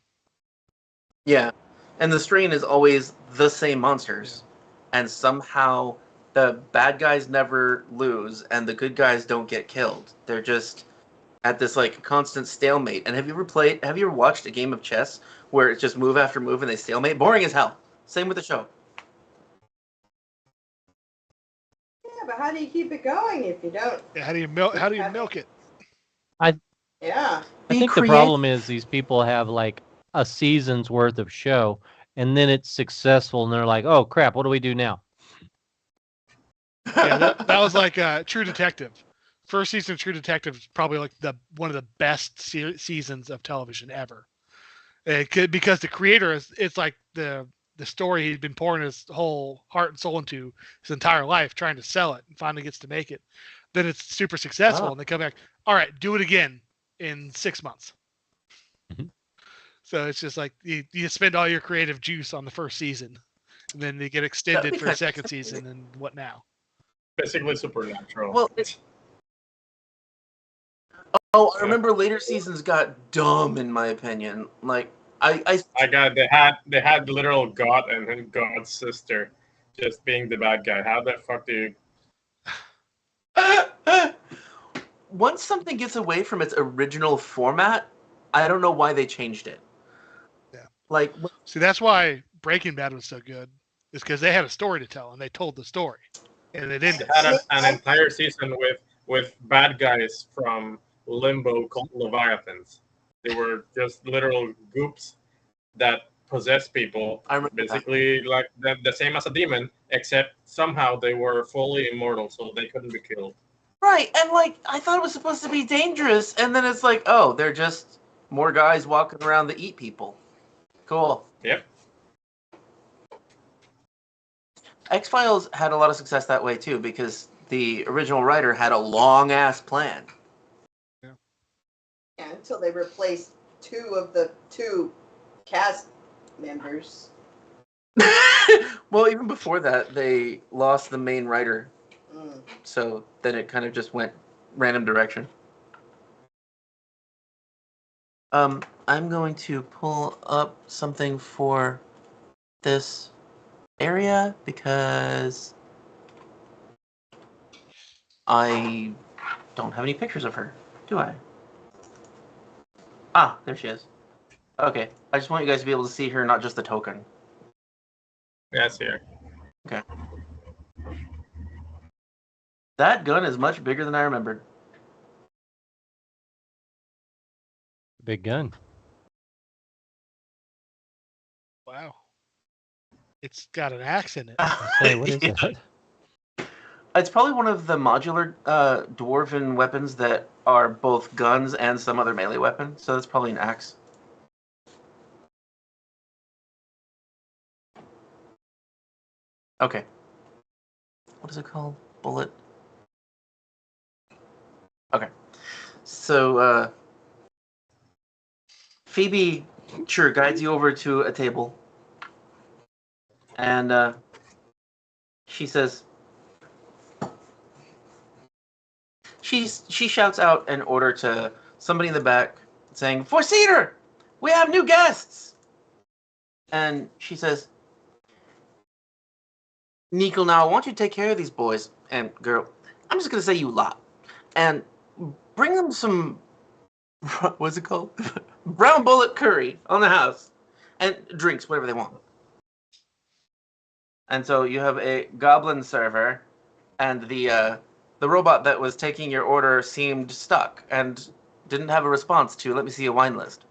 Yeah, and the strain is always the same monsters, and somehow the bad guys never lose, and the good guys don't get killed. They're just at this like constant stalemate. And have you ever watched a game of chess where it's just move after move and they stalemate? Boring as hell. Same with the show. Yeah, but how do you keep it going if you don't? Yeah, how do you milk it? Yeah. I think the problem is these people have like a season's worth of show, and then it's successful, and they're like, "Oh crap, what do we do now?" Yeah, that was like True Detective. First season of True Detective is probably like one of the best seasons of television ever. Because the creator it's like the story he'd been pouring his whole heart and soul into his entire life, trying to sell it, and finally gets to make it. Then it's super successful, and they come back. All right, do it again in 6 months. Mhm. So it's just like you spend all your creative juice on the first season, and then they get extended for a second season, and what now? Basically Supernatural. Well, I remember later seasons got dumb, in my opinion. Like they had literal God and then God's sister just being the bad guy. How the fuck do you? Once something gets away from its original format, I don't know why they changed it. Yeah. Like, see, that's why Breaking Bad was so good. Is because they had a story to tell, and they told the story, and it ended. They had an entire season with bad guys from Limbo called Leviathans. They were just literal goops that possess people, basically like the same as a demon, except somehow they were fully immortal, so they couldn't be killed. Right, and like I thought it was supposed to be dangerous, and then it's like, oh, they're just more guys walking around that eat people. Cool. Yep. X-Files had a lot of success that way too, because the original writer had a long ass plan. Yeah, until they replaced two of the two cast members. Well, even before that, they lost the main writer. So then it kind of just went random direction. I'm going to pull up something for this area because I don't have any pictures of her, do I? Ah, there she is. Okay, I just want you guys to be able to see her, not just the token. Yeah, I see her. Okay. That gun is much bigger than I remembered. Big gun. Wow. It's got an axe in it. Say, what is that? It's probably one of the modular dwarven weapons that are both guns and some other melee weapon. So that's probably an axe. Okay. What is it called? Bullet. Okay. So Phoebe sure guides you over to a table. And she says, she shouts out an order to somebody in the back saying, "For Cedar, we have new guests." And she says, "Nico, now I want you to take care of these boys and girl. I'm just gonna say you lot, and bring them some what's it called? Brown bullet curry on the house, and drinks, whatever they want." And so you have a goblin server, and the robot that was taking your order seemed stuck and didn't have a response to, "Let me see a wine list."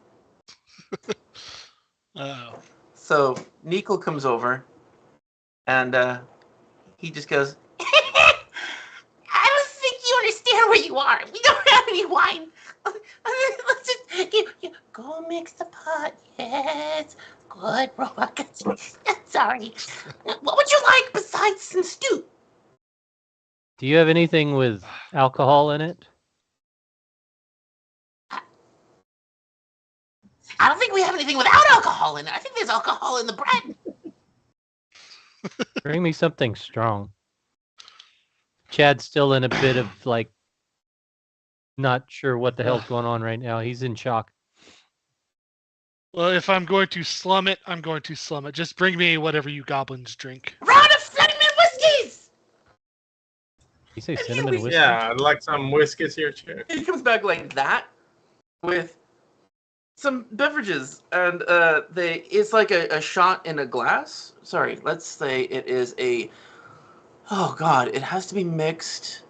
Oh. So Nico comes over, and he just goes, "I don't think you understand where you are. We don't have any wine. Let's just go mix the pot." Yes, good robot. Sorry. What would you like besides some stew? Do you have anything with alcohol in it? I don't think we have anything without alcohol in it. I think there's alcohol in the bread. Bring me something strong. Chad's still in a bit of like, not sure what the hell's going on right now. He's in shock. Well, if I'm going to slum it, I'm going to slum it. Just bring me whatever you goblins drink. Round of cinnamon whiskeys! You say cinnamon whiskey? Yeah, I'd like some whiskeys here too. He comes back like that with some beverages, and it's like a shot in a glass. Sorry, let's say it is a. Oh God, it has to be mixed,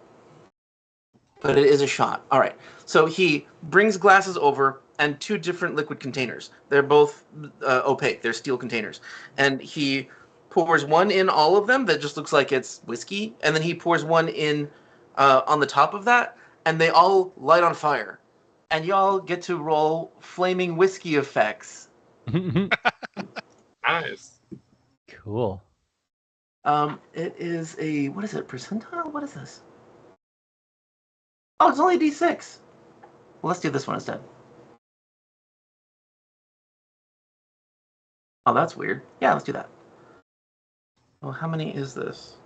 but it is a shot. All right, so he brings glasses over and 2 different liquid containers. They're both opaque. They're steel containers, and he pours one in all of them that just looks like it's whiskey, and then he pours one in on the top of that, and they all light on fire. And y'all get to roll flaming whiskey effects. Nice. Cool. It is a, what is it, percentile? What is this? Oh, it's only a D6. Well, let's do this one instead. Oh, that's weird. Yeah, let's do that. Well, how many is this?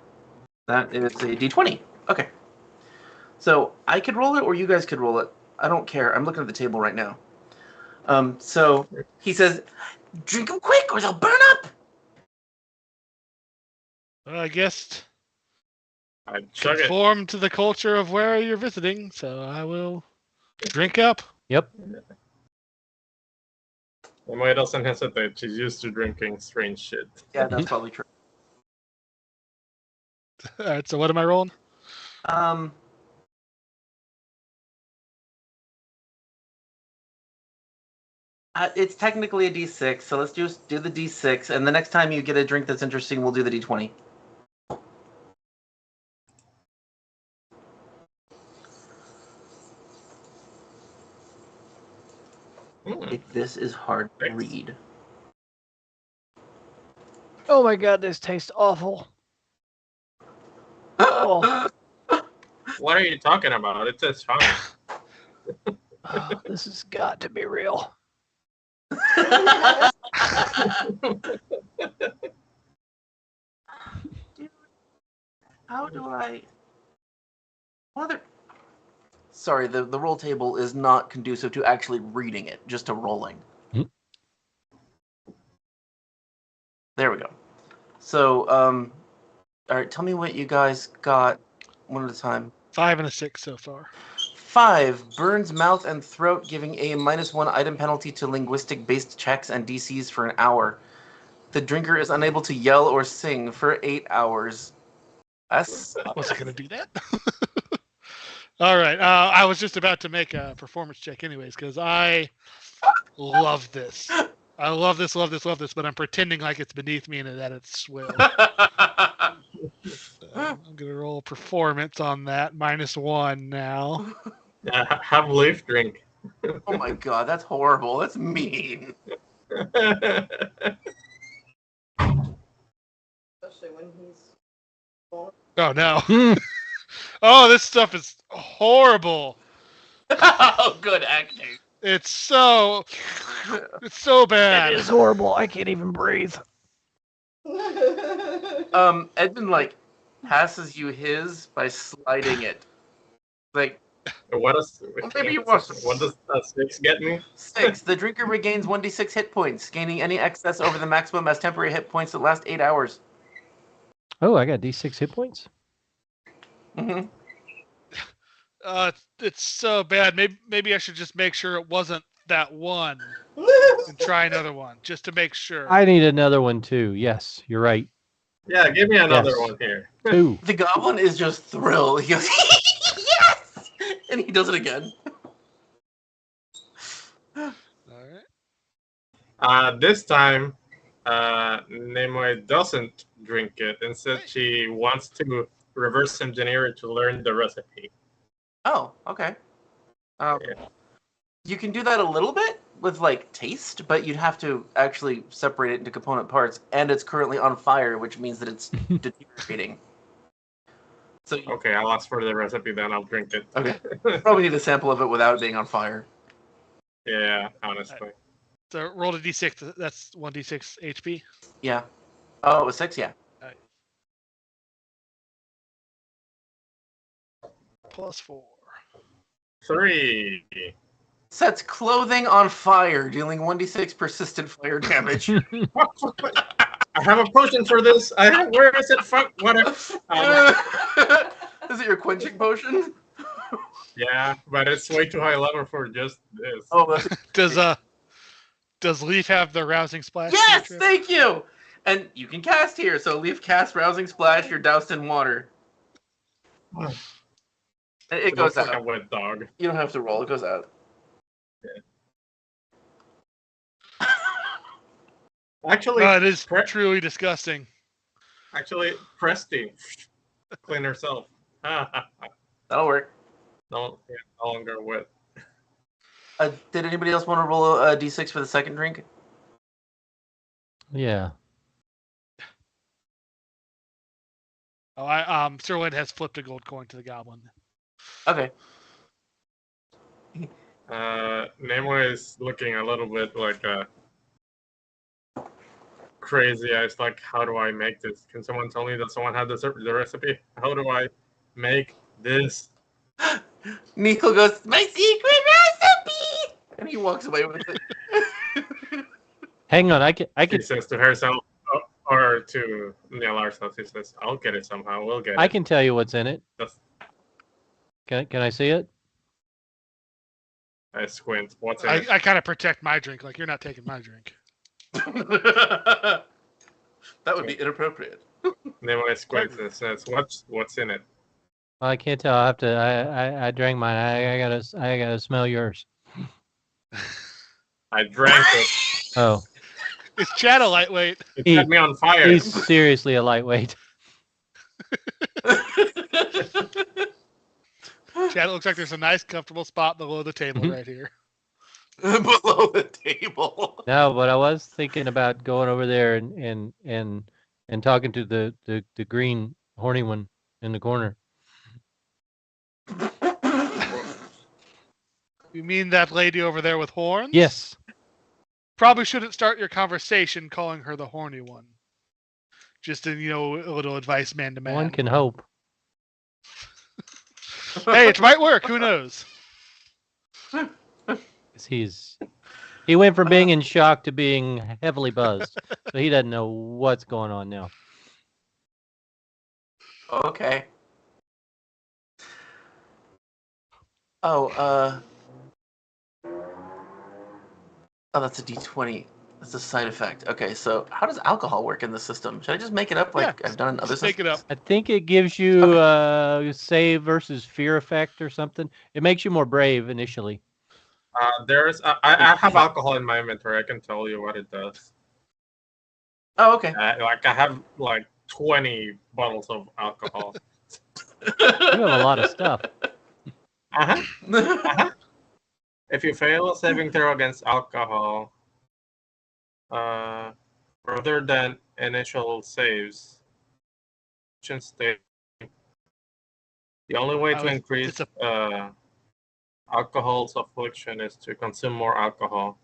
That is a D20. Okay. So I could roll it, or you guys could roll it. I don't care. I'm looking at the table right now. So he says, drink them quick or they'll burn up. Well, I guess I'd chug it. conform to the culture of where you're visiting, so I will drink up. Yep. Nimue doesn't hesitate. She's used to drinking strange shit. Yeah, that's probably true. All right, so what am I rolling? It's technically a D6, so let's just do the D6, and the next time you get a drink that's interesting, we'll do the D20. This is hard to read. Oh my god, this tastes awful. Oh. What are you talking about? It says fine. Oh, this has got to be real. How do I... Sorry, the roll table is not conducive to actually reading it, just to rolling. There we go. So, all right, tell me what you guys got one at a time. 5 and a 6 so far. 5, burns mouth and throat, giving a -1 item penalty to linguistic-based checks and DCs for an hour. The drinker is unable to yell or sing for 8 hours. That's... Wasn't going to do that. All right. I was just about to make a performance check anyways, because I love this. I love this, but I'm pretending like it's beneath me and that it's swill. I'm going to roll performance on that. -1 now. Have Lief drink. Oh my god, that's horrible. That's mean. Especially when he's. Oh, no. Oh, this stuff is horrible. Oh, good acting. It's so bad. It is horrible. I can't even breathe. Edmund passes you his by sliding it. Like, What does maybe it was. What does 6 get me? 6. The drinker regains 1d6 hit points, gaining any excess over the maximum as temporary hit points that last 8 hours. Oh, I got D6 hit points. Mm-hmm. It's so bad. Maybe I should just make sure it wasn't that one and try another one just to make sure. I need another one too. Yes, you're right. Yeah, give me another Yes. one here. 2. The goblin is just thrilled. He goes, yes! And he does it again. All right. This time, Nimue doesn't drink it. Instead, she wants to reverse engineer it to learn the recipe. Oh, okay. Yeah. You can do that a little bit with taste, but you'd have to actually separate it into component parts, and it's currently on fire, which means that it's deteriorating. So Okay, I'll ask for the recipe, then I'll drink it. Okay. Probably need a sample of it without it being on fire. Yeah, honestly. So roll a d6. That's 1d6 HP. Yeah. Oh, it was 6, yeah. +4. 3. Sets clothing on fire, dealing 1d6 persistent fire damage. I have a potion for this. Where is it? Fuck, whatever. Is it your quenching potion? Yeah, but it's way too high level for just this. Oh, that's Does Lief have the rousing splash? yes, feature? thank you. And you can cast here, so Lief cast rousing splash. You're doused in water. It goes looks like a out. wet dog. You don't have to roll. It goes out. Actually, No, it is truly disgusting. Actually, Presty, clean herself. That'll work. No longer wet. Did anybody else want to roll a d6 for the second drink? Yeah. Oh, Sirlin has flipped a gold coin to the goblin. Okay. Nimue is looking a little bit like crazy. I was like, how do I make this? Can someone tell me that someone had the recipe? How do I make this? Nico goes, my secret recipe! And he walks away with it. Hang on, I can. She says to herself, or to Neil ourselves, he says, I'll get it somehow. We'll get it. I can tell you what's in it. Can I see it? I squint. What's in it? I kind of protect my drink, like you're not taking my drink. That would be inappropriate. Nimue squints and says, what's in it? Well, I can't tell. I have to. I drank mine. I gotta smell yours. I drank it. Oh, It's Chad a lightweight. It set me on fire. he's seriously a lightweight. Chad, it looks like there's a nice, comfortable spot below the table Mhm. right here. Below the table. No, but I was thinking about going over there and talking to the green horny one in the corner. You mean that lady over there with horns? Yes. Probably shouldn't start your conversation calling her the horny one. Just a little advice man to man. One can hope. Hey, it might work. Who knows? He went from being in shock to being heavily buzzed, so he doesn't know what's going on now. Okay. Oh, that's a D20. That's a side effect. Okay, so how does alcohol work in the system? Should I just make it up like I've done in other Just make it systems? up. I think it gives you save versus fear effect or something. It makes you more brave initially. I have alcohol in my inventory. I can tell you what it does. Oh, okay. I have like 20 bottles of alcohol. You have a lot of stuff. If you fail a saving throw against alcohol, rather than initial saves, state, the only way to increase alcohol's affliction is to consume more alcohol.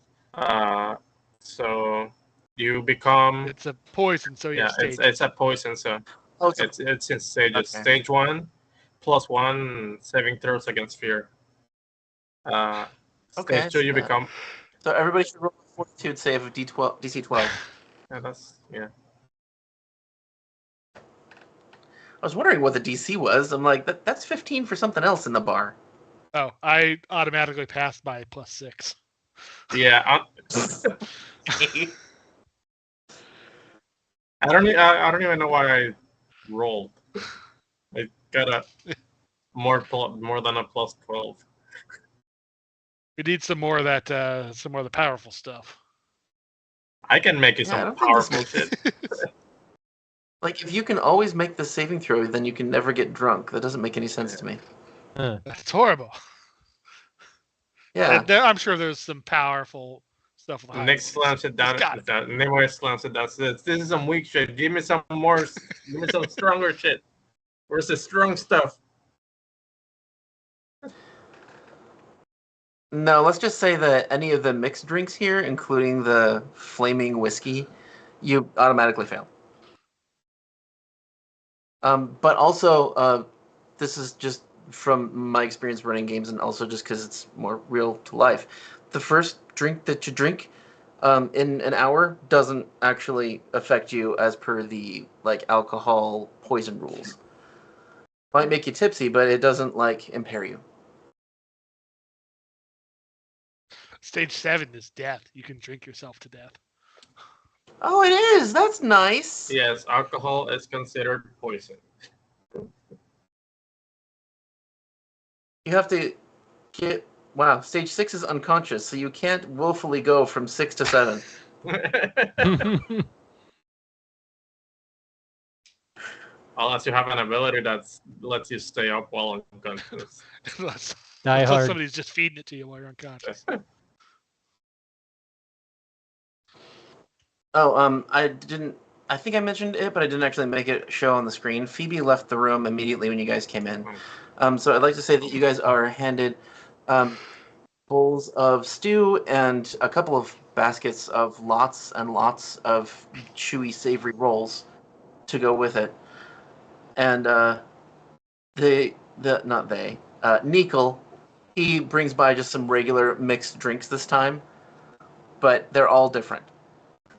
So you become. It's a poison, so it's a poison. So it's in stages. Okay. Stage 1, +1 saving throws against fear. Stage 2, you become. So everybody should roll a fortitude save of DC 12. Yeah. I was wondering what the DC was. I'm like, that's 15 for something else in the bar. Oh, I automatically passed by +6. Yeah. I don't even know why I rolled. I got a more than a +12. We need some more of that, some more of the powerful stuff. I can make you some powerful shit. Like, if you can always make the saving throw, then you can never get drunk. That doesn't make any sense to me. That's horrible. Yeah. I'm sure there's some powerful stuff. Nick slams it down. Nimue slams it down. Says, "This is some weak shit. Give me some more. Give me some stronger shit. Where's the strong stuff?" No, let's just say that any of the mixed drinks here, including the flaming whiskey, you automatically fail. But also, this is just from my experience running games, and also just because it's more real to life. The first drink that you drink in an hour doesn't actually affect you as per the like alcohol poison rules. Might make you tipsy, but it doesn't like impair you. Stage 7 is death. You can drink yourself to death. Oh, it is. That's nice. Yes, alcohol is considered poison. You have to get. Wow, stage 6 is unconscious, so you can't willfully go from 6 to 7. Unless you have an ability that lets you stay up while unconscious. Unless Die Hard. somebody's just feeding it to you while you're unconscious. Oh, I didn't. I think I mentioned it, but I didn't actually make it show on the screen. Phoebe left the room immediately when you guys came in. So I'd like to say that you guys are handed bowls of stew and a couple of baskets of lots and lots of chewy, savory rolls to go with it. And Nickel, he brings by just some regular mixed drinks this time, but they're all different.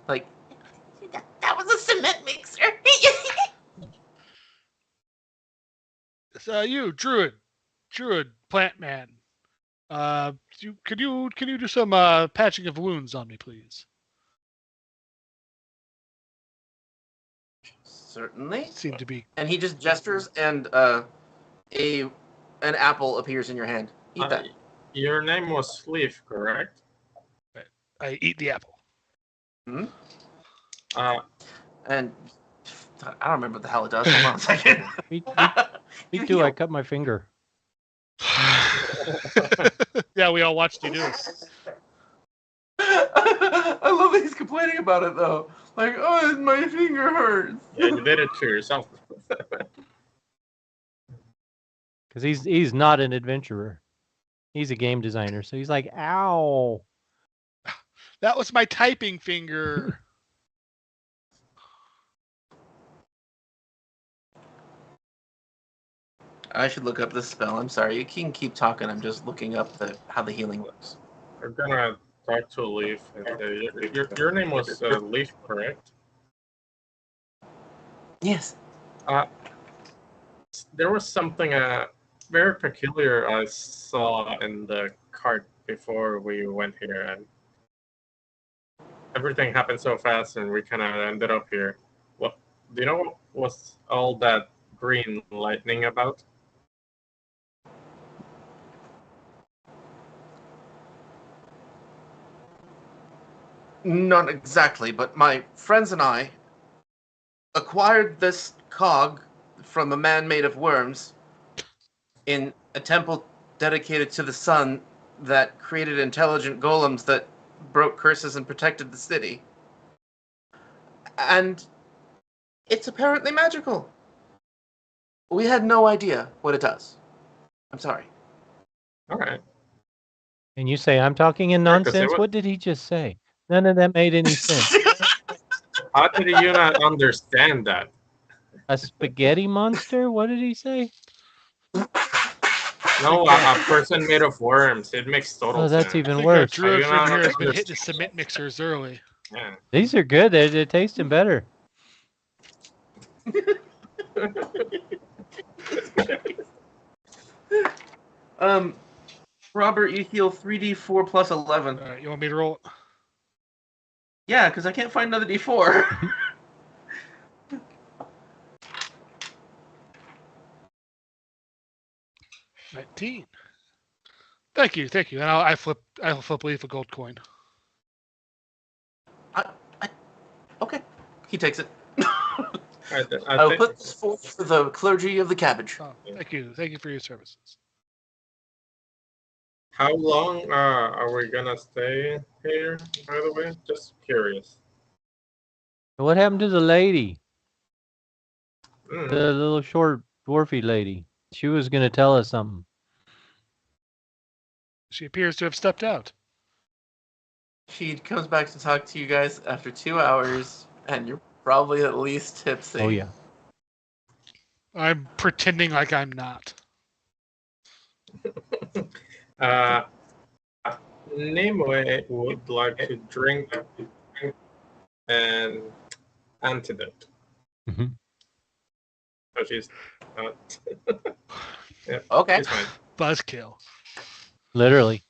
Like, that was a cement mixer. So you, Druid plant man. Can you do some patching of wounds on me, please? Certainly. Seem to be. And he just gestures, and an apple appears in your hand. Eat that. Your name was Lief, correct? I eat the apple. Hmm? Uh, And I don't remember what the hell it does. Hold on a second. Me too. I cut my finger. Yeah, we all watched you do it. I love that he's complaining about it though. Like, oh, my finger hurts. yeah, you did it to yourself. Because he's not an adventurer. He's a game designer. So he's like, ow. That was my typing finger. I should look up this spell. I'm sorry. You can keep talking. I'm just looking up how the healing works. We're gonna talk to Lief. Your name was Lief, correct? Yes. There was something very peculiar I saw in the cart before we went here, and everything happened so fast, and we kind of ended up here. What do you know? What was all that green lightning about? Not exactly, but my friends and I acquired this cog from a man made of worms in a temple dedicated to the sun that created intelligent golems that broke curses and protected the city. And it's apparently magical. We had no idea what it does. I'm sorry. All right. And you say I'm talking in Yeah, 'cause nonsense? What did he just say? None of that made any sense. How did you not understand that? A spaghetti monster? What did he say? No, a person made of worms. It makes total Oh, that's sense. I even think our worse. druid Are you friend not here has been understand- hitting the cement mixers early. Yeah. These are good. They're tasting better. Robert, you heal 3d4 plus 11. All right, you want me to roll it? Yeah, because I can't find another d4. 19. Thank you. And I'll flip Leaf a gold coin. Okay. He takes it. I I'll think- put this forth for the clergy of the cabbage. Oh, thank you for your services. How long are we gonna stay here, by the way? Just curious. What happened to the lady? Mm. The little short dwarfy lady. She was going to tell us something. She appears to have stepped out. She comes back to talk to you guys after 2 hours, and you're probably at least tipsy. Oh, yeah. I'm pretending like I'm not. Nimue would like to drink an antidote. Mhm. So she's not. Yeah, Okay. she's fine. Buzzkill. Literally.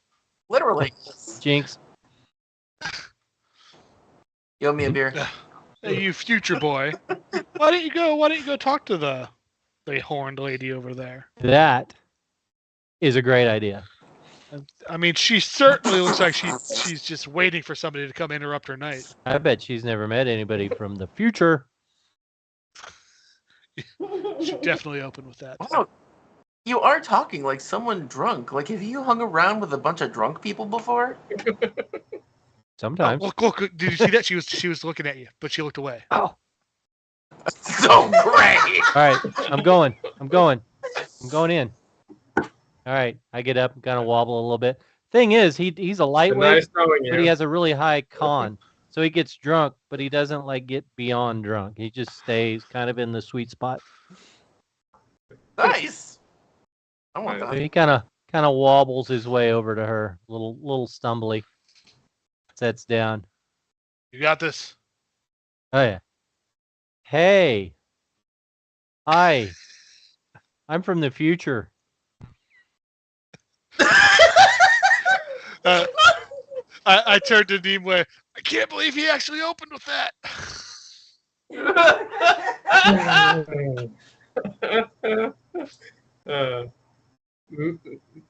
Literally. Jinx. You owe me a beer. Hey, you future boy. Why don't you go talk to the horned lady over there? That is a great idea. I mean, she certainly looks like she's just waiting for somebody to come interrupt her night. I bet she's never met anybody from the future. She's definitely open with that. Wow. You are talking like someone drunk. Like, have you hung around with a bunch of drunk people before? Sometimes. Look! Did you see that? She was looking at you, but she looked away. Oh. So great. All right, I'm going in. All right, I get up, kind of wobble a little bit. Thing is, he's a lightweight, Nice knowing but he you. has a really high con. So he gets drunk, but he doesn't like get beyond drunk. He just stays kind of in the sweet spot. Nice. I want So that. he kind of wobbles his way over to her, little stumbly. Sets down. You got this. Oh yeah. Hey. Hi. I'm from the future. I turned to Nimue. I can't believe he actually opened with that.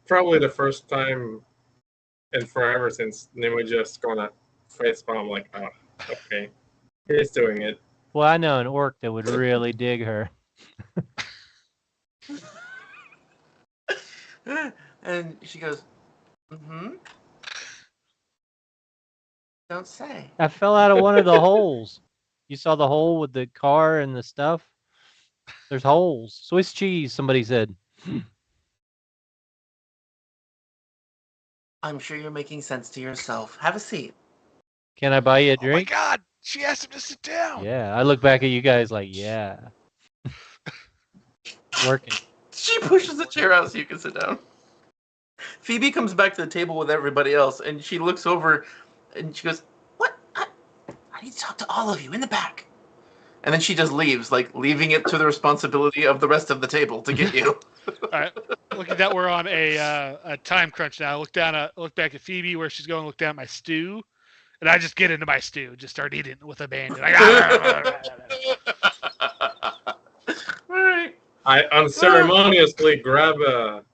Probably the first time in forever since Nimue just gonna facepalm like, oh, okay, he's doing it. Well, I know an orc that would really dig her. And she goes, mm-hmm. Don't say. I fell out of one of the holes. You saw the hole with the car and the stuff? There's holes. Swiss cheese, somebody said. I'm sure you're making sense to yourself. Have a seat. Can I buy you a Oh my drink? God! She asked him to sit down. Yeah, I look back at you guys like, yeah. Working. She pushes the chair out so you can sit down. Phoebe comes back to the table with everybody else, and she looks over, and she goes, "What? I need to talk to all of you in the back." And then she just leaves, like leaving it to the responsibility of the rest of the table to get you. All right. Looking that we're on a time crunch now. Look back at Phoebe where she's going. Look down at my stew, and I just get into my stew, just start eating with abandon. Like, All right. I unceremoniously grab a.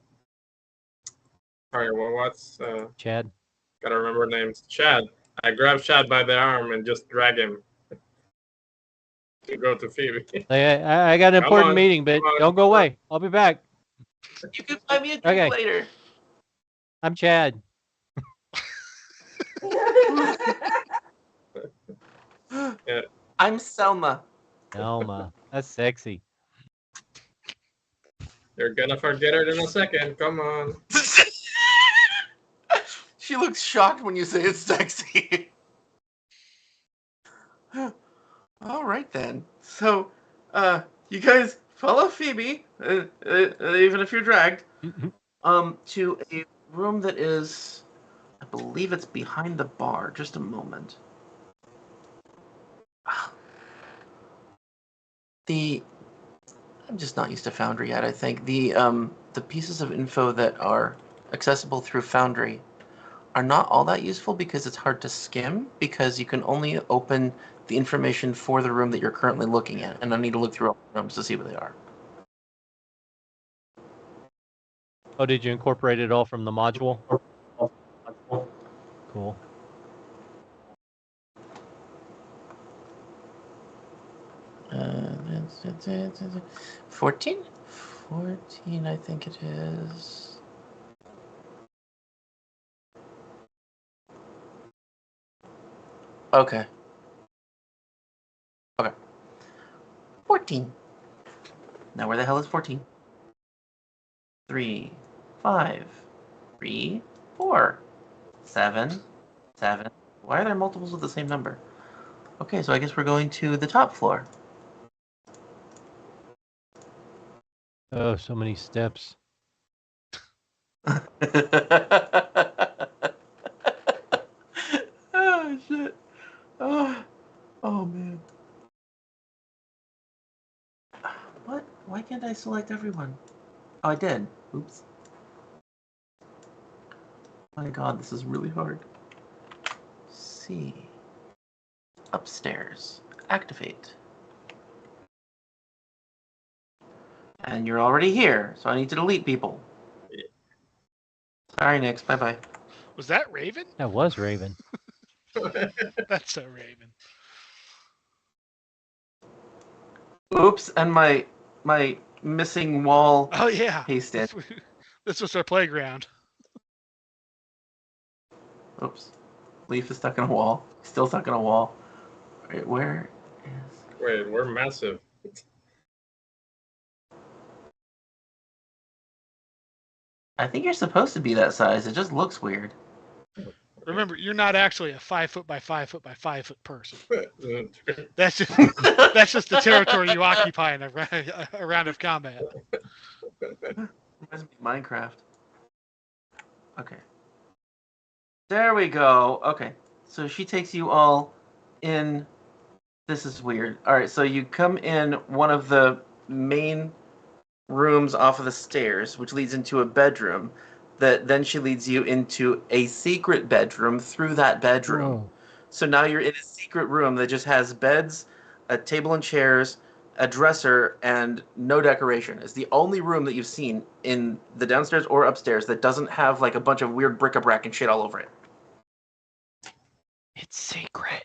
Alright, well, what's Chad. gotta remember names. Chad. I grab Chad by the arm and just drag him to go to Phoebe. I got an Come important on, meeting, but come on. don't go away. I'll be back. You can buy me a drink Okay. later. I'm Chad. Yeah. I'm Selma. Elma. That's sexy. You're gonna forget it in a second. Come on. She looks shocked when you say it's sexy. All right then. So, you guys follow Phoebe, even if you're dragged, to a room that is, I believe it's behind the bar. Just a moment. I'm just not used to Foundry yet. I think the pieces of info that are accessible through Foundry are not all that useful because it's hard to skim, because you can only open the information for the room that you're currently looking at, and I need to look through all the rooms to see what they are. Oh, did you incorporate it all from the module? Cool. It's 14? 14, I think it is. Okay. 14. Now where the hell is 14? 3, 5, 3, 4, 7, 7. Why are there multiples of the same number? Okay, so I guess we're going to the top floor. Oh, so many steps. Oh shit! Oh man! What? Why can't I select everyone? Oh, I did. Oops. My God, this is really hard. C. Upstairs. Activate. And you're already here, so I need to delete people. Sorry, Nix. Bye-bye. Was that Raven? That was Raven. That's so Raven. Oops, and my missing wall Oh yeah. pasted. This was our playground. Oops. Leaf is stuck in a wall. Still stuck in a wall. Wait, where is... Wait, we're massive. I think you're supposed to be that size. It just looks weird. Remember, you're not actually a 5 foot by 5 foot by 5 foot person. That's just the territory you occupy in a round of combat. Reminds me of Minecraft. Okay. There we go. Okay. So she takes you all in. This is weird. All right. So you come in one of the main rooms off of the stairs, which leads into a bedroom. That then she leads you into a secret bedroom through that bedroom. Whoa. So now you're in a secret room that just has beds, a table and chairs, a dresser, and no decoration. It's the only room that you've seen in the downstairs or upstairs that doesn't have like a bunch of weird bric-a-brac and shit all over it. It's secret.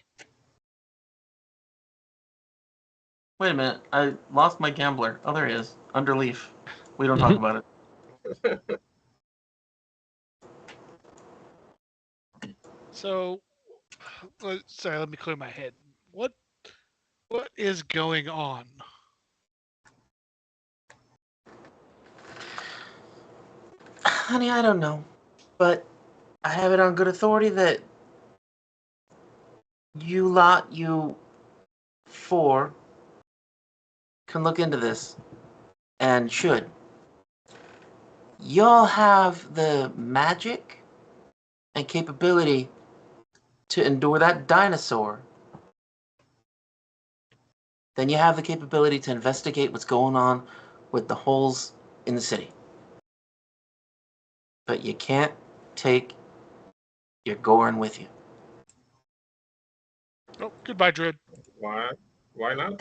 Wait a minute, I lost my gambler. Oh, there he is. Under Leaf. We don't talk about it. So, sorry, let me clear my head. What is going on? Honey, I don't know. But I have it on good authority that you four, can look into this. And should. Y'all have the magic and capability to endure that dinosaur. Then you have the capability to investigate what's going on with the holes in the city. But you can't take your Goran with you. Oh, goodbye, Druid. Why? Why not?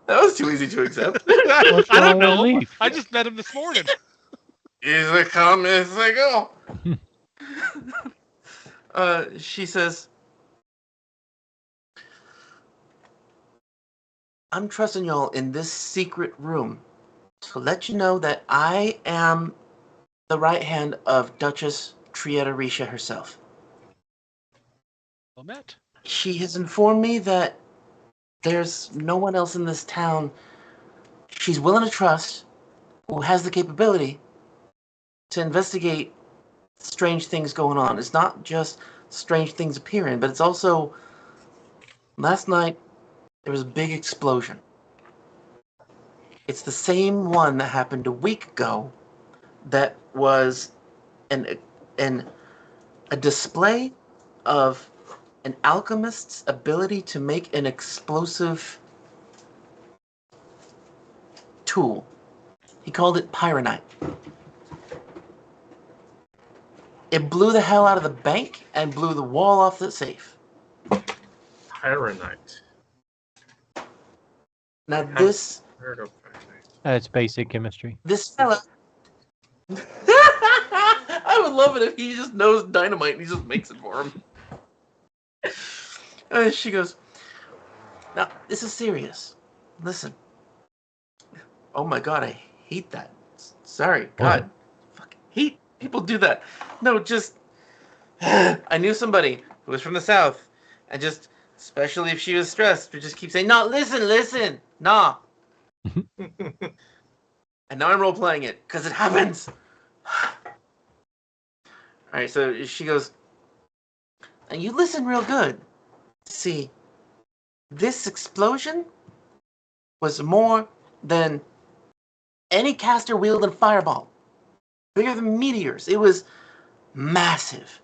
That was too easy to accept. What's I wrong don't with know. Leaf? I just met him this morning. Easy come, easy go. She says, I'm trusting y'all in this secret room to let you know that I am the right hand of Duchess Trieta Risha herself. Well met. She has informed me that there's no one else in this town she's willing to trust who has the capability to investigate strange things going on. It's not just strange things appearing, but it's also last night there was a big explosion. It's the same one that happened a week ago that was a display of an alchemist's ability to make an explosive tool. He called it pyronite. It blew the hell out of the bank and blew the wall off the safe. Pyronite. Now I've this heard of pyronite. It's basic chemistry. fella. I would love it if he just knows dynamite and he just makes it for him. She goes, now this is serious. Listen. Oh my God, I hate that. Sorry, God. Fucking hate people do that. No, just I knew somebody who was from the South, and just especially if she was stressed, would just keep saying, "No, listen, nah." And now I'm role playing it because it happens. All right, so she goes, and you listen real good. See, this explosion was more than any caster wielded a fireball. Bigger than meteors. It was massive.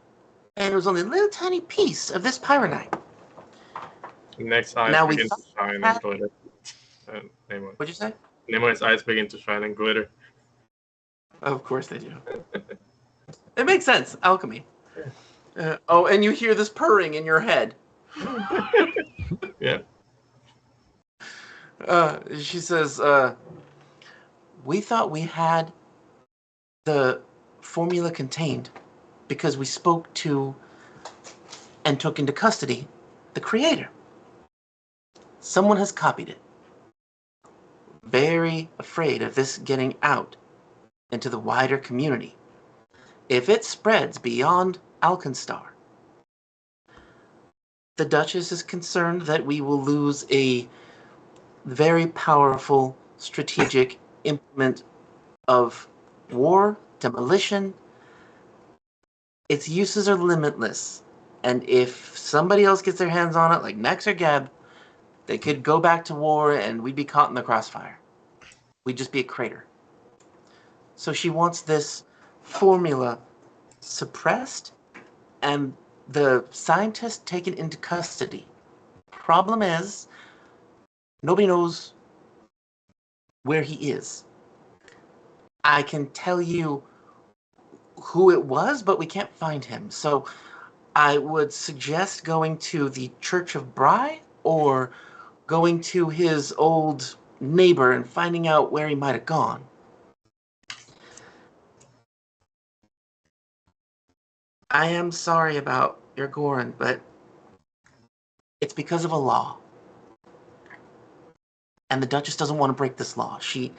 And it was only a little tiny piece of this pyronite. Next eyes Now we begin to thought shine had- and glitter. Nimue. What'd you say? Nimue's eyes begin to shine and glitter. Of course they do. It makes sense. Alchemy. Oh, and you hear this purring in your head. Yeah. She says, we thought we had the formula contained because we spoke to and took into custody the creator. Someone has copied it. Very afraid of this getting out into the wider community. If it spreads beyond Alkenstar, the Duchess is concerned that we will lose a very powerful strategic implement of war, demolition. Its uses are limitless. And if somebody else gets their hands on it, like Nex or Geb, they could go back to war and we'd be caught in the crossfire. We'd just be a crater. So she wants this formula suppressed and the scientist taken into custody. Problem is, nobody knows where he is. I can tell you who it was, but we can't find him. So I would suggest going to the Church of Bry or going to his old neighbor and finding out where he might have gone. I am sorry about your Goran, but it's because of a law. And the Duchess doesn't want to break this law. She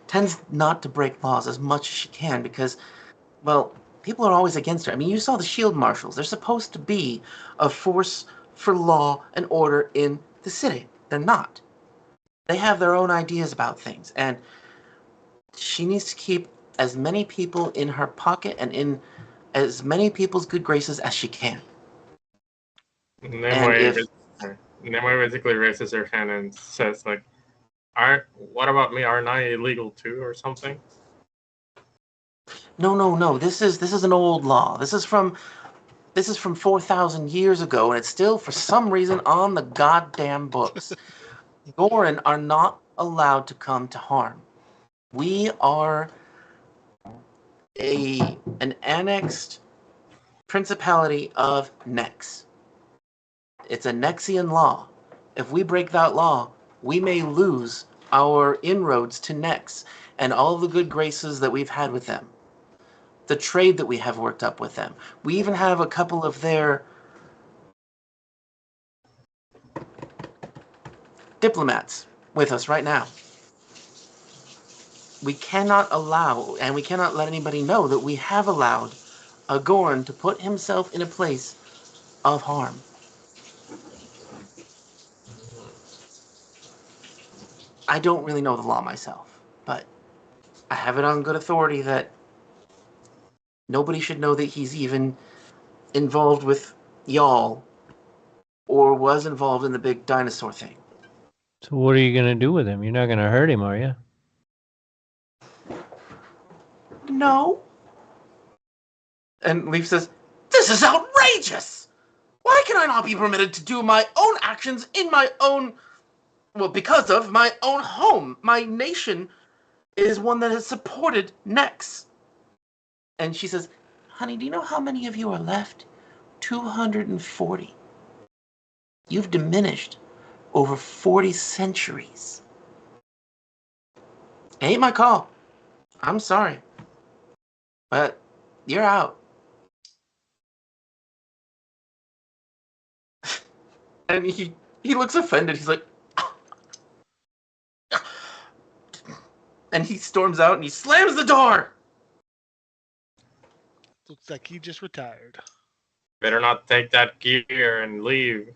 tends not to break laws as much as she can because, well, people are always against her. I mean, you saw the Shieldmarshals. They're supposed to be a force for law and order in the city. They're not. They have their own ideas about things. And she needs to keep as many people in her pocket and in as many people's good graces as she can. Nimue basically raises her hand and says, like, what about me? Aren't I illegal too, or something? No. This is an old law. This is from 4,000 years ago, and it's still, for some reason, on the goddamn books. Goran are not allowed to come to harm. We are an annexed principality of Nex. It's a Nexian law. If we break that law, we may lose our inroads to Nex and all of the good graces that we've had with them. The trade that we have worked up with them. We even have a couple of their diplomats with us right now. We cannot allow, and we cannot let anybody know that we have allowed a Goran to put himself in a place of harm. I don't really know the law myself, but I have it on good authority that nobody should know that he's even involved with y'all or was involved in the big dinosaur thing. So what are you going to do with him? You're not going to hurt him, are you? No. And Lief says, "This is outrageous! Why can I not be permitted to do my own actions in my own... Well, because of my own home. My nation is one that has supported Nex." And she says, "Honey, do you know how many of you are left? 240. You've diminished over 40 centuries. It ain't my call. I'm sorry. But you're out." And he looks offended. He's like... And he storms out and he slams the door. Looks like he just retired. Better not take that gear and leave.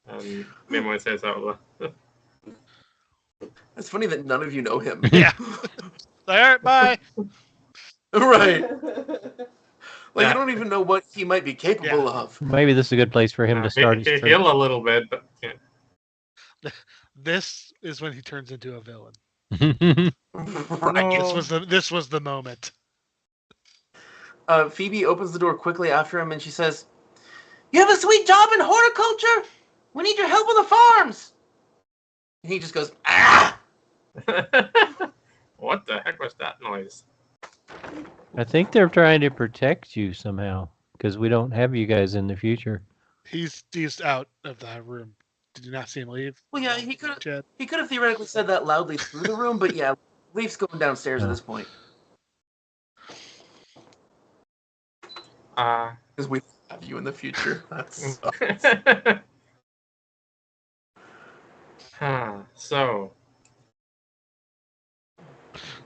And Nimue says out loud. It's funny that none of you know him. Yeah. All right, bye. Right. Like, Yeah. you don't even know what he might be capable of. Maybe this is a good place for him to start his He'll trip. heal a little bit, but yeah. This is when he turns into a villain. Right. This was the moment. Phoebe opens the door quickly after him, and she says, "You have a sweet job in horticulture. We need your help with the farms." And he just goes, "Ah!" What the heck was that noise? I think they're trying to protect you somehow because we don't have you guys in the future. He's out of the room. Did you not see him leave? Well, yeah, he could Chad? have theoretically said that loudly through the room, but yeah, Leaf's going downstairs at this point because we have you in the future. That's So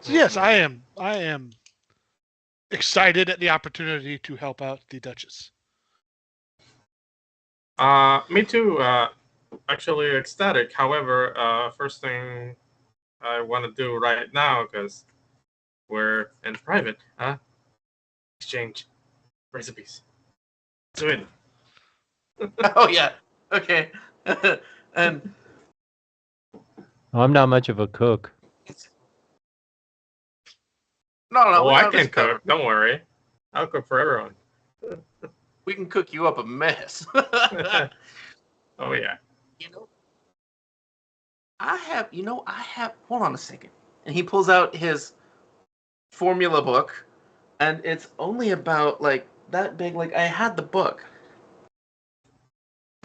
yes, I am excited at the opportunity to help out the Duchess. me too. Actually ecstatic. However, first thing I want to do right now, because we're in private, exchange recipes. Do it. oh yeah, okay, and Oh, I'm not much of a cook. no, Oh, we I got this can cook. covered. Don't worry. I'll cook for everyone. We can cook you up a mess. Oh yeah. You know, I have. Hold on a second. And he pulls out his formula book, and it's only about like that big. Like I had the book.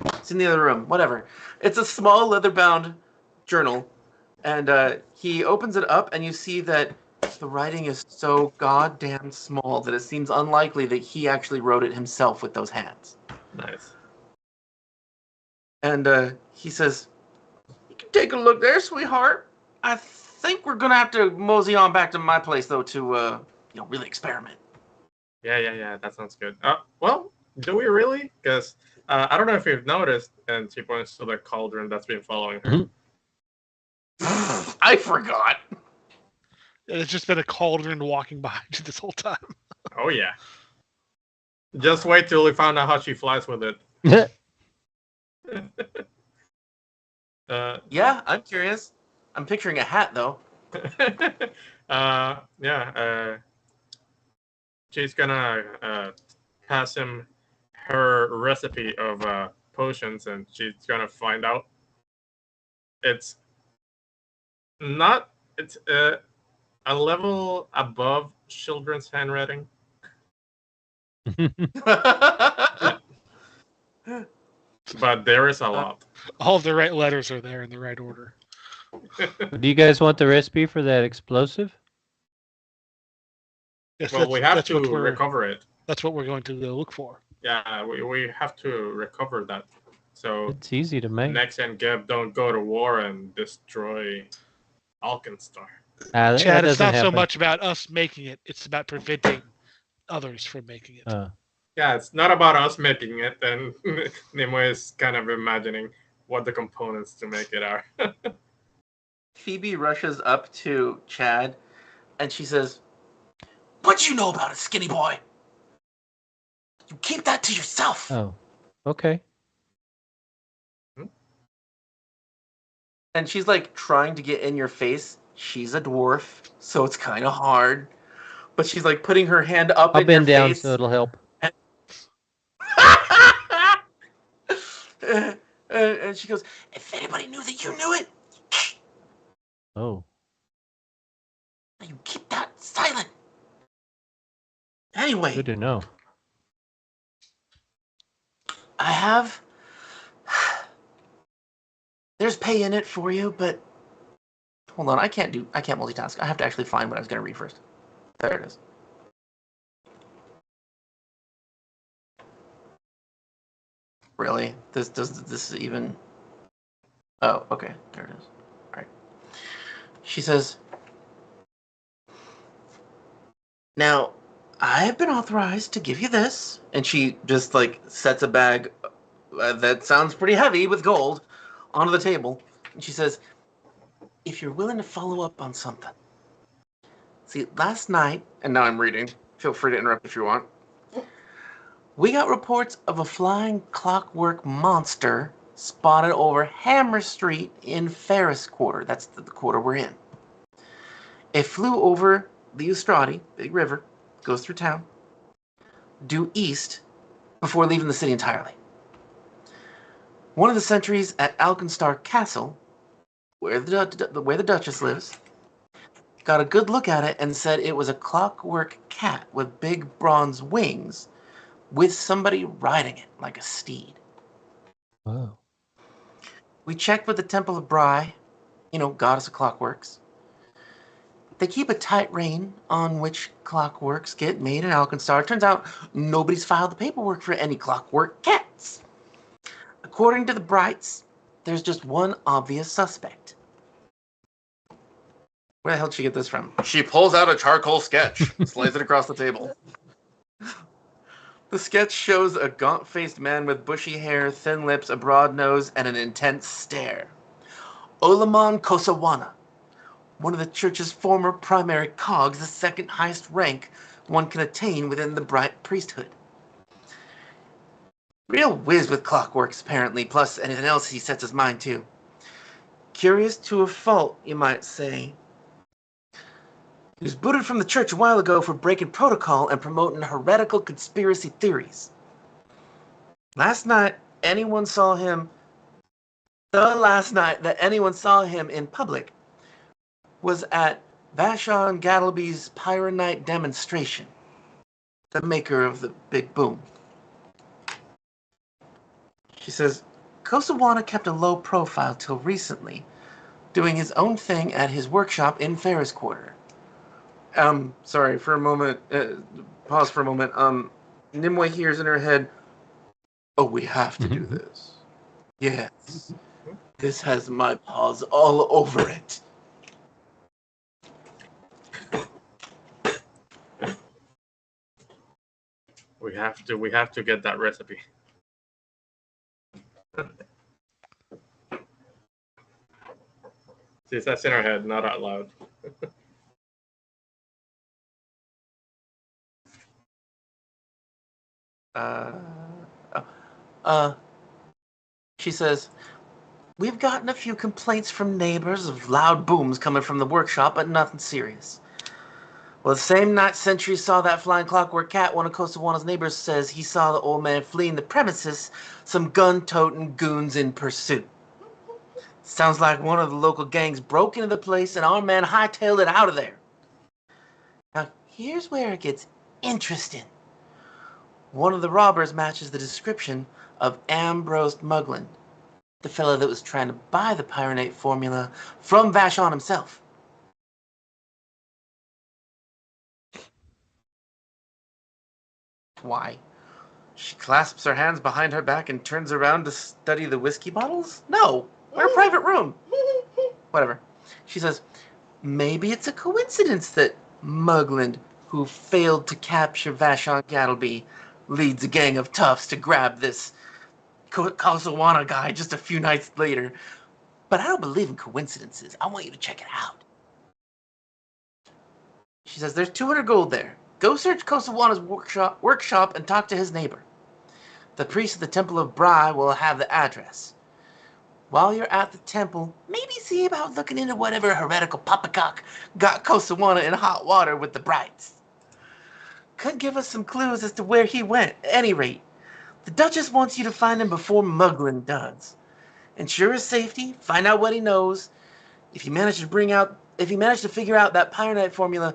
It's in the other room. Whatever. It's a small leather-bound journal, and he opens it up, and you see that the writing is so goddamn small that it seems unlikely that he actually wrote it himself with those hands. Nice. And he says, "You can take a look there, sweetheart. I think we're gonna have to mosey on back to my place though to really experiment." Yeah. That sounds good. Well, do we really? Because I don't know if you've noticed, and she points to the cauldron that's been following her. I forgot. It's just been a cauldron walking behind you this whole time. Oh yeah. Just wait till we find out how she flies with it. Yeah, I'm curious. I'm picturing a hat though. She's gonna pass him her recipe of potions, and she's gonna find out it's a level above children's handwriting. But there is a lot. All the right letters are there in the right order. Do you guys want the recipe for that explosive? Yes, Well, we have to what recover it. That's what we're going to go look for. Yeah, we have to recover that. So It's easy to make. Nex and Geb don't go to war and destroy Alkenstar. Chad, it's not so much about us making it; it's about preventing others from making it. Yeah, it's not about us making it, and Nimue is kind of imagining what the components to make it are. Phoebe rushes up to Chad, and she says, "What you know about it, skinny boy? You keep that to yourself." Oh, okay. And she's like trying to get in your face. She's a dwarf, so it's kind of hard. But she's like putting her hand up I'll in your bend down face. so it'll help. And she goes, "If anybody knew that you knew it, Oh. you keep that silent." Anyway, Good to know. I have. There's pay in it for you, but hold on, I can't multitask. I have to actually find what I was going to read first. There it is. Really? This is even. Oh, okay. There it is. All right. She says, "Now, I have been authorized to give you this," and she just like sets a bag that sounds pretty heavy with gold onto the table, and she says, "If you're willing to follow up on something." See, last night, and now I'm reading. Feel free to interrupt if you want. "We got reports of a flying clockwork monster spotted over Hammer Street in Ferris Quarter. That's the quarter we're in. It flew over the Eustrati, big river, goes through town, due east before leaving the city entirely. One of the sentries at Alkenstar Castle, where the Duchess lives, got a good look at it and said it was a clockwork cat with big bronze wings with somebody riding it like a steed. Whoa. We checked with the Temple of Bry, goddess of clockworks. They keep a tight rein on which clockworks get made in Alkenstar. Turns out nobody's filed the paperwork for any clockwork cats. According to the Brights, there's just one obvious suspect. Where the hell did she get this from? She pulls out a charcoal sketch, slides it across the table. The sketch shows a gaunt-faced man with bushy hair, thin lips, a broad nose, and an intense stare. Olaman Kosawana, one of the church's former primary cogs, the second highest rank one can attain within the Bright priesthood. Real whiz with clockworks, apparently, plus anything else he sets his mind to. Curious to a fault, you might say. He was booted from the church a while ago for breaking protocol and promoting heretical conspiracy theories. Last night that anyone saw him in public was at Vashon Gattleby's Pyronite demonstration, the maker of the Big Boom. She says, Kosawana kept a low profile till recently, doing his own thing at his workshop in Ferris Quarter. Sorry, for a moment, pause for a moment. Nimue hears in her head, oh, we have to do this. Yes. This has my paws all over it. We have to get that recipe. See, that's in our head, not out loud. She says, we've gotten a few complaints from neighbors of loud booms coming from the workshop, but nothing serious. Well, the same night Sentry saw that flying clockwork cat, one of Kosawana's neighbors says he saw the old man fleeing the premises, some gun-toting goons in pursuit. Sounds like one of the local gangs broke into the place and our man hightailed it out of there. Now, here's where it gets interesting. One of the robbers matches the description of Ambrose Mugland, the fellow that was trying to buy the Pyronate formula from Vashon himself. Why? She clasps her hands behind her back and turns around to study the whiskey bottles? No, we're a private room. Whatever. She says, maybe it's a coincidence that Mugland, who failed to capture Vashon Gattleby, leads a gang of toughs to grab this Kosawana guy just a few nights later. But I don't believe in coincidences. I want you to check it out. She says, there's 200 gold there. Go search Kosawana's workshop and talk to his neighbor. The priest of the Temple of Bry will have the address. While you're at the temple, maybe see about looking into whatever heretical poppycock got Kosawana in hot water with the Brights. Could give us some clues as to where he went. At any rate, the Duchess wants you to find him before Mugland does. Ensure his safety, find out what he knows. If you manage to figure out that Pyronite formula,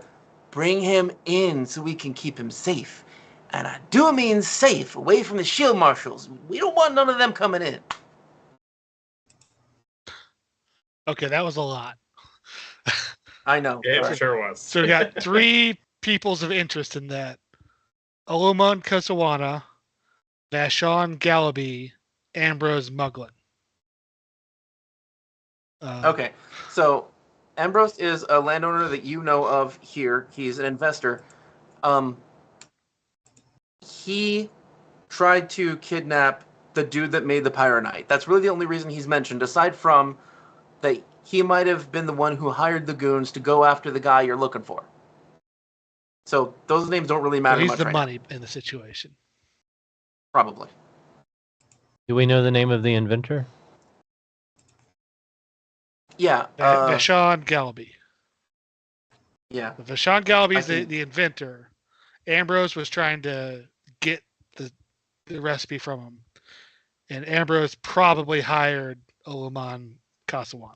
bring him in so we can keep him safe. And I do mean safe, away from the Shieldmarshals. We don't want none of them coming in. Okay, that was a lot. I know. Yeah, it sure was. So we got 3 peoples of interest in that. Olomon Kosawana, Vashon Gallaby, Ambrose Mugland. Okay, so Ambrose is a landowner that you know of here. He's an investor. He tried to kidnap the dude that made the Pyronite. That's really the only reason he's mentioned, aside from that he might have been the one who hired the goons to go after the guy you're looking for. So those names don't really matter he's much the right money in the situation. Probably. Do we know the name of the inventor? Yeah. Vashon Galaby. Yeah. Vashon Galaby's I can- the inventor. Ambrose was trying to get the recipe from him. And Ambrose probably hired Oluman Kasawana.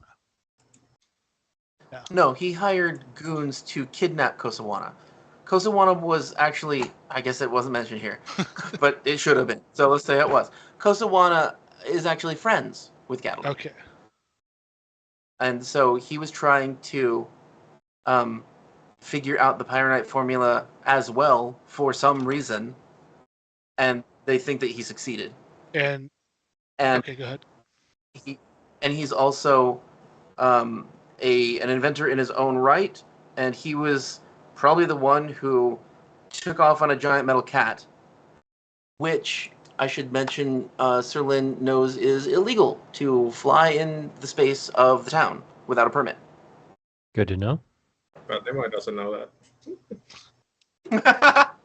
No, he hired goons to kidnap Kosawana. Kosawana was actually, I guess it wasn't mentioned here, but it should have been. So let's say it was. Kosawana is actually friends with Gatling. Okay. And so he was trying to figure out the Pyronite formula as well for some reason, and they think that he succeeded. And And okay, go ahead. he's also an inventor in his own right, and he was probably the one who took off on a giant metal cat, which I should mention Sir Lin knows is illegal to fly in the space of the town without a permit. Good to know. But Nimue doesn't know that.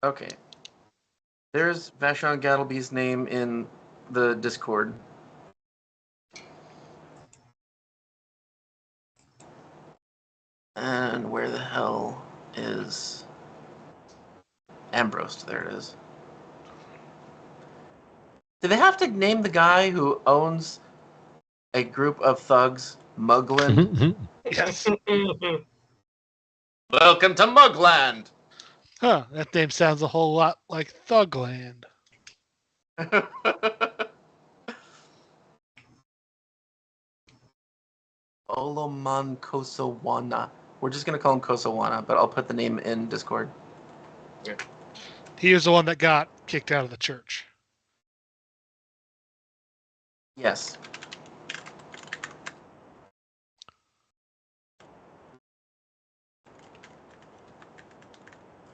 Okay. There's Vashon Gattleby's name in the Discord. And where the hell is Ambrose? There it is. Do they have to name the guy who owns a group of thugs, Mugland? Yes. Welcome to Mugland! Huh, that name sounds a whole lot like Thugland. Oloman Kosawana. We're just going to call him Kosawana, but I'll put the name in Discord. He was the one that got kicked out of the church. Yes.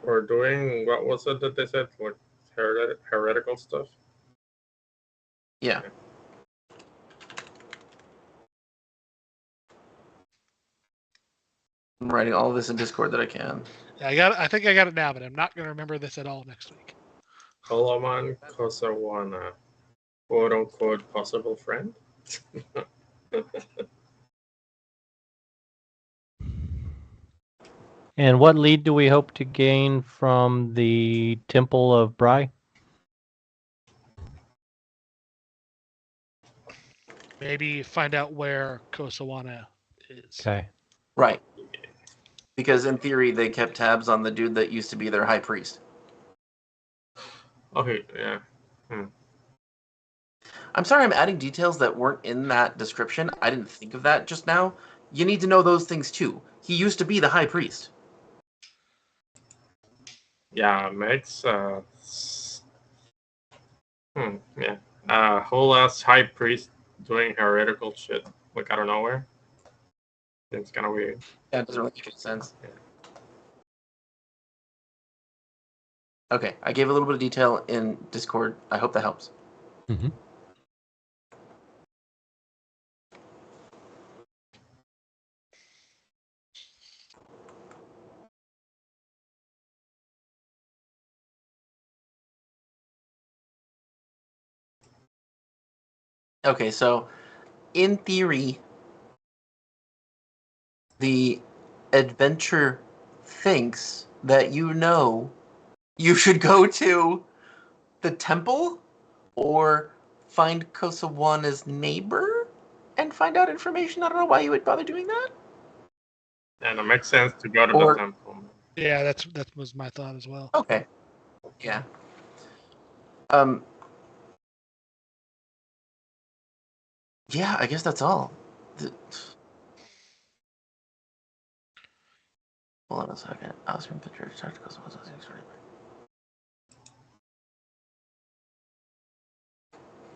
We're doing, what was it that they said? Like heretical stuff? Yeah. I'm writing all of this in Discord that I can. Yeah, I think I got it now, but I'm not going to remember this at all next week. Oloman Kosawana, quote unquote, possible friend? And what lead do we hope to gain from the Temple of Bry? Maybe find out where Kosawana is. Okay. Right. Because in theory, they kept tabs on the dude that used to be their high priest. Okay, yeah. I'm sorry I'm adding details that weren't in that description. I didn't think of that just now. You need to know those things too. He used to be the high priest. Yeah, makes whole ass high priest doing heretical shit like out of nowhere. It's kind of weird. Yeah, it doesn't really make any sense. Yeah. Okay, I gave a little bit of detail in Discord. I hope that helps. Mm-hmm. Okay, so in theory, the adventure thinks that you should go to the temple or find Kosawana's neighbor and find out information. I don't know why you would bother doing that. And it makes sense to go to Or- the temple. Yeah, that was my thought as well. Okay. Yeah. Yeah, I guess that's all. Hold on a second. Oscar picture.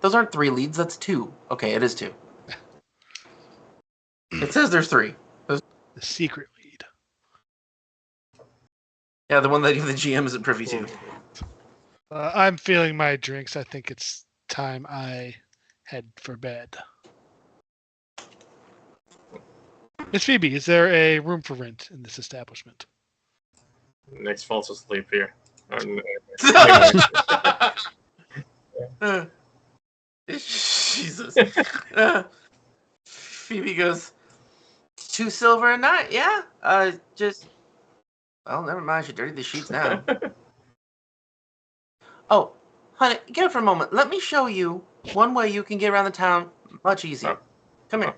Those aren't 3 leads. That's 2. Okay, it is 2. It says there's 3. The secret lead. Yeah, the one that the GM isn't privy to. I'm feeling my drinks. I think it's time I head for bed. Miss Phoebe, is there a room for rent in this establishment? Nick falls asleep here. And Jesus. Phoebe goes, 2 silver a night, yeah? Well, never mind, she dirtied the sheets now. Oh, honey, get up for a moment. Let me show you one way you can get around the town much easier. Come here.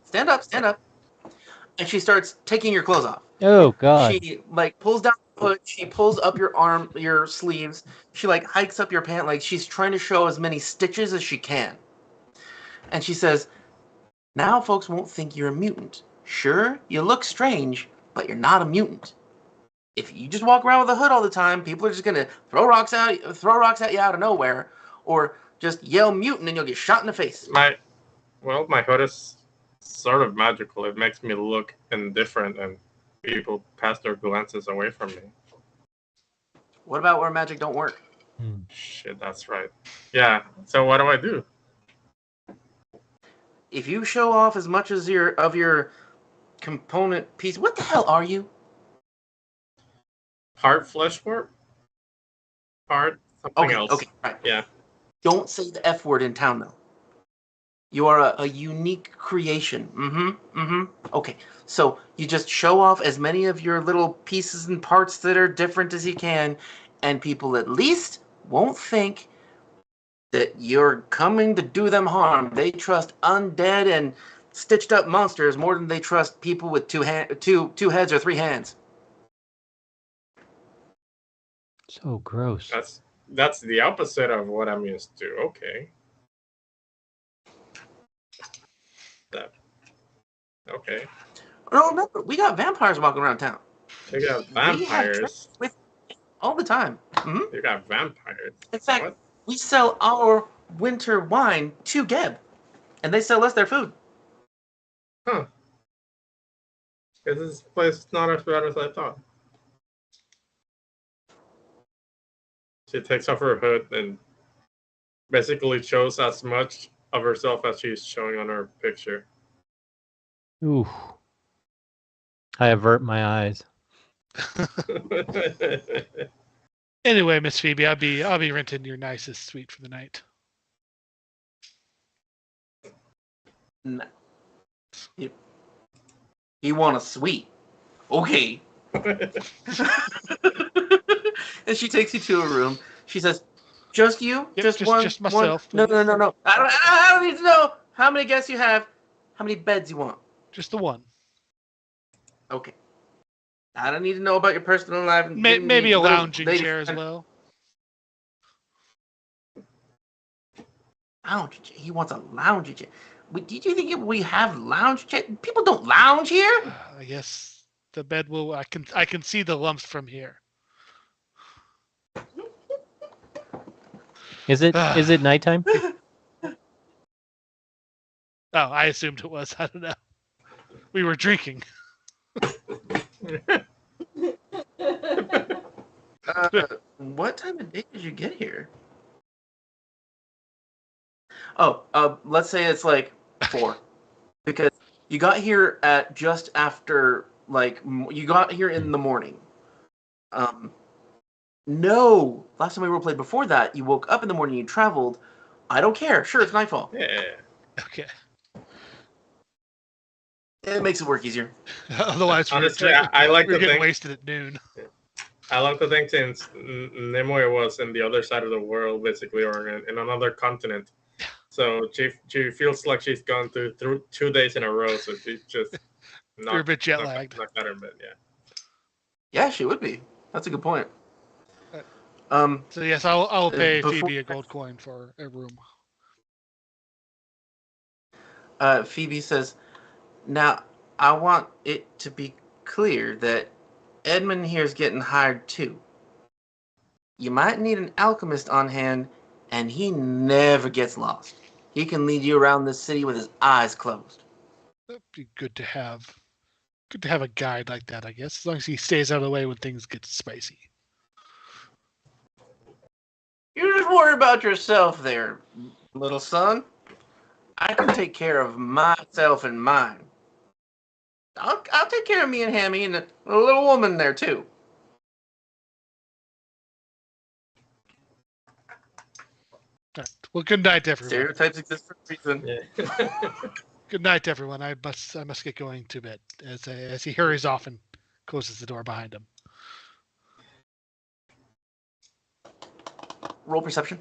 Stand up, stand up. And she starts taking your clothes off. Oh God. She pulls down the hood, she pulls up your arm, your sleeves, she hikes up your pant, she's trying to show as many stitches as she can. And she says, now folks won't think you're a mutant. Sure, you look strange, but you're not a mutant. If you just walk around with a hood all the time, people are just gonna throw rocks at you out of nowhere, or just yell mutant and you'll get shot in the face. My hood is sort of magical. It makes me look indifferent, and people pass their glances away from me. What about where magic don't work? Shit, that's right. Yeah. So what do I do? If you show off as much as your component piece, what the hell are you? Part flesh warp? Part something else. Okay, right. Yeah. Don't say the F word in town, though. You are a unique creation. Okay, so you just show off as many of your little pieces and parts that are different as you can, and people at least won't think that you're coming to do them harm. They trust undead and stitched up monsters more than they trust people with two heads or 3 hands. So gross. That's the opposite of what I'm used to. Okay. Okay. No, remember, we got vampires walking around town. You got vampires with all the time. Mm-hmm. You got vampires. In fact, we sell our winter wine to Geb, and they sell us their food. Huh. This place is not as bad as I thought. She takes off her hood and basically shows as much of herself as she's showing on her picture. Ooh. I avert my eyes. Anyway, Miss Phoebe, I'll be renting your nicest suite for the night. No. You want a suite? Okay. And she takes you to a room. She says, "Just you? Yep, just myself. One? No. I don't need to know how many guests you have. How many beds you want? Just the one. Okay. I don't need to know about your personal life. Maybe a lounging chair as well. Lounge chair? He wants a lounge chair. Did you think we have lounge chair? People don't lounge here. I guess the bed will. I can see the lumps from here. Is it nighttime? Oh, I assumed it was. I don't know. We were drinking. What time of day did you get here? Let's say it's 4, because you got here at just after you got here in the morning. No, last time we roleplayed before that, you woke up in the morning, you traveled. I don't care. Sure, it's nightfall. Yeah. Okay. It makes it work easier. Otherwise, honestly, I like we're to getting think wasted at noon. I like to think since Nimue was in the other side of the world, basically, or in another continent. So she feels like she's gone through 2 days in a row. So she's just You're a bit jet lagged. Not better, but yeah. Yeah, she would be. That's a good point. So yes, I'll pay Phoebe a gold coin for a room. Phoebe says, "Now I want it to be clear that Edmund here is getting hired too. You might need an alchemist on hand, and he never gets lost. He can lead you around the city with his eyes closed." That'd be good to have. Good to have a guide like that, I guess, as long as he stays out of the way when things get spicy. You just worry about yourself there, little son. I can take care of myself and mine. I'll take care of me and Hammy and the little woman there too. Well, good night, everyone. Stereotypes exist for a reason. Yeah. Good night, everyone. I must get going to bed as he hurries off and closes the door behind him. Roll perception.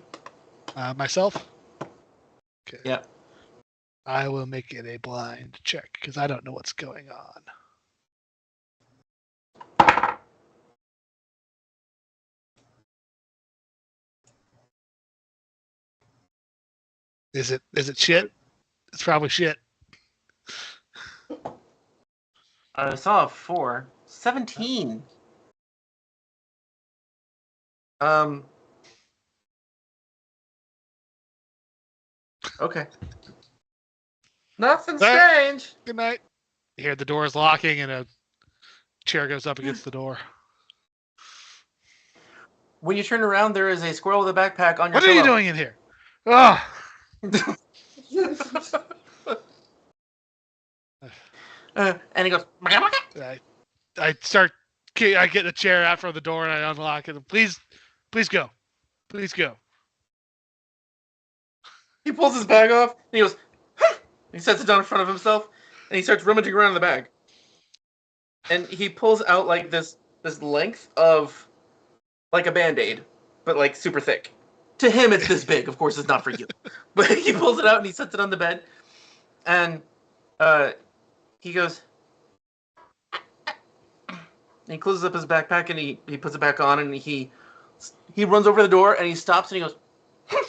Myself? Okay. Yeah. I will make it a blind check because I don't know what's going on. Is it shit? It's probably shit. I saw a 4. 17. Okay. Nothing strange. Good night. You hear the door is locking and a chair goes up against the door. When you turn around, there is a squirrel with a backpack on your What are you pillow. doing in here? Oh! And he goes. I get the chair out from the door and I unlock it. Please go. Please go. He pulls his bag off and he goes. He sets it down in front of himself and he starts rummaging around in the bag. And he pulls out like this length of like a Band-Aid, but like super thick. To him, it's this big. Of course, it's not for you. But he pulls it out and he sets it on the bed, and he goes. And he closes up his backpack and he puts it back on and he runs over the door and he stops and he goes. And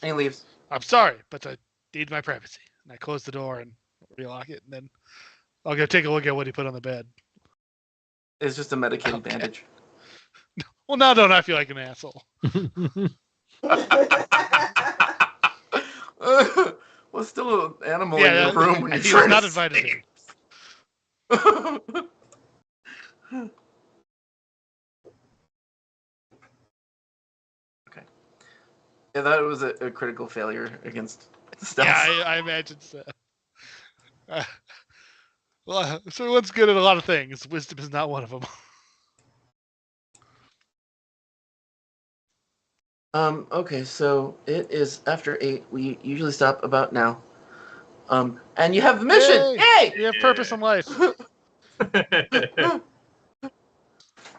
he leaves. I'm sorry, but I need my privacy. And I close the door and relock it, and then I'll go take a look at what he put on the bed. It's just a medicated bandage. Well, now don't I feel like an asshole? Well, still an animal in your room when you're he trying was not to invited sleep. in. Okay. Yeah, that was a critical failure against stealth. Yeah, I imagine so. Well, so one's good at a lot of things. Wisdom is not one of them. Okay, so it is after 8. We usually stop about now. And you have the mission! Yay! We have purpose in life.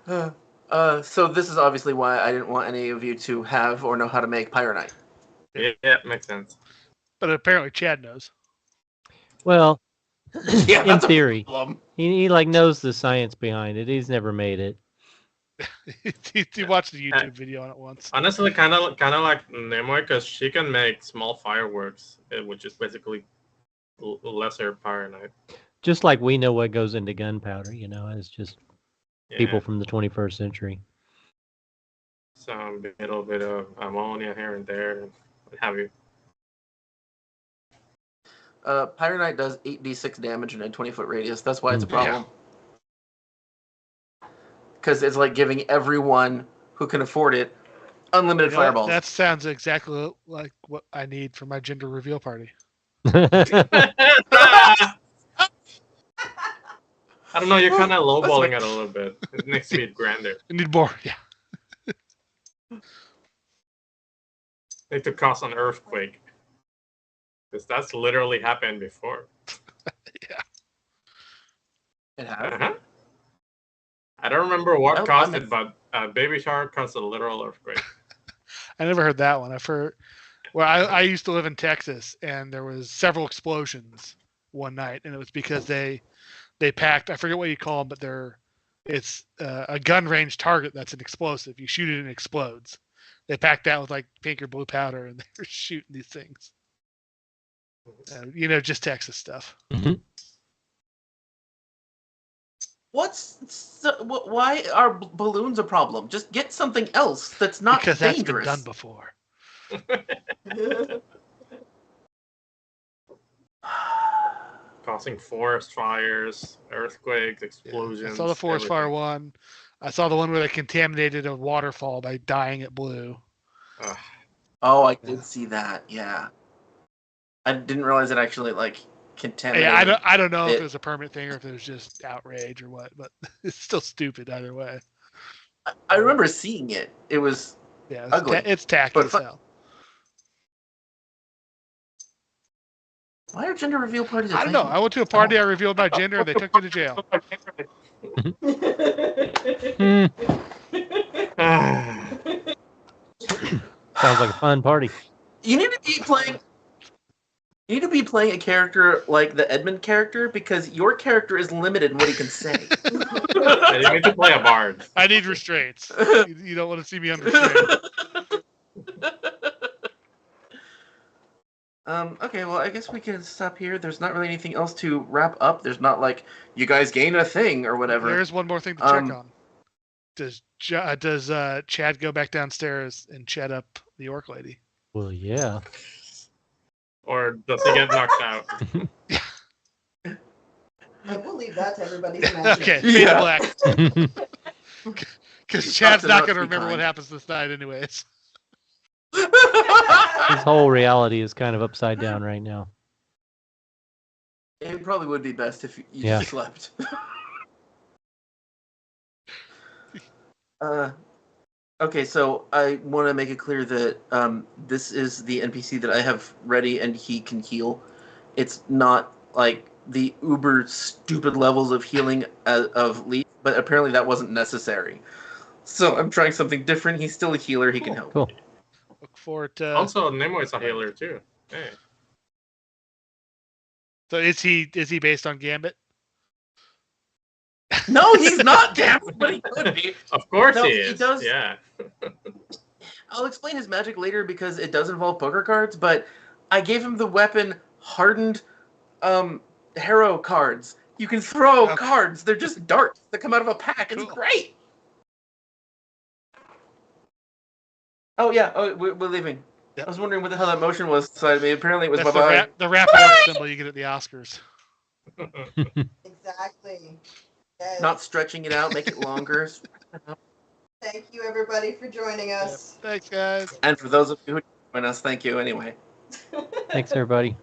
So this is obviously why I didn't want any of you to have or know how to make Pyronite. Yeah, makes sense. But apparently Chad knows. Well, Yeah, in that's a theory, problem. he like knows the science behind it. He's never made it. he watched a YouTube video on it once. Honestly, kind of like Nimue, because she can make small fireworks, which is basically lesser pyronite. Just like we know what goes into gunpowder, it's just people from the 21st century. Some little bit of ammonia here and there, and what have you. Pyronite does 8d6 damage in a 20-foot radius. That's why it's a problem. Because it's like giving everyone who can afford it unlimited fireballs. That sounds exactly like what I need for my gender reveal party. I don't know, you're kind of lowballing it a little bit. It needs to be grander. I need more, yeah. Need to cause an earthquake. Because that's literally happened before. Yeah. It has. Uh-huh. I don't remember what Oh, caused it, but Baby Shark caused a literal earthquake. I never heard that one. I've heard. Well, I used to live in Texas, and there was several explosions one night, and it was because they packed. I forget what you call them, but it's a gun range target that's an explosive. You shoot it and it explodes. They packed that with like pink or blue powder, and they were shooting these things. Just Texas stuff. Mm-hmm. Why are balloons a problem? Just get something else that's not Because dangerous. that's been done before. Causing forest fires, earthquakes, explosions. Yeah, I saw the forest fire one. I saw the one where they contaminated a waterfall by dyeing it blue. Oh, I did see that. Yeah, I didn't realize it actually contaminated. Yeah, I don't know if it was a permanent thing or if it was just outrage or what, but it's still stupid either way. I remember seeing it. It was Yeah, ugly. It's tacky as hell. Why are gender reveal parties a I don't know. thing? I went to a party. I revealed my gender. and They took me to jail. Hmm. Ah. Sounds like a fun party. You need to be playing. You need to be playing a character like the Edmund character because your character is limited in what he can say. Yeah, you need to play a bard. I need restraints. You don't want to see me unrestrained. Okay, well, I guess we can stop here. There's not really anything else to wrap up. There's not like you guys gain a thing or whatever. There's one more thing to check on. Does Chad go back downstairs and chat up the orc lady? Well, yeah. Or does he get knocked out? We'll leave that to everybody's imagination. Okay, fade Yeah. to black. Because Chad's to not not going to be remember what kind. happens this night, anyways. His whole reality is kind of upside down right now. It probably would be best if you Yeah. just slept. Okay, so I want to make it clear that this is the NPC that I have ready and he can heal. It's not like the uber stupid levels of healing of Lief, but apparently that wasn't necessary. So I'm trying something different. He's still a healer. He can help. Cool. Look forward to. Also, Nimue is a healer too. Hey. So is he based on Gambit? No, he's not, damn it, but he could be. Of course No, he he is. does- Yeah. I'll explain his magic later because it does involve poker cards, but I gave him the weapon hardened harrow cards. You can throw Okay. cards. They're just darts that come out of a pack. It's Cool. great. Oh, yeah. Oh, we're leaving. Yep. I was wondering what the hell that motion was inside of me. Apparently it was That's bye-bye. the wrapping up symbol you get at the Oscars. Exactly. Yes. Not stretching it out, make it longer. Thank you, everybody, for joining us. Thanks, guys. And for those of you who join us, thank you anyway. Thanks, everybody.